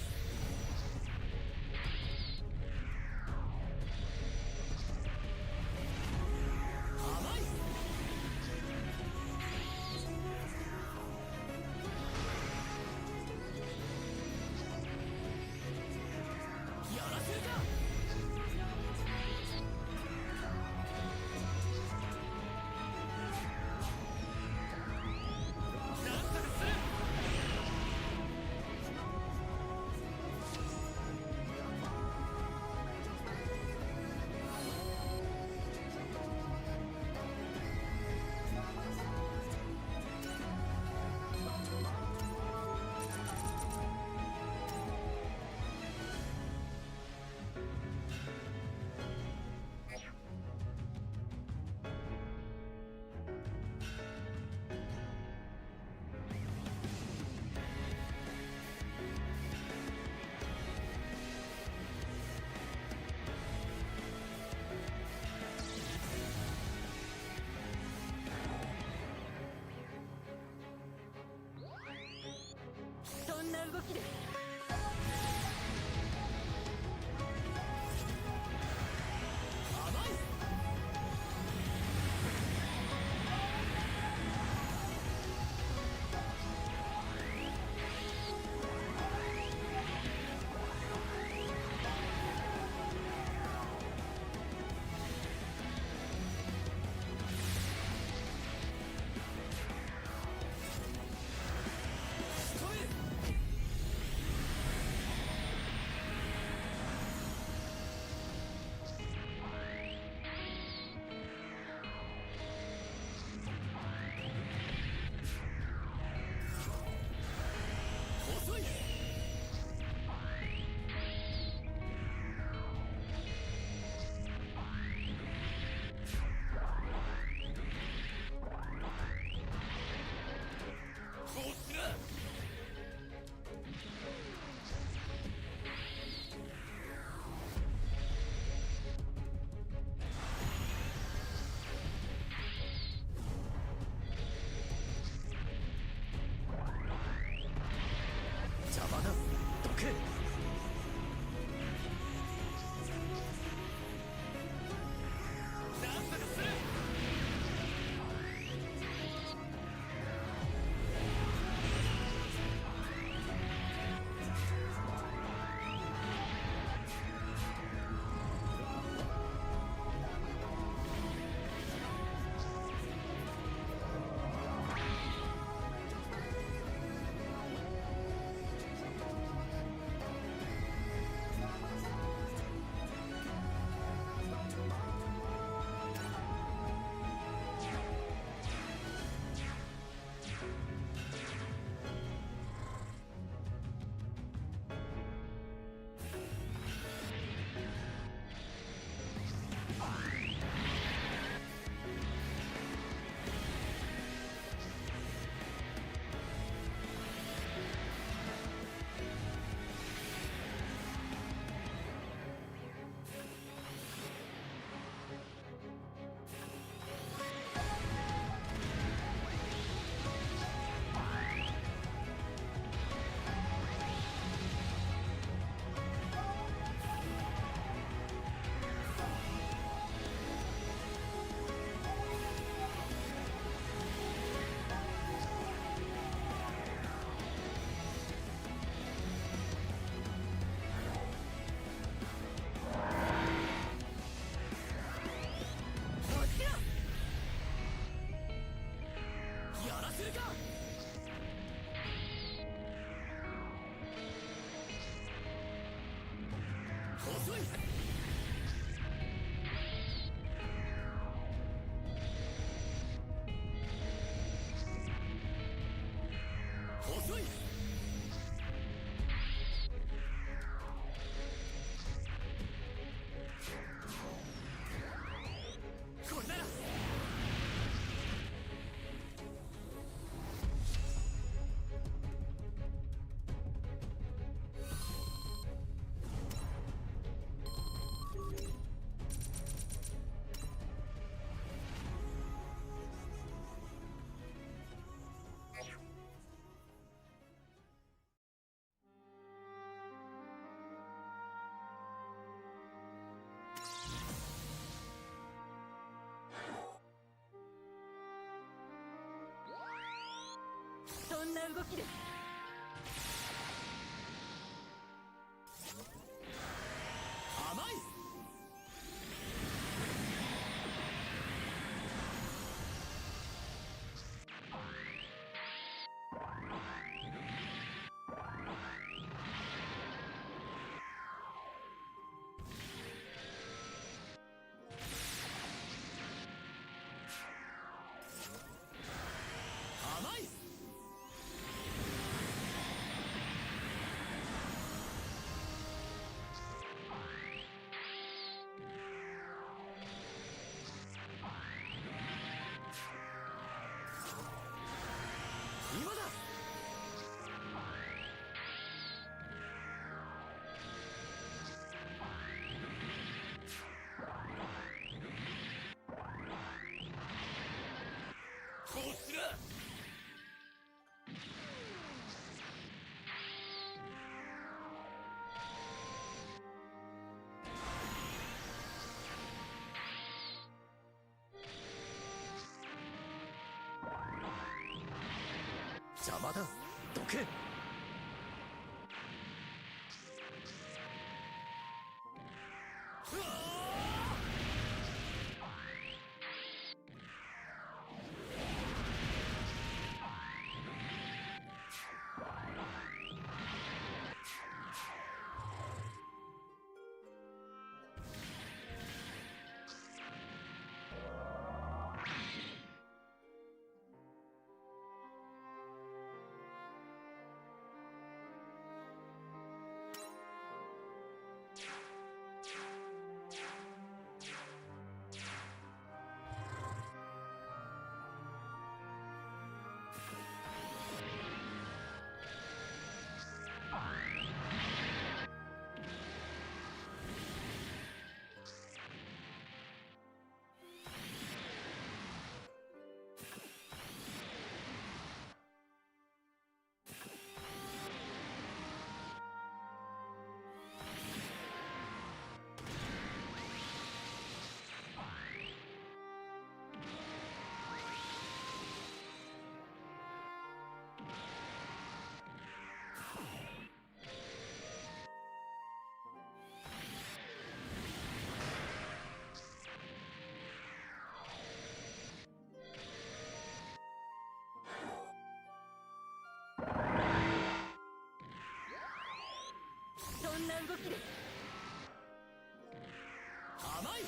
甘い。やらせるか。なんとかする。そんな動きで。甘い。仕留める。動きです。甘い。甘い。今だ。こうする。邪魔だ。どけ。うわそんな動きです。甘い。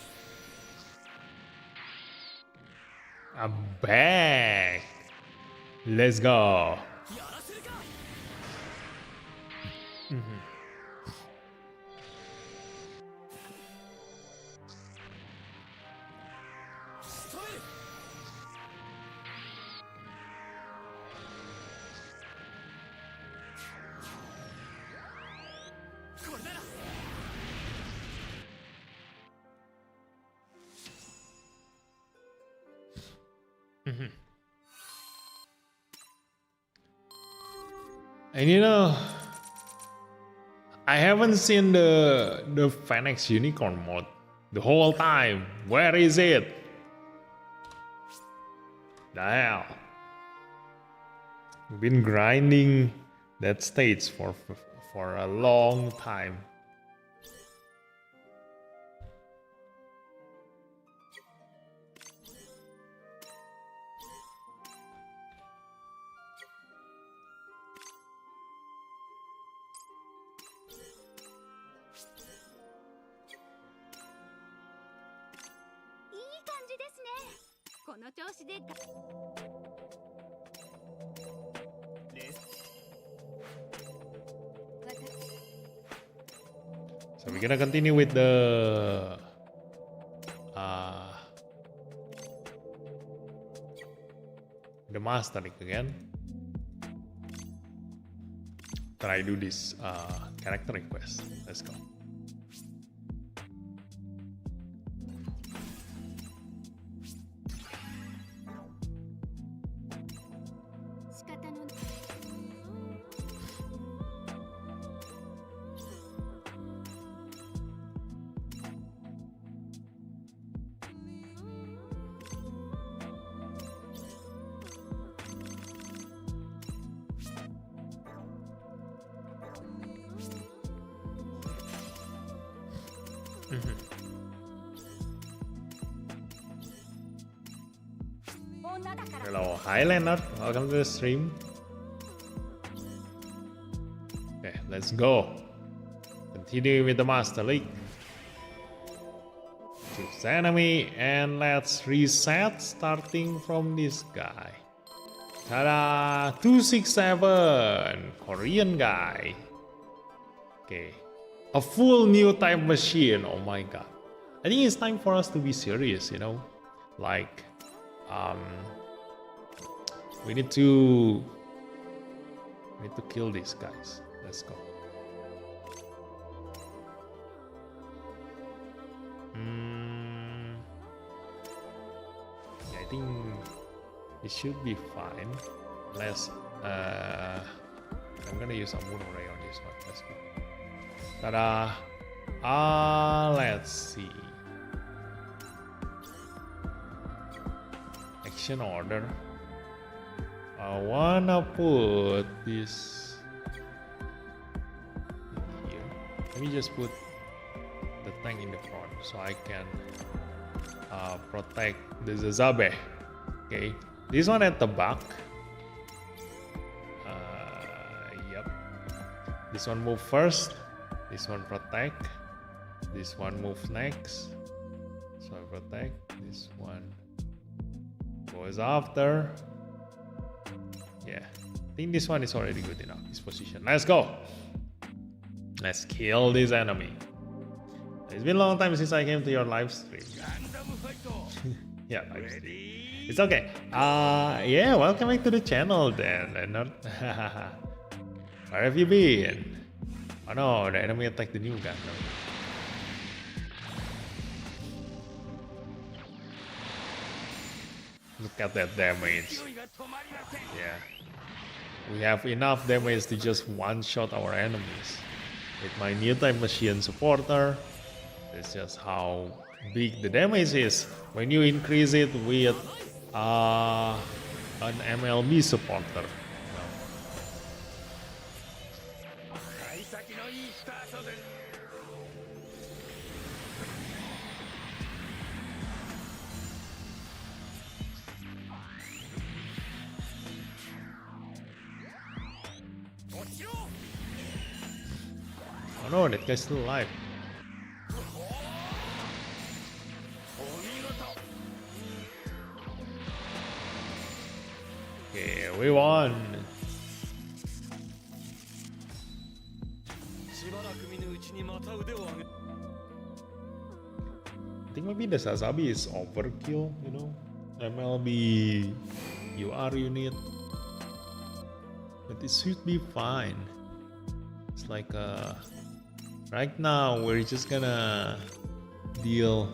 I'm back. Let's go. やらせるか。仕留める。これなら。And you know, I haven't seen the Phoenix Unicorn mode the whole time. Where is it? The hell? Been grinding that stage for a long time. So we're gonna continue with the mastering again. Try do this character request. Let's go. Hello, Highlander. Welcome to the stream. Okay, let's go. Continue with the Master League. Choose enemy and let's reset starting from this guy. Ta-da! 267! Korean guy. Okay. A full new type machine. Oh my god. I think it's time for us to be serious, you know? Like, we need to kill these guys. Let's go. Yeah, I think it should be fine. Unless I'm gonna use a moon ray on this one. Let's go. Ta-da! Let's see. Action order. I wanna put this in here. Let me just put the tank in the front so I can protect the Zazabe. Okay, this one at the back. Yep. This one move first. This one protect. This one move next. So I protect. This one goes after. Yeah, I think this one is already good enough. This position. Let's go. Let's kill this enemy. It's been a long time since I came to your live stream. Yeah, live stream. It's okay. Yeah, welcome back to the channel then. And not where have you been? Oh no, the enemy attacked the new Gundam. Look at that damage. Yeah. We have enough damage to just one-shot our enemies. With my new type machine supporter, that's just how big the damage is when you increase it with an MLB supporter. Oh no, that guy's still alive. Okay, we won. I think maybe the Sazabi is overkill, you know? MLB UR unit. But it should be fine. It's like right now we're just gonna deal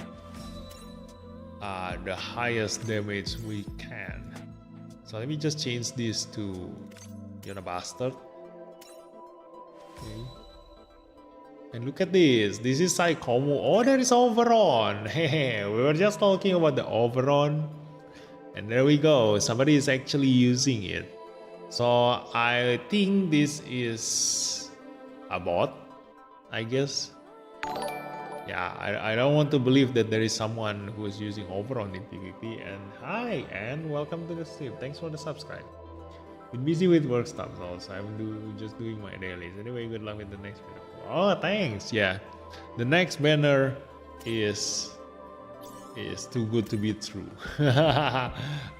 the highest damage we can. So let me just change this to Yona Bastard. Okay. And look at this. This is Psychomo. Oh, there is Overon. Hey, we were just talking about the Overon. And there we go. Somebody is actually using it. So I think this is a bot, I guess. Yeah, I don't want to believe that there is someone who is using Overon in PvP. And hi, and welcome to the stream. Thanks for the subscribe. Been busy with work stuff also. I'm just doing my dailies. Anyway, good luck with the next video. Oh, thanks. Yeah, the next banner is too good to be true. A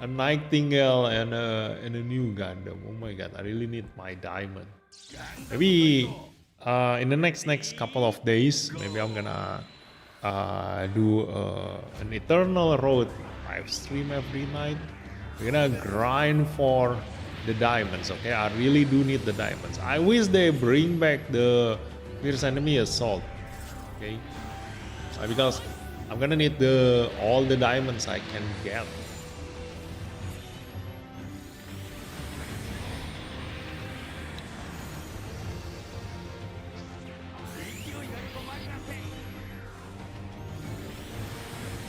Nightingale and a new Gundam. Oh my god, I really need my diamond. Maybe in the next couple of days, maybe I'm gonna do an Eternal Road live stream every night. We're gonna grind for the diamonds. Okay, I really do need the diamonds. I wish they bring back the Fierce Enemy Assault. Okay, because I'm gonna need all the diamonds I can get.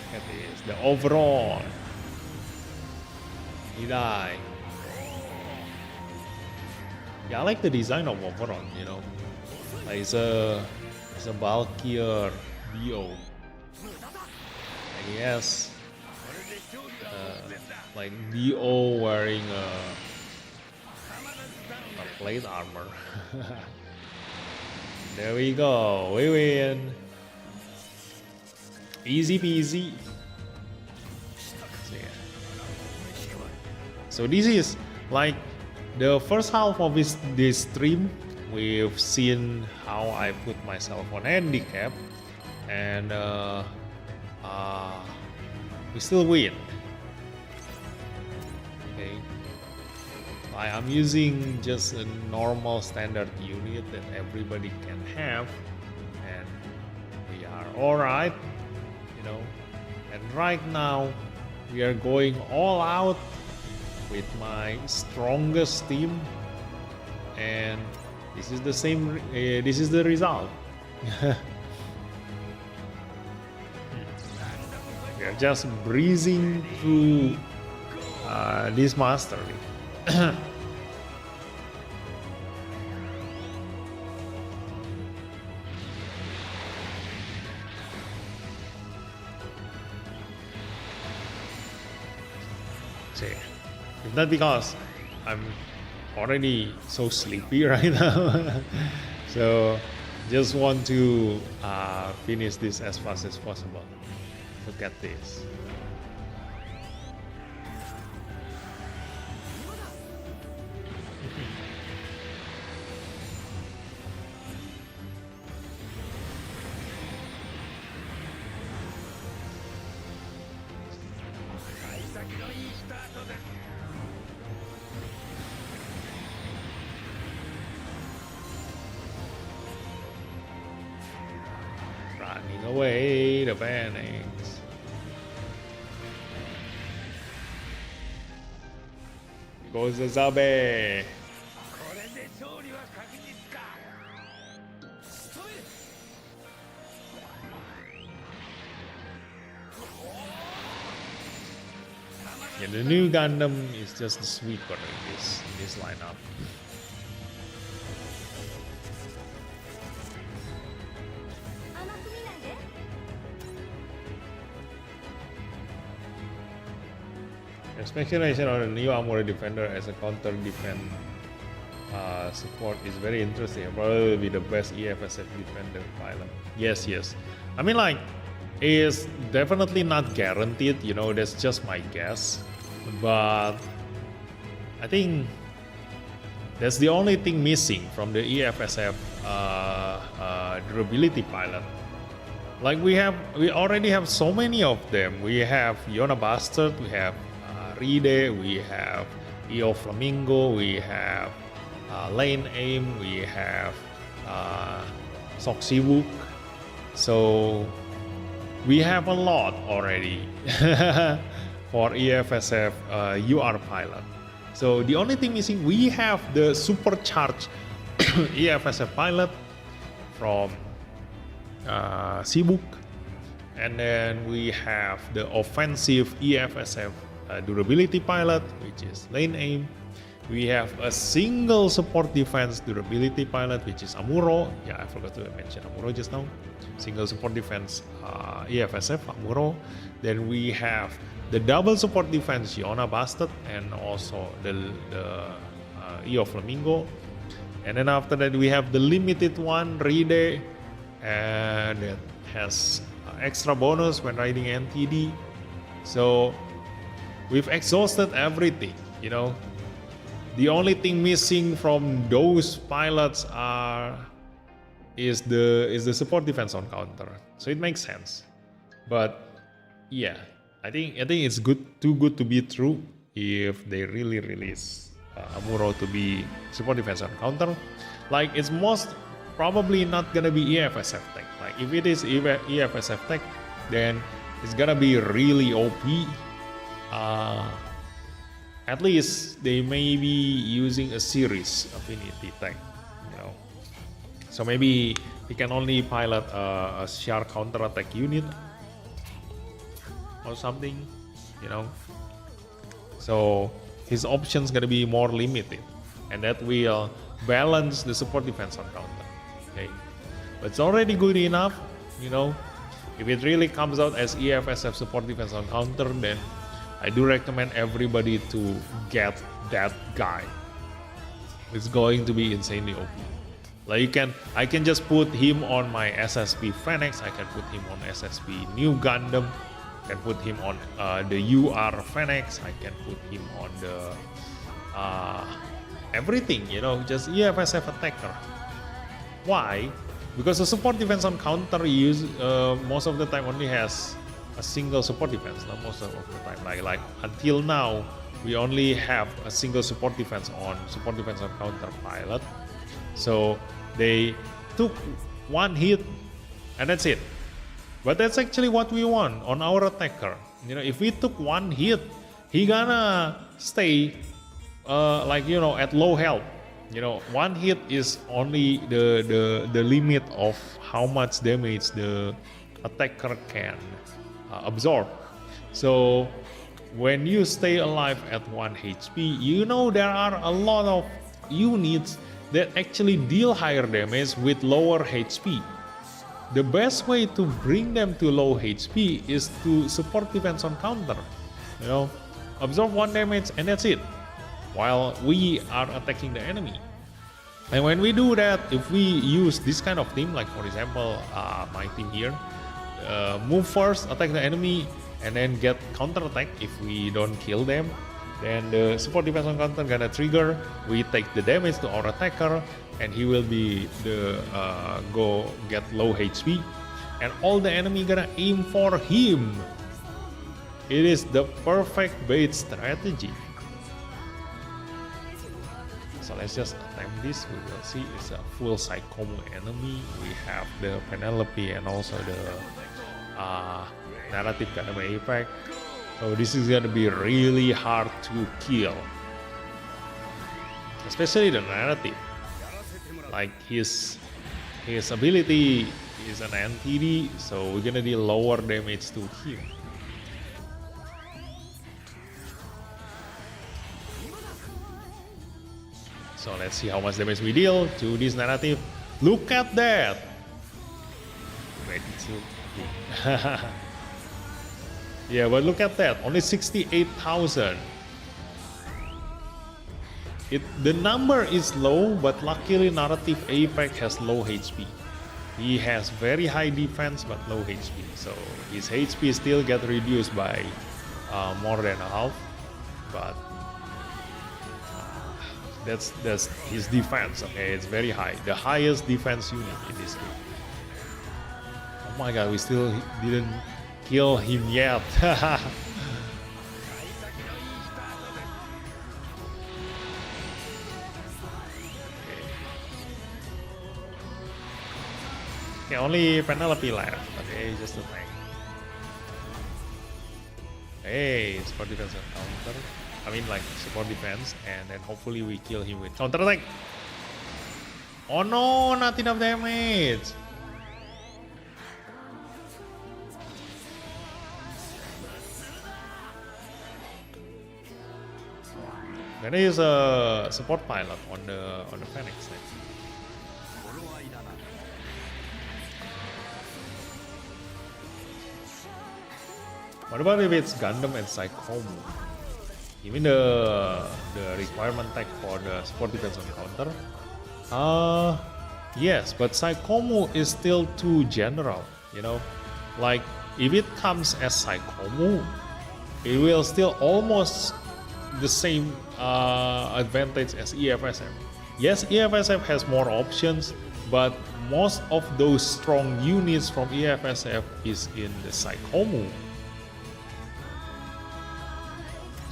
Look at this, the overall. He died. Yeah, I like the design of Overon, you know. Like it's a bulkier BO. Yes. like Dio wearing a plate armor. There we go, we win. Easy peasy. So this is like the first half of this stream. We've seen how I put myself on handicap, and we still win. Okay, I'm using just a normal standard unit that everybody can have, and we are all right, you know. And right now we are going all out with my strongest team, and this is the same. This is the result. We are just breezing through this master league. See, if not because I'm already so sleepy right now, so just want to finish this as fast as possible. Look at this. Running away, the panics. Goes the Zabe. Yeah, the new Gundam is just the sweeper in this lineup. Speculation on a new Amuro defender as a counter defense support is very interesting. Probably will be the best EFSF defender pilot. Yes. I mean, like, it's definitely not guaranteed. You know, that's just my guess. But I think that's the only thing missing from the EFSF durability pilot. Like we already have so many of them. We have Yona Bastard. We have Ride, we have Io Flamingo, we have Lane Aim, we have Soxywuk. So we have a lot already for EFSF UR pilot. So the only thing missing, we have the supercharged EFSF pilot from Sibuk, and then we have the offensive EFSF durability pilot, which is Lane Aim. We have a single support defense durability pilot, which is Amuro. Yeah, I forgot to mention Amuro just now. Single support defense EFSF Amuro. Then we have the double support defense Yona Bastard, and also the Io Flamingo. And then after that we have the limited one Ride, and that has extra bonus when riding NTD. So we've exhausted everything, you know. The only thing missing from those pilots is the support defense on counter. So it makes sense. But yeah, I think it's too good to be true if they really release Amuro to be support defense on counter. Like, it's most probably not gonna be EFSF tech. Like, if it is EFSF tech, then it's gonna be really OP. At least they may be using a series affinity tech, you know. So maybe he can only pilot a Shark counter attack unit or something, you know. So his options gonna be more limited, and that will balance the support defense on counter. Okay, but it's already good enough, you know. If it really comes out as EFSF support defense on counter, then I do recommend everybody to get that guy. It's going to be insanely OP. Like I can just put him on my SSP Phoenix. I can put him on SSP New Gundam. I can put him on the UR Phoenix. I can put him on the everything, you know, just EFSF attacker. Why? Because the support defense on counter use most of the time only has a single support defense. Not most of the time. Like until now, we only have a single support defense on counter pilot. So they took one hit and that's it. But that's actually what we want on our attacker. You know, if we took one hit, he gonna stay at low health. You know, one hit is only the limit of how much damage the attacker can absorb. So when you stay alive at 1 HP, you know there are a lot of units that actually deal higher damage with lower HP. The best way to bring them to low HP is to support defense on counter. You know, absorb 1 damage and that's it, while we are attacking the enemy. And when we do that, if we use this kind of team, like for example my team here, move first, attack the enemy, and then get counter attack. If we don't kill them, then the support defense on counter gonna trigger. We take the damage to our attacker, and he will be the go get low HP, and all the enemy gonna aim for him. It is the perfect bait strategy. So let's just attempt this. We will see it's a full Psychomo enemy. We have the Penelope and also the narrative Gundam effect. So this is gonna be really hard to kill, especially the narrative. Like his ability is an NTD, so we're gonna deal lower damage to him. So let's see how much damage we deal to this narrative. Look at that! Wait, yeah, but look at that, only 68,000. The number is low, but luckily narrative Apex has low HP. He has very high defense but low HP, so his HP still get reduced by more than half. But that's his defense. Okay, it's very high, the highest defense unit in this game. Oh my god, we still didn't kill him yet. Okay, only Penelope left. Okay, just a tank. Hey, support defense and counter. I mean, like support defense, and then hopefully we kill him with counter attack. Oh no, not enough damage. There is a support pilot on the Phoenix. What about if it's Gundam and Psychomo? Even the requirement tag for the support defense on counter? Yes, but Psychomo is still too general, you know? Like, if it comes as Psychomo, it will still almost the same advantage as EFSF. Yes, EFSF has more options, but most of those strong units from EFSF is in the Psychomo.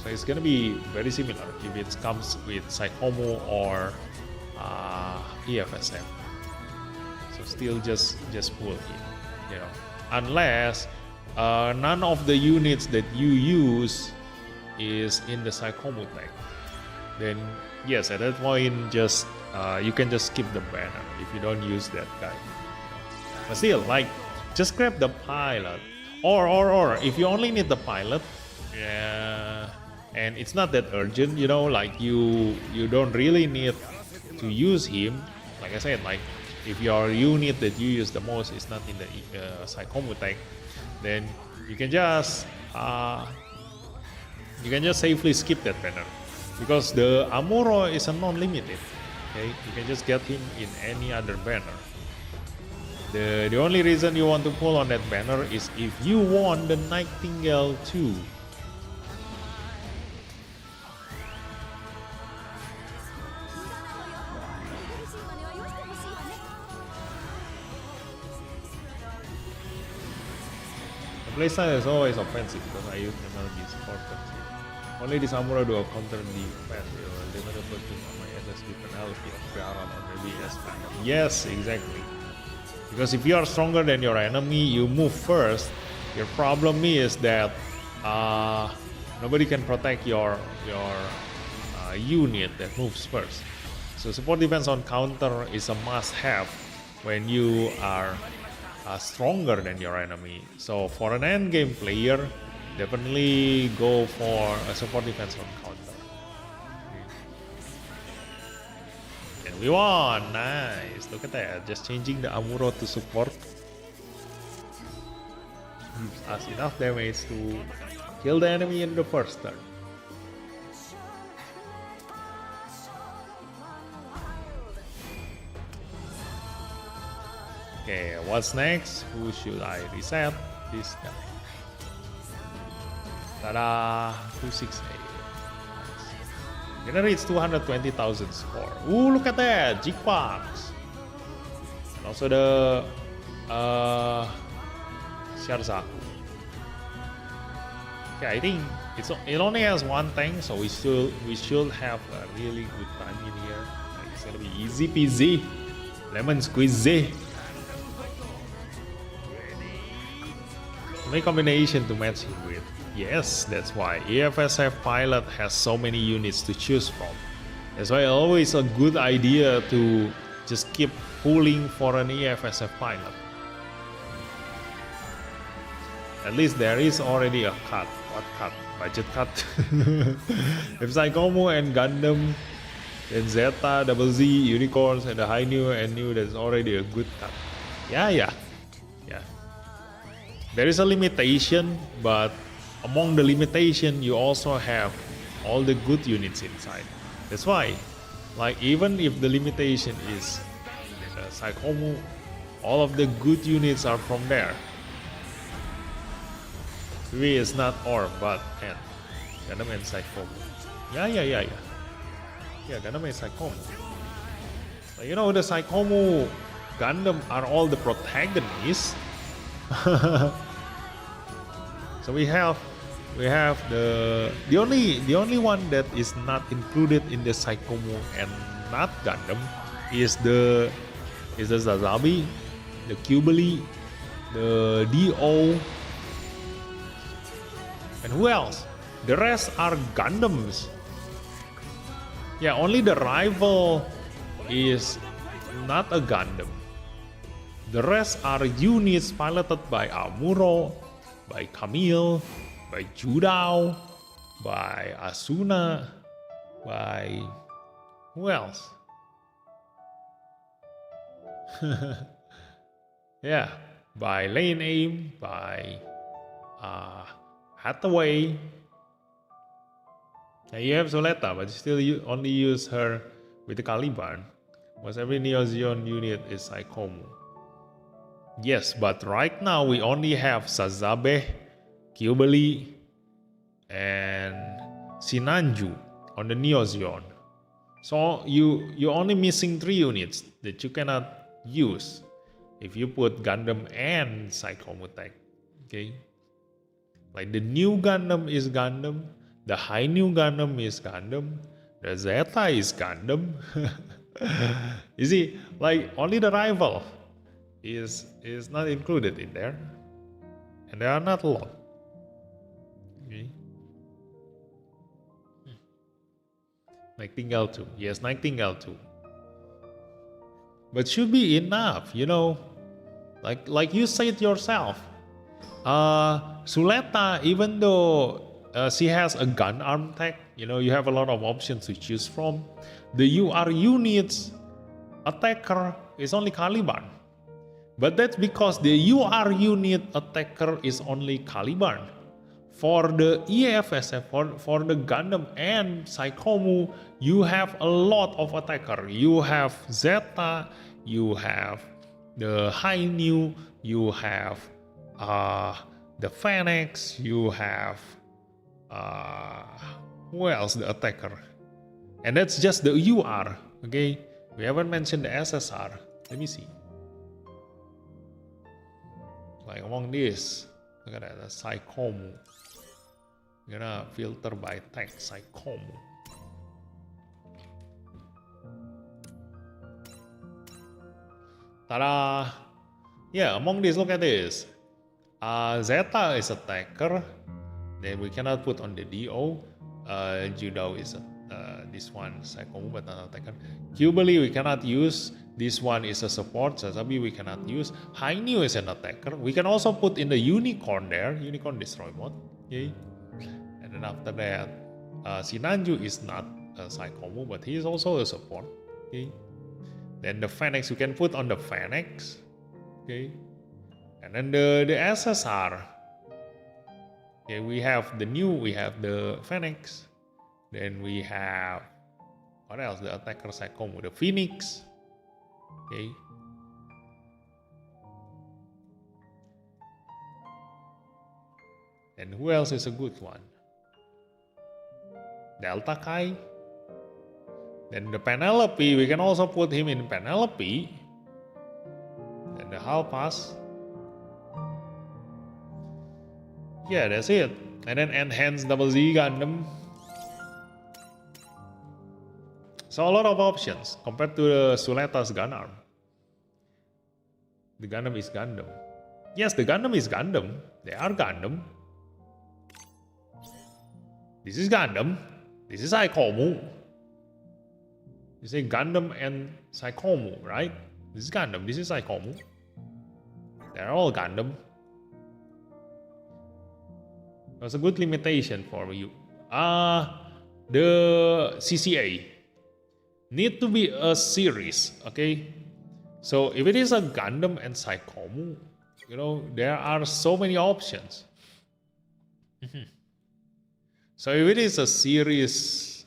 So it's gonna be very similar if it comes with Psychomo or EFSF. So still just pull it, you know, unless none of the units that you use is in the Psychomo tag. Then yes, at that point just you can just skip the banner if you don't use that guy. But still, like, just grab the pilot, or if you only need the pilot, and it's not that urgent, you know, like you don't really need to use him. Like I said, like if your unit that you use the most is not in the Psychomo tag, then you can just you can just safely skip that banner because the Amuro is a non-limited. Okay, you can just get him in any other banner. The only reason you want to pull on that banner is if you want the Nightingale too. The playstyle is always offensive because I use MLB support. Only this Amuro do a counter defense. Limited version on my SS with penalty of Garon or maybe S12. Yes, exactly. Because if you are stronger than your enemy, you move first. Your problem is that nobody can protect your unit that moves first. So support defense on counter is a must-have when you are stronger than your enemy. So for an endgame player, definitely go for a support defense on counter. And we won! Nice! Look at that, just changing the Amuro to support gives us enough damage to kill the enemy in the first turn. Okay, what's next? Who should I reset? This guy. Tada! 268. Nice. Generates 220,000 score. Ooh, look at that! Jigbox! And also the Sharzaku. Okay, I think it only has one tank, so we should have a really good time in here. It's gonna be easy peasy, lemon squeezy. Make combination to match him with. Yes, that's why EFSF pilot has so many units to choose from. That's why always a good idea to just keep pulling for an EFSF pilot. At least there is already a cut. What cut? Budget cut. If Psychomo and Gundam, then Zeta, Double Z, Unicorns, and the High New and New, that's already a good cut. Yeah. There is a limitation, but among the limitation, you also have all the good units inside. That's why, like even if the limitation is Psychomo, all of the good units are from there. V is not or, but and. Gundam and Psychomo. Yeah. Yeah, Gundam and Psychomo. You know, the Psychomo Gundam are all the protagonists. So we have the only one that is not included in the Psychomo and not Gundam is the Zazabi, the Cubely, the Do, and who else? The rest are Gundams. Yeah, only the rival is not a Gundam. The rest are units piloted by Amuro, by Camille, by Judao, by Asuna, by who else? Yeah, by Lane Aim, by Hathaway. And you have Soleta, but still you only use her with the Caliban. Because every Neo Zeon unit is Psychomo. Yes, but right now we only have Sazabe, Kyubeli, and Sinanju on the Neo Zeon. So you're only missing 3 units that you cannot use if you put Gundam and Psychomo tech. Okay? Like the new Gundam is Gundam, the high new Gundam is Gundam, the Zeta is Gundam. You see, like only the rival is not included in there, and there are not a lot. Okay. Nightingale 2, yes, Nightingale 2, but should be enough, you know, like you said yourself. Suleta, even though she has a gun arm tech, you know, you have a lot of options to choose from. The UR units attacker is only Caliban. But that's because the UR unit attacker is only Caliban. for the EFSF, for the Gundam and Psychomu, you have a lot of attacker. You have Zeta, you have the Hainu, you have the Phoenix, you have who else the attacker? And that's just the UR, okay? We haven't mentioned the SSR. Let me see. Like among these, look at that, the Psychomu. We're gonna filter by tag Psychomu. Ta-da! Yeah, among these, look at this. Zeta is attacker. Then we cannot put on the DO. Judo is this one, Psychomu, but not attacker. Jubilee we cannot use. This one is a support. Sazabi we cannot use. Hainu is an attacker. We can also put in the Unicorn there. Unicorn destroy mode. Okay. And then after that, Sinanju is not a Psychomu, but he is also a support. Okay. Then the Phoenix you can put on the Phoenix. Okay. And then the SSR. Okay, we have the Phoenix. Then we have, what else? The attacker Psychomu, the Phoenix. Okay. And who else is a good one? Delta Kai. Then the Penelope, we can also put him in Penelope. Then the Halpas. Yeah, that's it. And then Enhanced Double Z Gundam. So a lot of options compared to the Suleta's Gunarm. The Gundam is Gundam. Yes, the Gundam is Gundam. They are Gundam. This is Gundam. This is Psychomu. You say Gundam and Psychomu, right? This is Gundam. This is Psychomu. They're all Gundam. That's a good limitation for you. The CCA need to be a series, okay? So if it is a Gundam and Psychomu, you know, there are so many options. So if it is a series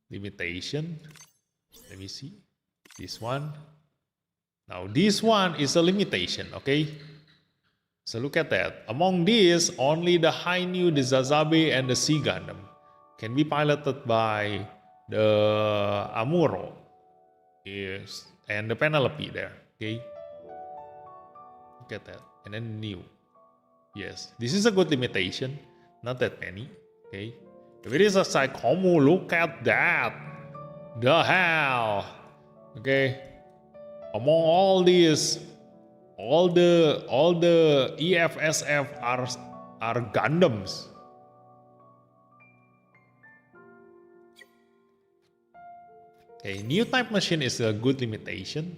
limitation, let me see, this one. Now this one is a limitation, okay? So look at that. Among these, only the Hainu, the Zazabe, and the Sea Gundam can be piloted by the Amuro and the Penelope there, okay? Look at that. And then new. Yes, this is a good limitation. Not that many, okay? If it is a Psychomu, look at that. The hell, okay? Among all these, all the EFSF are Gundams. Okay, new type machine is a good limitation,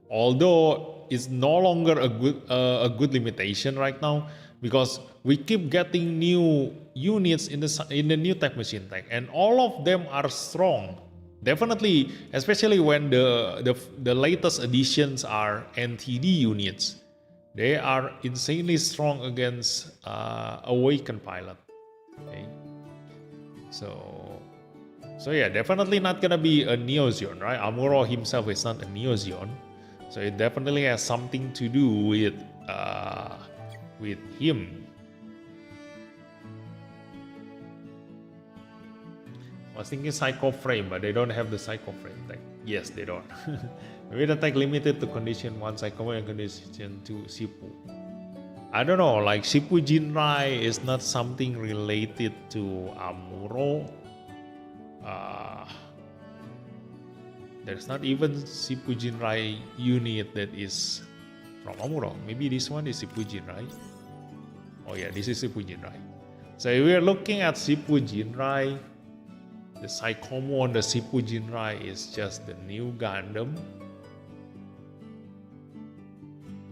although it's no longer a good limitation right now because we keep getting new units in the new type machine tag, and all of them are strong. Definitely, especially when the latest additions are NTD units, they are insanely strong against Awakened Pilot. Okay, so yeah, definitely not gonna be a Neozeon, right? Amuro himself is not a Neozeon, so it definitely has something to do with him. I was thinking Psycho Frame, but they don't have the Psycho Frame tag. Yes, they don't. Maybe the tag limited to condition 1 Psycho and condition 2 Sipu. I don't know, like Sipu Jinrai is not something related to Amuro. There's not even Sipu Jinrai unit that is from Amuro. Maybe this one is Sipu Jinrai. Oh yeah, this is Sipu Jinrai. So if we are looking at Sipu Jinrai, the Psychomu on the Sipu Jinrai is just the new Gundam.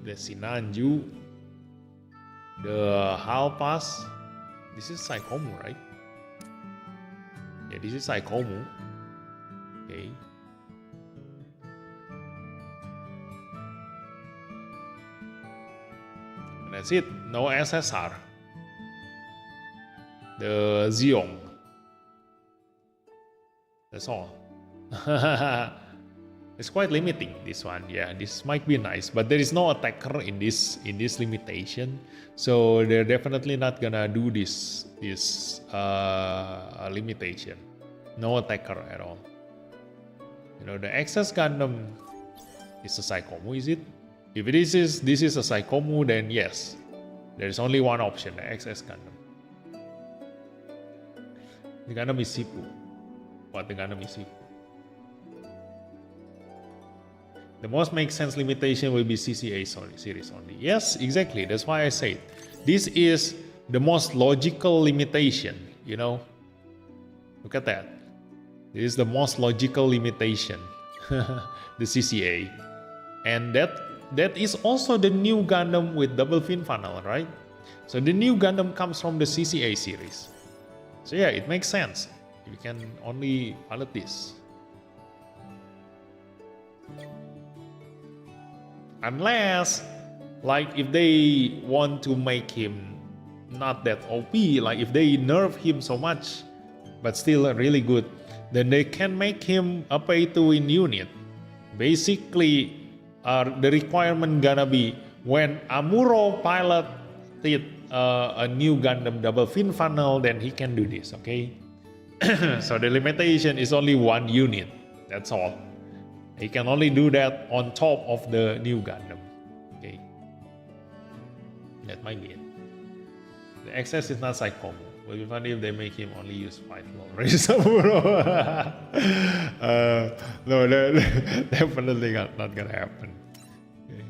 The Sinanju, the Halpas. This is Psychomu, right? Yeah, this is Psychomu. Okay. And that's it. No SSR. the Zeong. That's all. It's quite limiting, this one. Yeah, this might be nice, but there is no attacker in this limitation, so they're definitely not gonna do this limitation. No attacker at all. You know, the XS Gundam is a Psychomu, is it? If this is a Psychomu, then yes, there is only one option, the XS Gundam. The Gundam is Sipu. What the Gundam is Sipu? The most makes sense limitation will be CCA series only. Yes, exactly. That's why I said this is the most logical limitation. You know, look at that. This is the most logical limitation, the CCA, and that is also the new Gundam with double fin funnel, right? So the new Gundam comes from the CCA series. So yeah, it makes sense. You can only pilot this. Unless, like, if they want to make him not that OP, like if they nerf him so much, but still really good, then they can make him a pay-to-win unit. Basically, the requirement gonna be when Amuro piloted a new Gundam double fin funnel, then he can do this, okay? So the limitation is only one unit, that's all. He can only do that on top of the new Gundam. Okay. That might be it. The XS is not Psychomu. It would be funny if they make him only use fight long range Samuro. No, definitely not gonna happen. Okay.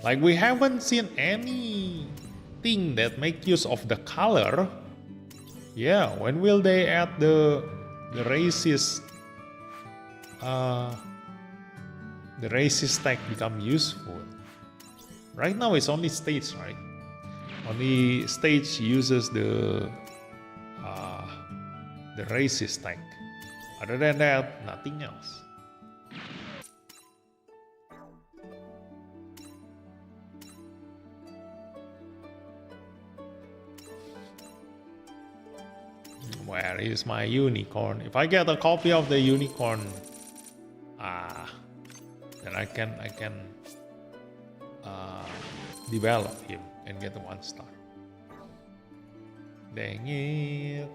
Like, we haven't seen anything that make use of the color. Yeah, when will they add the racist tag become useful? Right now it's only stage, right? Only stage uses the racist tag. Other than that, nothing else. Where is my unicorn? If I get a copy of the unicorn, then I can develop him and get 1 star. Dang it.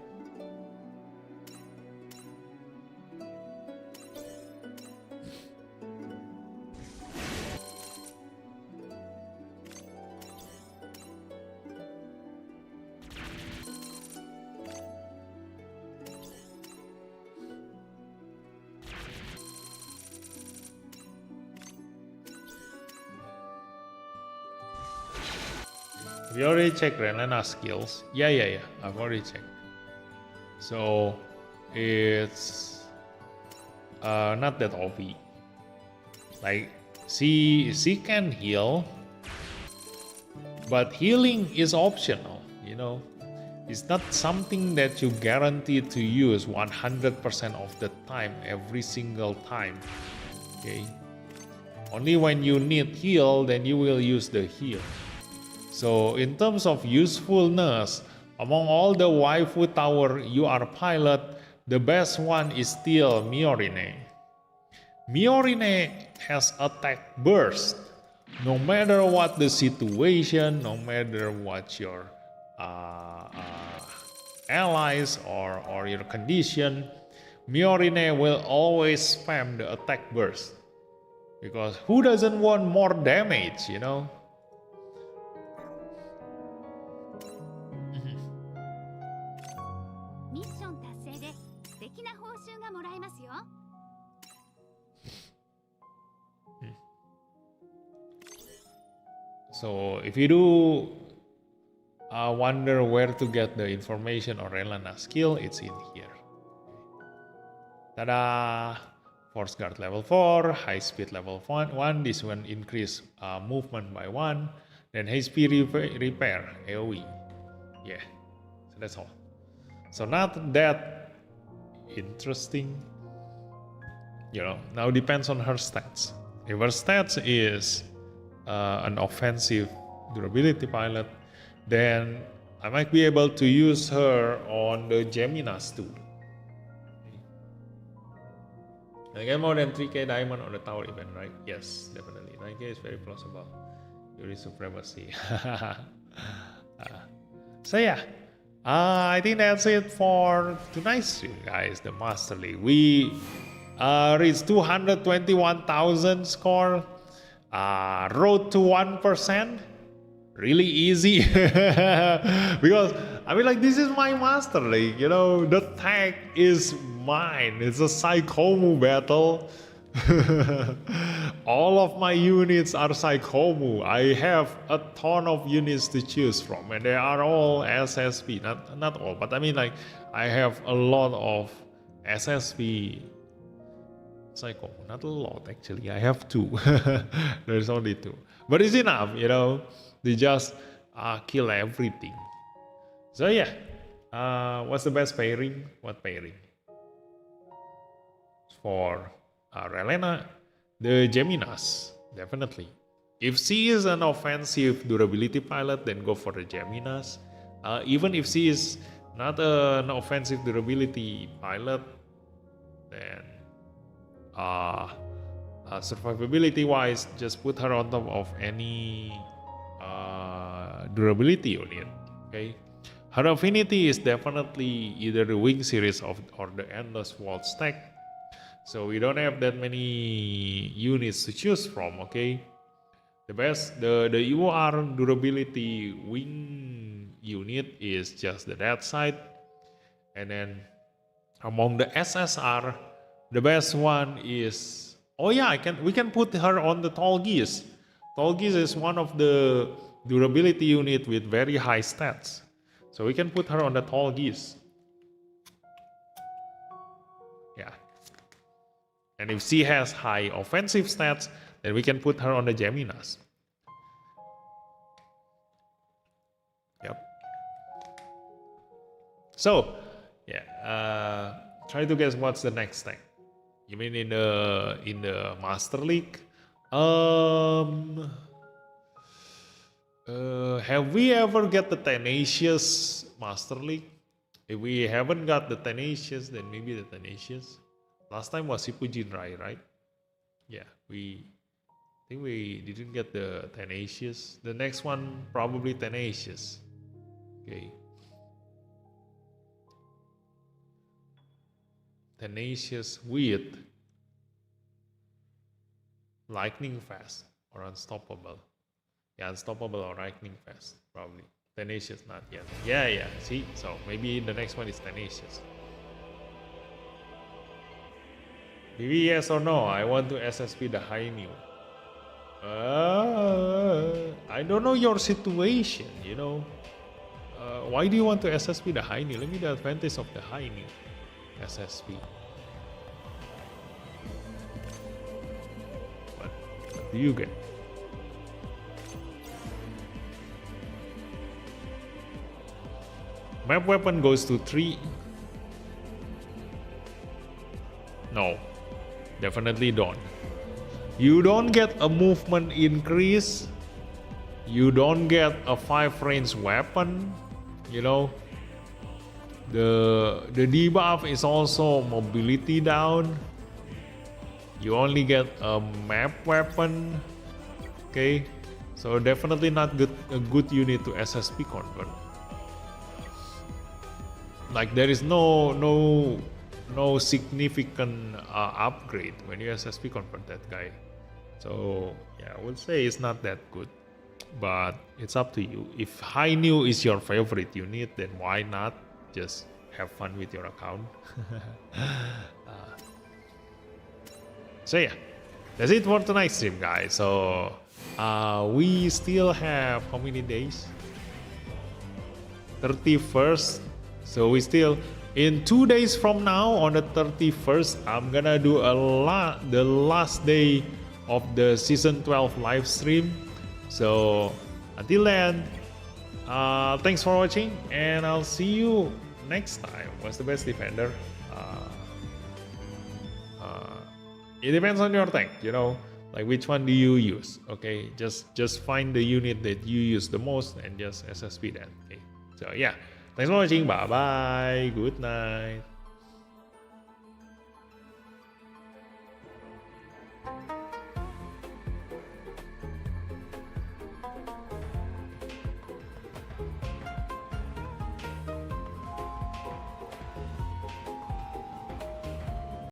We already checked Renana skills. Yeah. I've already checked. So it's not that OP. Like, she can heal, but healing is optional. You know, it's not something that you guarantee to use 100% of the time, every single time. Okay. Only when you need heal, then you will use the heal. So in terms of usefulness, among all the waifu tower you are pilot, the best one is still Miorine. Miorine has attack burst. No matter what the situation, no matter what your allies or your condition, Miorine will always spam the attack burst. Because who doesn't want more damage, you know? So if you do wonder where to get the information on Relana skill, it's in here. Tada! Force guard level 4, high speed level 1. This one increase movement by 1. Then high speed repair AoE. Yeah, so that's all. So not that interesting. You know, now depends on her stats. If her stats is an offensive durability pilot, then I might be able to use her on the Geminas too. I get more than 3k diamond on the tower event, right? Yes, definitely. 9k is very plausible. Yuri supremacy. So yeah, I think that's it for tonight's stream, guys. The Master League. We reached 221,000 score. Road to 1%. Really easy. Because I mean, like, this is my Master League, you know. The tag is mine. It's a Psychomu battle. All of my units are Psychomu. I have a ton of units to choose from, and they are all SSP. Not all, but I mean, like, I have a lot of SSP Psychomu. Not a lot, actually. I have 2. There's only 2, but it's enough, you know. They just kill everything. So yeah, what's the best pairing? What pairing? For Relena, the Geminas, definitely. If she is an offensive durability pilot, then go for the Geminas. Even if she is not an offensive durability pilot, then survivability wise, just put her on top of any durability unit. Okay, her affinity is definitely either the wing series or the endless wall stack. So we don't have that many units to choose from. Okay, the best, the UR durability wing unit is just the that side, and then among the SSR, the best one is, oh yeah, we can put her on the Tall Geese. Tall Geese is one of the durability unit with very high stats, so we can put her on the Tall Geese. Yeah, and if she has high offensive stats, then we can put her on the Geminas. Yep. So yeah, try to guess what's the next thing. You mean in the Master League? Have we ever get the Tenacious Master League? If we haven't got the Tenacious, then maybe the Tenacious. Last time was Shippujinrai, right? Yeah, I think we didn't get the Tenacious. The next one probably Tenacious. Okay. Tenacious with Lightning Fast or Unstoppable. Yeah, Unstoppable or Lightning Fast, probably. Tenacious, not yet. Yeah, see? So maybe the next one is Tenacious. Maybe yes or no, I want to SSP the High New. I don't know your situation, you know. Why do you want to SSP the High New? Let me the advantage of the High New SSP. What do you get? Map weapon goes to 3. No, definitely don't. You don't get a movement increase. You don't get a 5 range weapon. You know, the debuff is also mobility down. You only get a map weapon. Okay, so definitely not a good unit to SSP convert. Like there is no significant upgrade when you SSP convert that guy. So yeah, I would say it's not that good, but it's up to you. If High New is your favorite unit, then why not just have fun with your account? So yeah, that's it for tonight's stream, guys. So we still have how many days? 31st. So we still, in 2 days from now, on the 31st, I'm gonna do the last day of the season 12 live stream. So until then, thanks for watching, and I'll see you next time. What's the best defender? It depends on your tank, you know. like which one do you use? Okay, just find the unit that you use the most and just SSP that. Okay, so yeah, thanks for watching. Bye bye. Good night.